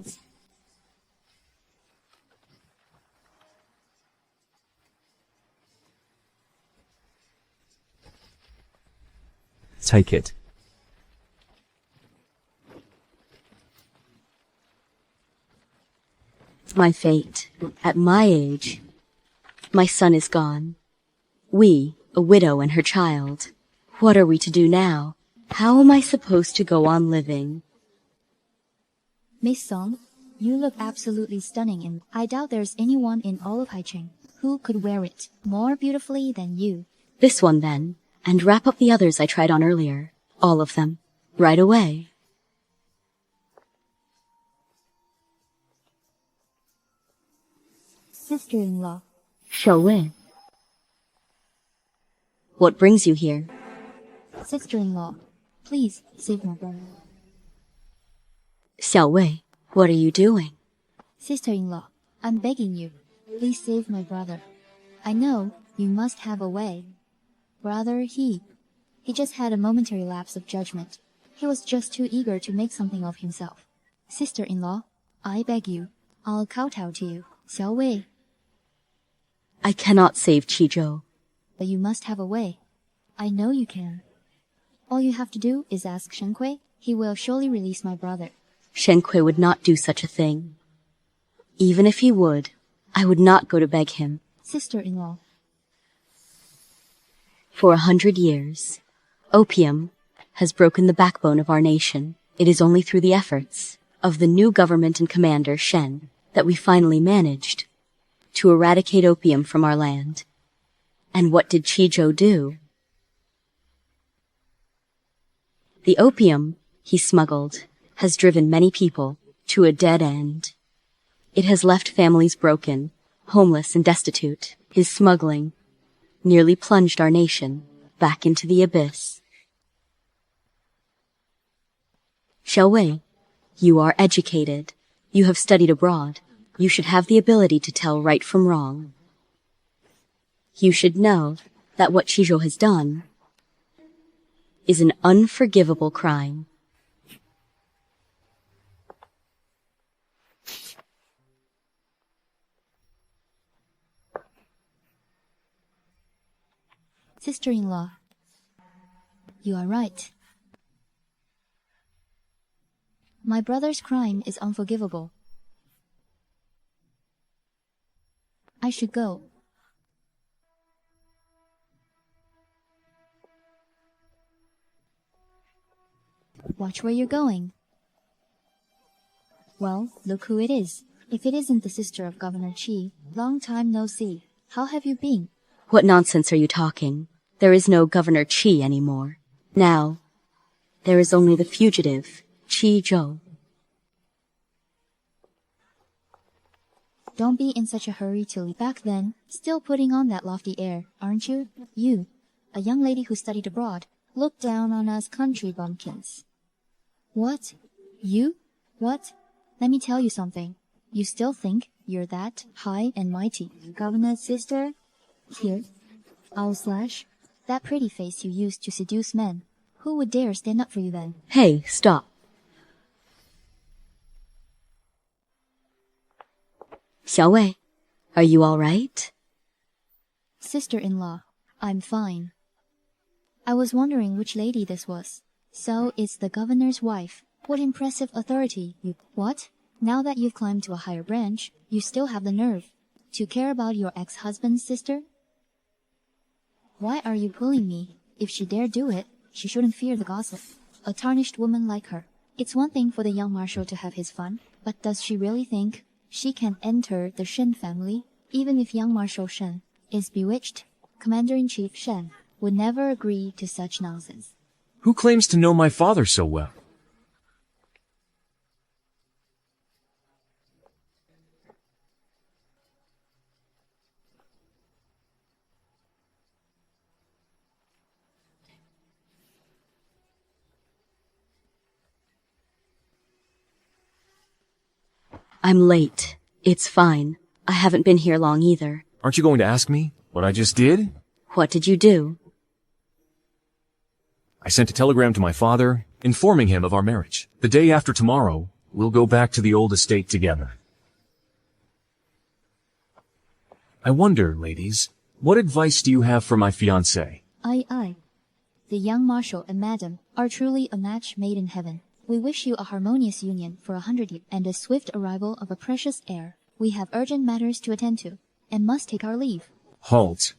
Take it. My fate. At my age, my son is gone. We, a widow and her child. What are we to do now? How am I supposed to go on living? Miss Song, you look absolutely stunning, and I doubt there's anyone in all of Haicheng who could wear it more beautifully than you. This one then, and wrap up the others I tried on earlier. All of them. Right away. Sister-in-law. Xiaowei. What brings you here? Sister-in-law, please save my brother. Xiaowei, what are you doing? Sister-in-law, I'm begging you, please save my brother. I know you must have a way. Brother, he just had a momentary lapse of judgment. He was just too eager to make something of himself. Sister-in-law, I beg you, I'll kowtow to you. Xiaowei. I cannot save Qizhou. But you must have a way. I know you can. All you have to do is ask Shen Kui. He will surely release my brother. Shen Kui would not do such a thing. Even if he would, I would not go to beg him. Sister-in-law. For 100 years, opium has broken the backbone of our nation. It is only through the efforts of the new government and commander, Shen, that we finally managed to eradicate opium from our land. And what did Qizhou do? The opium he smuggled has driven many people to a dead end. It has left families broken, homeless and destitute. His smuggling nearly plunged our nation back into the abyss. Xiaowei, you are educated. You have studied abroad. You should have the ability to tell right from wrong. You should know that what Qizhou has done is an unforgivable crime. Sister-in-law, you are right. My brother's crime is unforgivable. I should go. Watch where you're going. Well, look who it is. If it isn't the sister of Governor Qi, long time no see. How have you been? What nonsense are you talking? There is no Governor Qi anymore. Now, there is only the fugitive, Qizhou. Don't be in such a hurry to leave. Back then, still putting on that lofty air, aren't you? You, a young lady who studied abroad, look down on us country bumpkins. What? You? What? Let me tell you something. You still think you're that high and mighty. Governor's sister? Here. I'll slash. That pretty face you used to seduce men. Who would dare stand up for you then? Hey, stop. Xiaowei, are you all right? Sister-in-law, I'm fine. I was wondering which lady this was. So it's the governor's wife. What impressive authority you... What? Now that you've climbed to a higher branch, you still have the nerve to care about your ex-husband's sister? Why are you pulling me? If she dare do it, she shouldn't fear the gossip. A tarnished woman like her. It's one thing for the young marshal to have his fun, but does she really think she can enter the Shen family? Even if young Marshal Shen is bewitched, Commander-in-Chief Shen would never agree to such nonsense. Who claims to know my father so well? I'm late. It's fine. I haven't been here long either. Aren't you going to ask me what I just did? What did you do? I sent a telegram to my father, informing him of our marriage. The day after tomorrow, we'll go back to the old estate together. I wonder, ladies, what advice do you have for my fiancé? Aye. The young marshal and madam are truly a match made in heaven. We wish you a harmonious union for 100 years and a swift arrival of a precious heir. We have urgent matters to attend to, and must take our leave. Halt.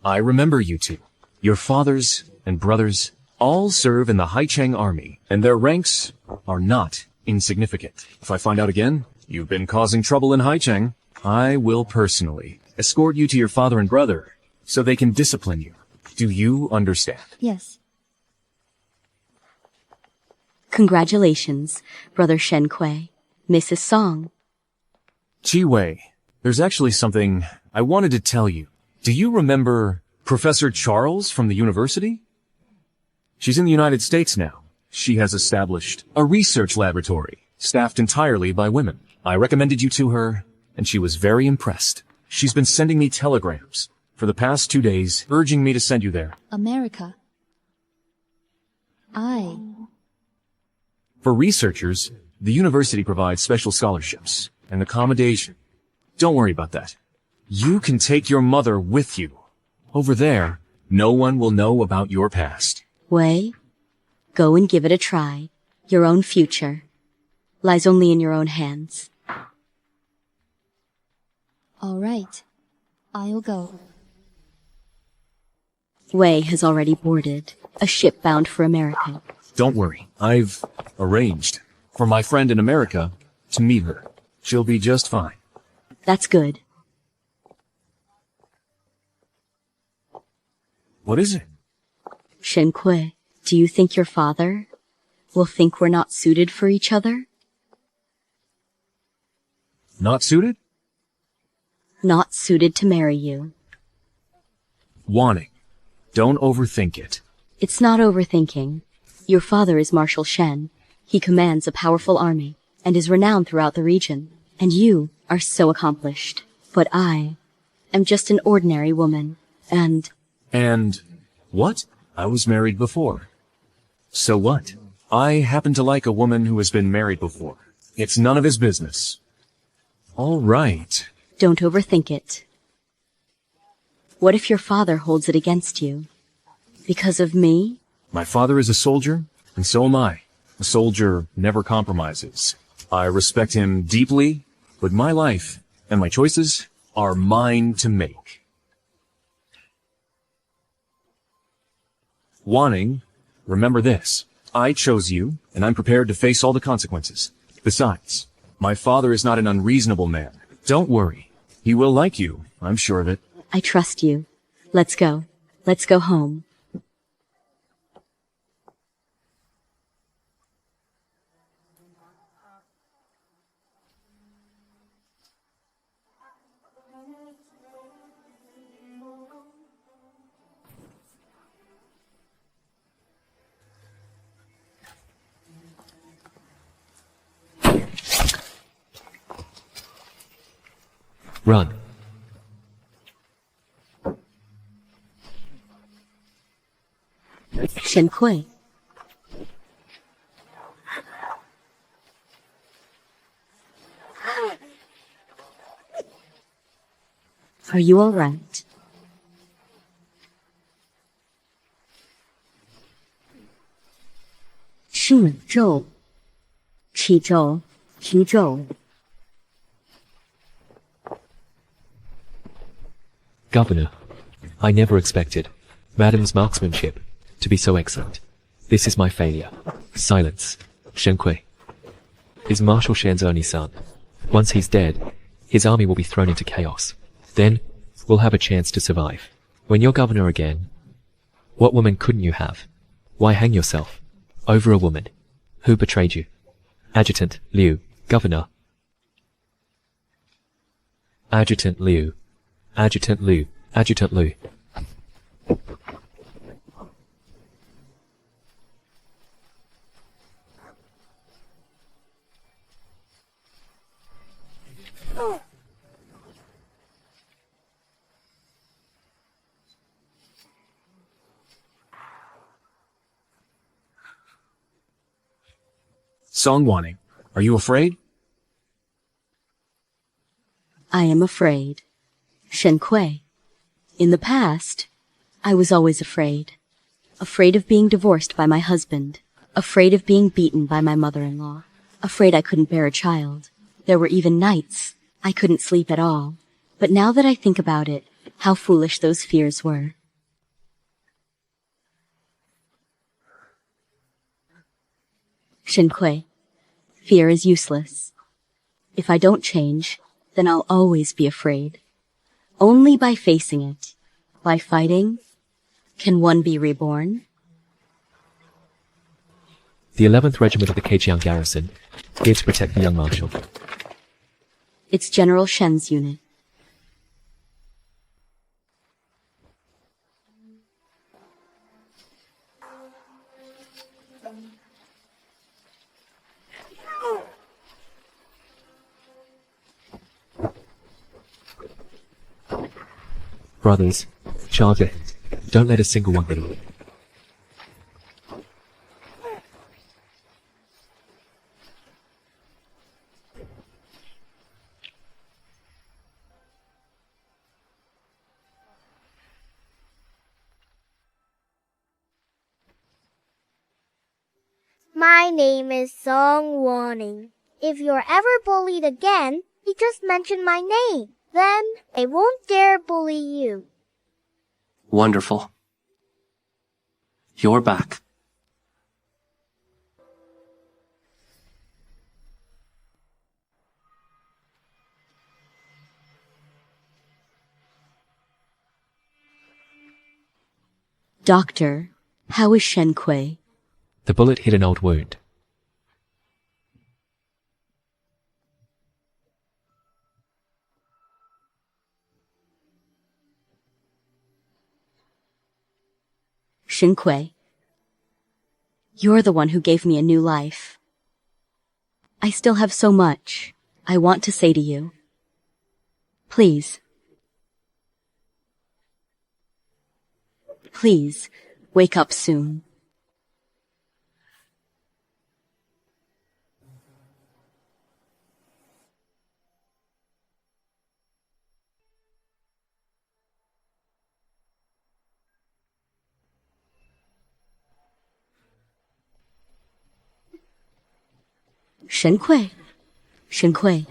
I remember you two. Your fathers and brothers all serve in the Haicheng army, and their ranks are not insignificant. If I find out again you've been causing trouble in Haicheng, I will personally escort you to your father and brother so they can discipline you. Do you understand? Yes. Congratulations, Brother Shen Kui. Mrs. Song. Chi Wei, there's actually something I wanted to tell you. Do you remember Professor Charles from the university? She's in the United States now. She has established a research laboratory, staffed entirely by women. I recommended you to her, and she was very impressed. She's been sending me telegrams for the past 2 days, urging me to send you there. America. Aye. For researchers, the university provides special scholarships and accommodation. Don't worry about that. You can take your mother with you. Over there, no one will know about your past. Wei, go and give it a try. Your own future lies only in your own hands. All right. I'll go. Wei has already boarded a ship bound for America. Don't worry. I've arranged for my friend in America to meet her. She'll be just fine. That's good. What is it? Shen Kui, do you think your father will think we're not suited for each other? Not suited? Not suited to marry you. Wanting. Don't overthink it. It's not overthinking. Your father is Marshal Shen. He commands a powerful army and is renowned throughout the region. And you are so accomplished. But I am just an ordinary woman. And what? I was married before. So what? I happen to like a woman who has been married before. It's none of his business. All right. don't overthink it. What if your father holds it against you? Because of me? My father is a soldier, and so am I. A soldier never compromises. I respect him deeply, but my life and my choices are mine to make. Wanting, remember this. I chose you, and I'm prepared to face all the consequences. Besides, my father is not an unreasonable man. Don't worry. He will like you, I'm sure of it. I trust you. Let's go. Let's go home. Run. Shen Kui. Are you all right? Qi zhou. Qi zhou. Qi zhou. Governor, I never expected Madam's marksmanship to be so excellent. This is my failure. Silence. Shen Kui is Marshal Shen's only son. Once he's dead, his army will be thrown into chaos. Then, we'll have a chance to survive. When you're governor again, what woman couldn't you have? Why hang yourself over a woman who betrayed you? Adjutant Liu, Governor. Adjutant Liu. Adjutant Liu. Adjutant Liu. Song Wanting, are you afraid? I am afraid. Shen Kui. In the past, I was always afraid. Afraid of being divorced by my husband. Afraid of being beaten by my mother-in-law. Afraid I couldn't bear a child. There were even nights I couldn't sleep at all. But now that I think about it, how foolish those fears were. Shen Kui. Fear is useless. If I don't change, then I'll always be afraid. Only by facing it, by fighting, can one be reborn. The 11th Regiment of the Keijiang Garrison, here to protect the young marshal. It's General Shen's unit. Brothers, charge ahead. Don't let a single one get away. My name is Song Wanting. If you're ever bullied again, you just mention my name. Then I won't dare bully you. Wonderful. You're back. Doctor, how is Shen Kui? The bullet hit an old wound. Shen Kui, you're the one who gave me a new life. I still have so much I want to say to you. Please. Please, wake up soon. Shen Kui. Shen Kui.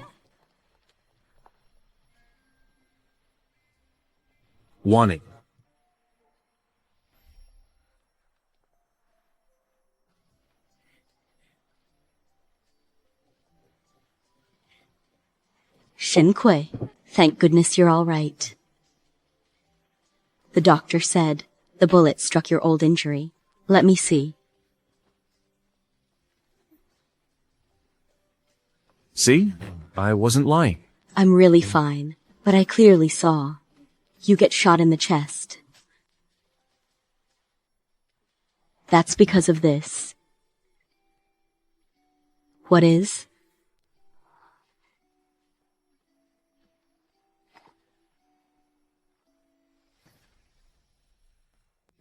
Wanting. Shen Kui. Thank goodness you're all right. The doctor said the bullet struck your old injury. Let me see. See? I wasn't lying. I'm really fine, but I clearly saw. You get shot in the chest. That's because of this. What is?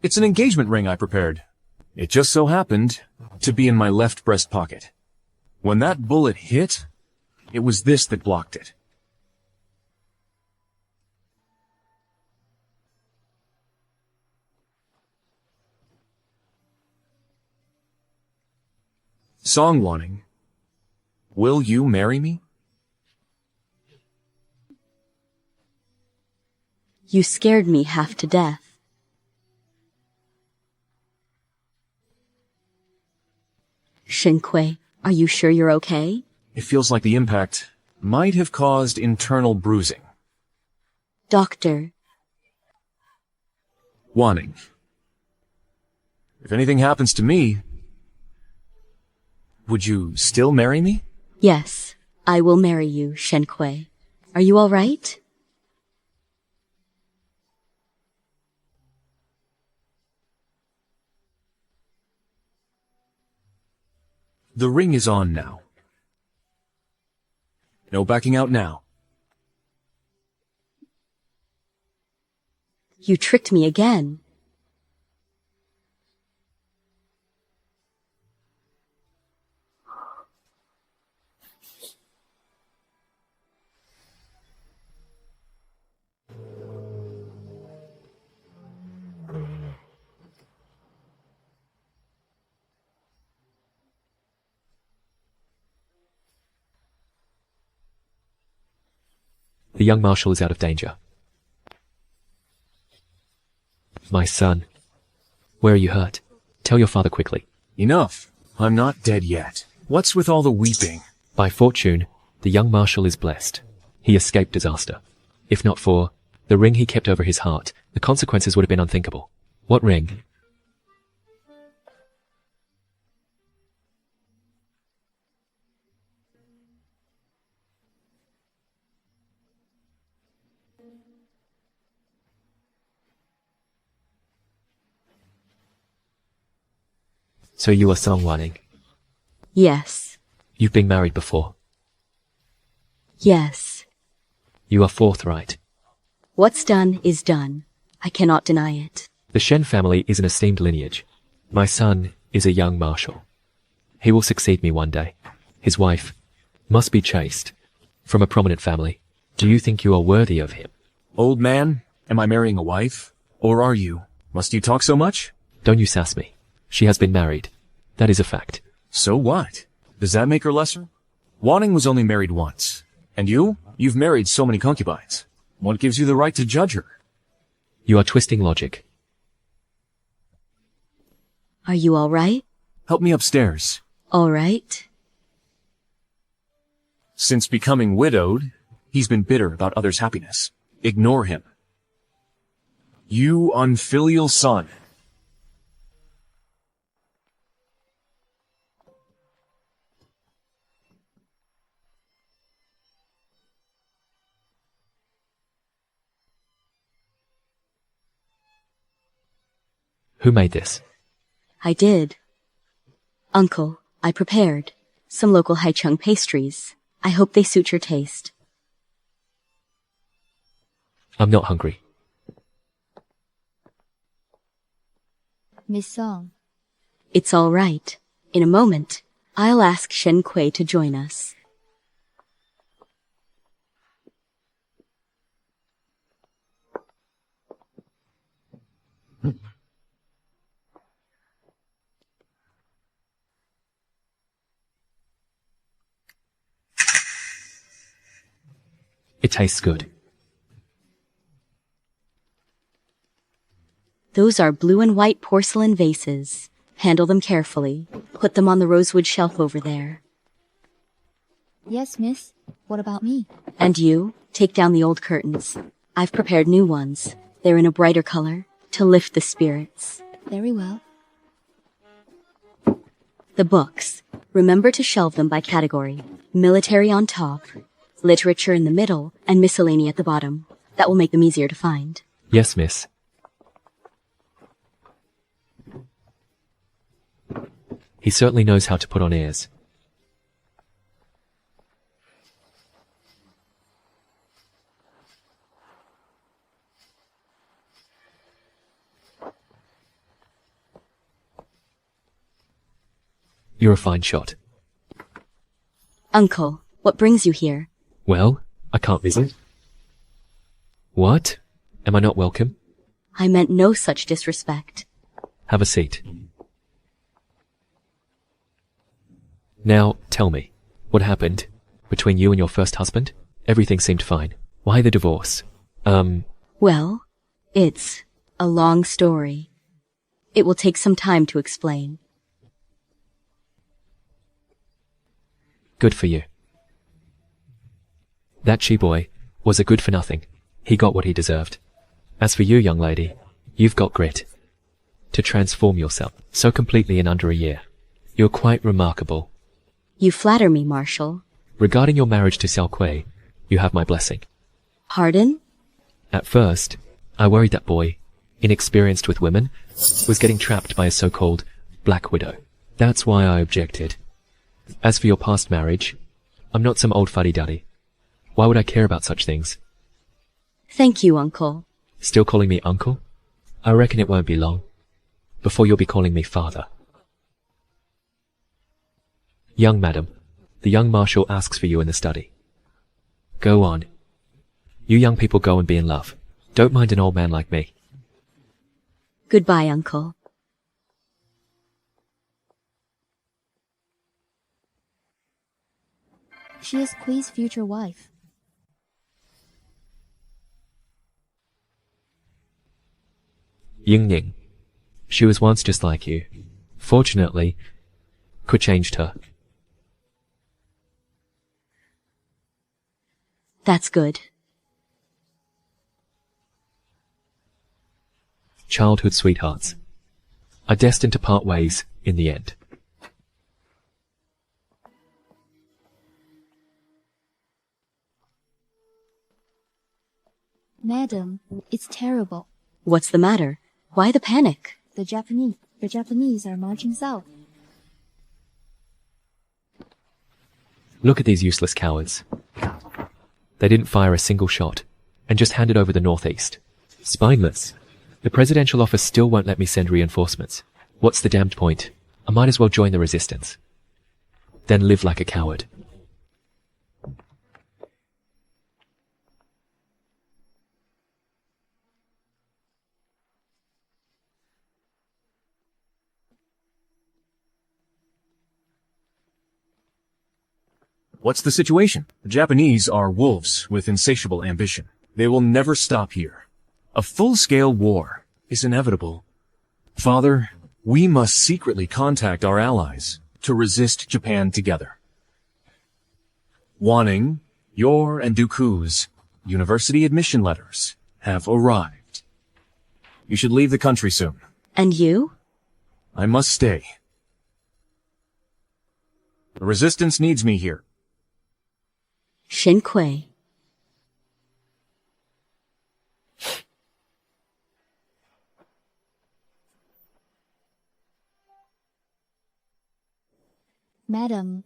It's an engagement ring I prepared. It just so happened to be in my left breast pocket. When that bullet hit, it was this that blocked it. Song Wanting, will you marry me? You scared me half to death. Shen Kui, are you sure you're okay? It feels like the impact might have caused internal bruising. Doctor. Wanting. If anything happens to me, would you still marry me? Yes, I will marry you, Shen Kui. Are you all right? The ring is on now. No backing out now. You tricked me again. The young marshal is out of danger. My son, where are you hurt? Tell your father quickly. Enough. I'm not dead yet. What's with all the weeping? By fortune, the young marshal is blessed. He escaped disaster. If not for the ring he kept over his heart, the consequences would have been unthinkable. What ring? So you are Song Wanning. Yes. You've been married before. Yes. You are forthright. What's done is done. I cannot deny it. The Shen family is an esteemed lineage. My son is a young marshal. He will succeed me one day. His wife must be chaste. From a prominent family. Do you think you are worthy of him? Old man, am I marrying a wife? Or are you? Must you talk so much? Don't you sass me. She has been married. That is a fact. So what? Does that make her lesser? Wanning was only married once. And you? You've married so many concubines. What gives you the right to judge her? You are twisting logic. Are you all right? Help me upstairs. All right. Since becoming widowed, he's been bitter about others' happiness. Ignore him. You unfilial son. Who made this? I did. Uncle, I prepared some local Haicheng pastries. I hope they suit your taste. I'm not hungry. Miss Song. It's all right. In a moment, I'll ask Shen Kui to join us. It tastes good. Those are blue and white porcelain vases. Handle them carefully. Put them on the rosewood shelf over there. Yes, miss. What about me? And you, take down the old curtains. I've prepared new ones. They're in a brighter color, to lift the spirits. Very well. The books. Remember to shelve them by category. Military on top, literature in the middle, and miscellany at the bottom. That will make them easier to find. Yes, miss. He certainly knows how to put on airs. You're a fine shot. Uncle, what brings you here? Well, I can't visit. What? Am I not welcome? I meant no such disrespect. Have a seat. Now, tell me, what happened between you and your first husband? Everything seemed fine. Why the divorce? Well, it's a long story. It will take some time to explain. Good for you. That she-boy was a good-for-nothing. He got what he deserved. As for you, young lady, you've got grit. To transform yourself so completely in under a year. You're quite remarkable. You flatter me, Marshal. Regarding your marriage to Xiao Kui, you have my blessing. Pardon? At first, I worried that boy, inexperienced with women, was getting trapped by a so-called Black Widow. That's why I objected. As for your past marriage, I'm not some old fuddy-duddy. Why would I care about such things? Thank you, Uncle. Still calling me uncle? I reckon it won't be long before you'll be calling me father. Young madam, the young marshal asks for you in the study. Go on. You young people go and be in love. Don't mind an old man like me. Goodbye, Uncle. She is Kui's future wife. Yingning. She was once just like you. Fortunately, Ku changed her. That's good. Childhood sweethearts are destined to part ways in the end. Madam, it's terrible. What's the matter? Why the panic? The Japanese are marching south. Look at these useless cowards. They didn't fire a single shot and just handed over the northeast. Spineless. The presidential office still won't let me send reinforcements. What's the damned point? I might as well join the resistance. Then live like a coward. What's the situation? The Japanese are wolves with insatiable ambition. They will never stop here. A full-scale war is inevitable. Father, we must secretly contact our allies to resist Japan together. Wanning, your and Dooku's university admission letters have arrived. You should leave the country soon. And you? I must stay. The resistance needs me here. Shin Kuei. Madam,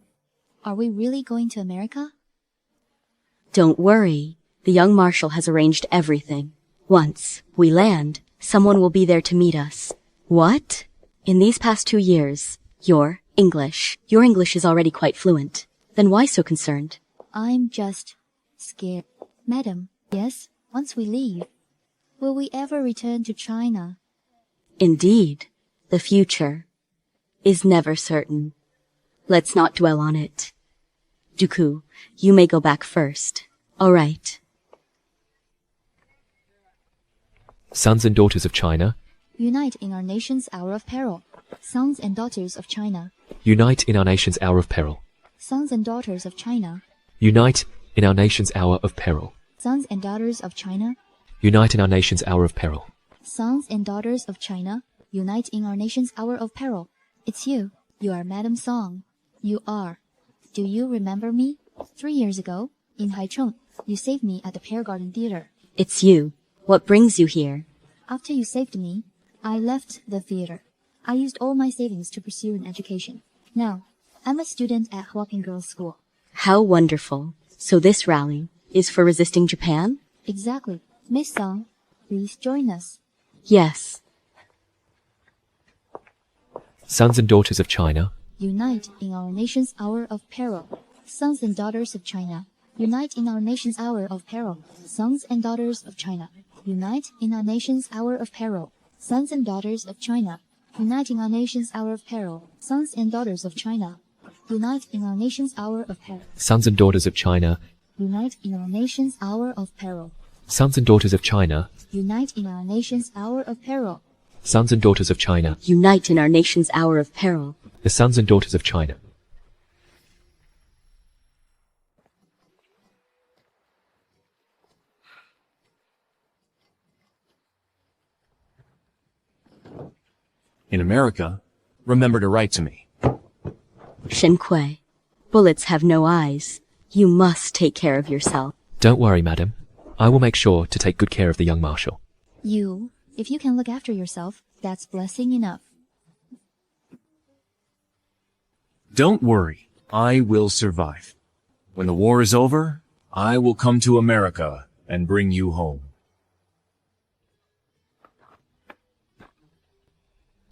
are we really going to America? Don't worry. The young marshal has arranged everything. Once we land, someone will be there to meet us. What? In these past 2 years, your English is already quite fluent. Then why so concerned? I'm just scared. Madam, yes, once we leave, will we ever return to China? Indeed, the future is never certain. Let's not dwell on it. Dooku, you may go back first. All right. Sons and daughters of China, Unite in our nation's hour of peril. Sons and daughters of China. unite in our nation's hour of peril. Sons and daughters of China. Unite in our nation's hour of peril. Sons and daughters of China. Unite in our nation's hour of peril. Sons and daughters of China. Unite in our nation's hour of peril. It's you. You are Madam Song. You are. Do you remember me? 3 years ago, in Haicheng, you saved me at the Pear Garden Theater. It's you. What brings you here? After you saved me, I left the theater. I used all my savings to pursue an education. Now, I'm a student at Hwaping Girls' School. How wonderful. So this rally is for resisting Japan? Exactly. Miss Song, please join us. Yes. Sons and daughters of China, Unite in our nation's hour of peril. Sons and daughters of China. Unite in our nation's hour of peril. Sons and daughters of China. Unite in our nation's hour of peril. Sons and daughters of China. Unite in our nation's hour of peril. Sons and daughters of China. Unite in our nation's hour of peril. sons and daughters of China, Unite in our nation's hour of peril. sons and daughters of China, Unite in our nation's hour of peril. sons and daughters of China, Unite in our nation's hour of peril. the sons and daughters of China. In America, remember to write to me. Shin Kuei. Bullets have no eyes. You must take care of yourself. Don't worry, madam. I will make sure to take good care of the young marshal. If you can look after yourself, that's blessing enough. Don't worry, I will survive. When the war is over, I will come to America and bring you home.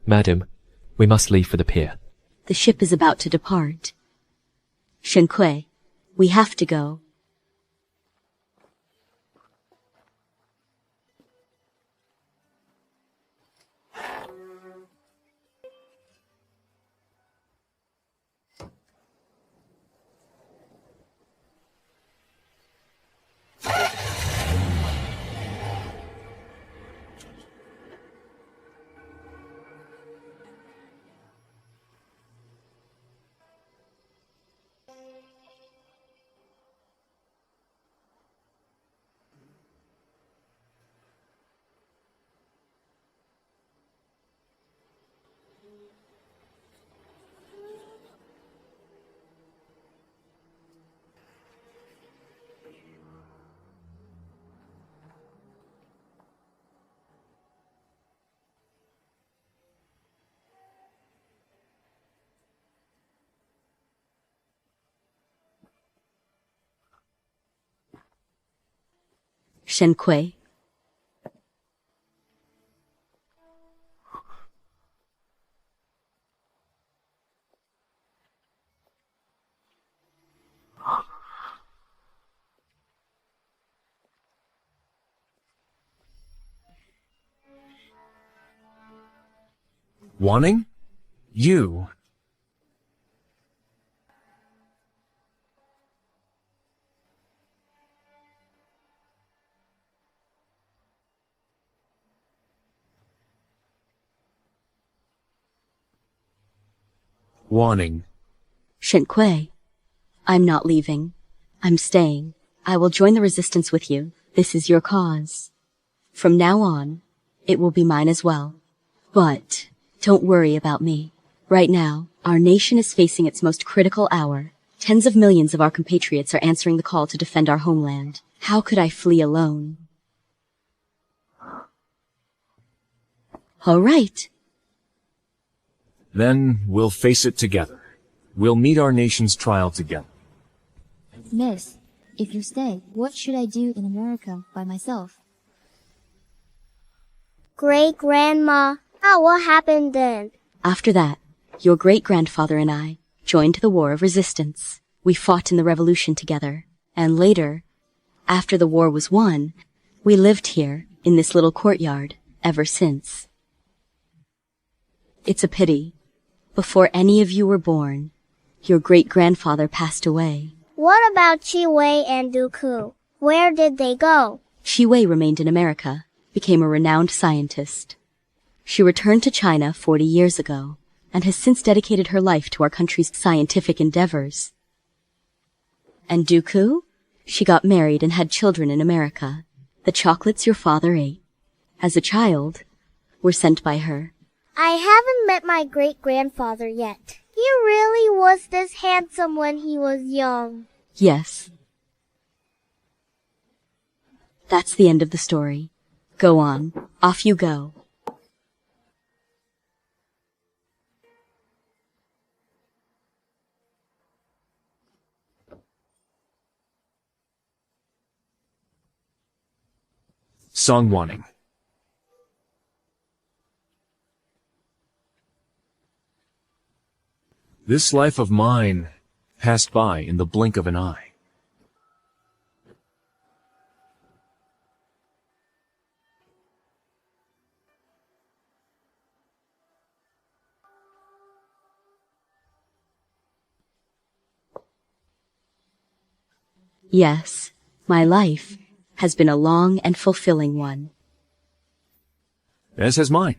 Madam, we must leave for the pier. The ship is about to depart. Shin Kuei, we have to go. Shen Kui. Wanting? You? Wanting. Shen Kui. I'm not leaving. I'm staying. I will join the resistance with you. This is your cause. From now on, it will be mine as well. But don't worry about me. Right now, our nation is facing its most critical hour. Tens of millions of our compatriots are answering the call to defend our homeland. How could I flee alone? All right. Then we'll face it together. We'll meet our nation's trial together. Miss, if you stay, what should I do in America by myself? Great-grandma, what will happen then? After that, your great-grandfather and I joined the War of Resistance. We fought in the revolution together. And later, after the war was won, we lived here in this little courtyard ever since. It's a pity. Before any of you were born, your great-grandfather passed away. What about Chi Wei and Dooku? Where did they go? Chi Wei remained in America, became a renowned scientist. She returned to China 40 years ago, and has since dedicated her life to our country's scientific endeavors. And Dooku? She got married and had children in America. The chocolates your father ate, as a child, were sent by her. I haven't met my great-grandfather yet. He really was this handsome when he was young. Yes. That's the end of the story. Go on. Off you go. Song Wanting. This life of mine passed by in the blink of an eye. Yes, my life has been a long and fulfilling one. As has mine.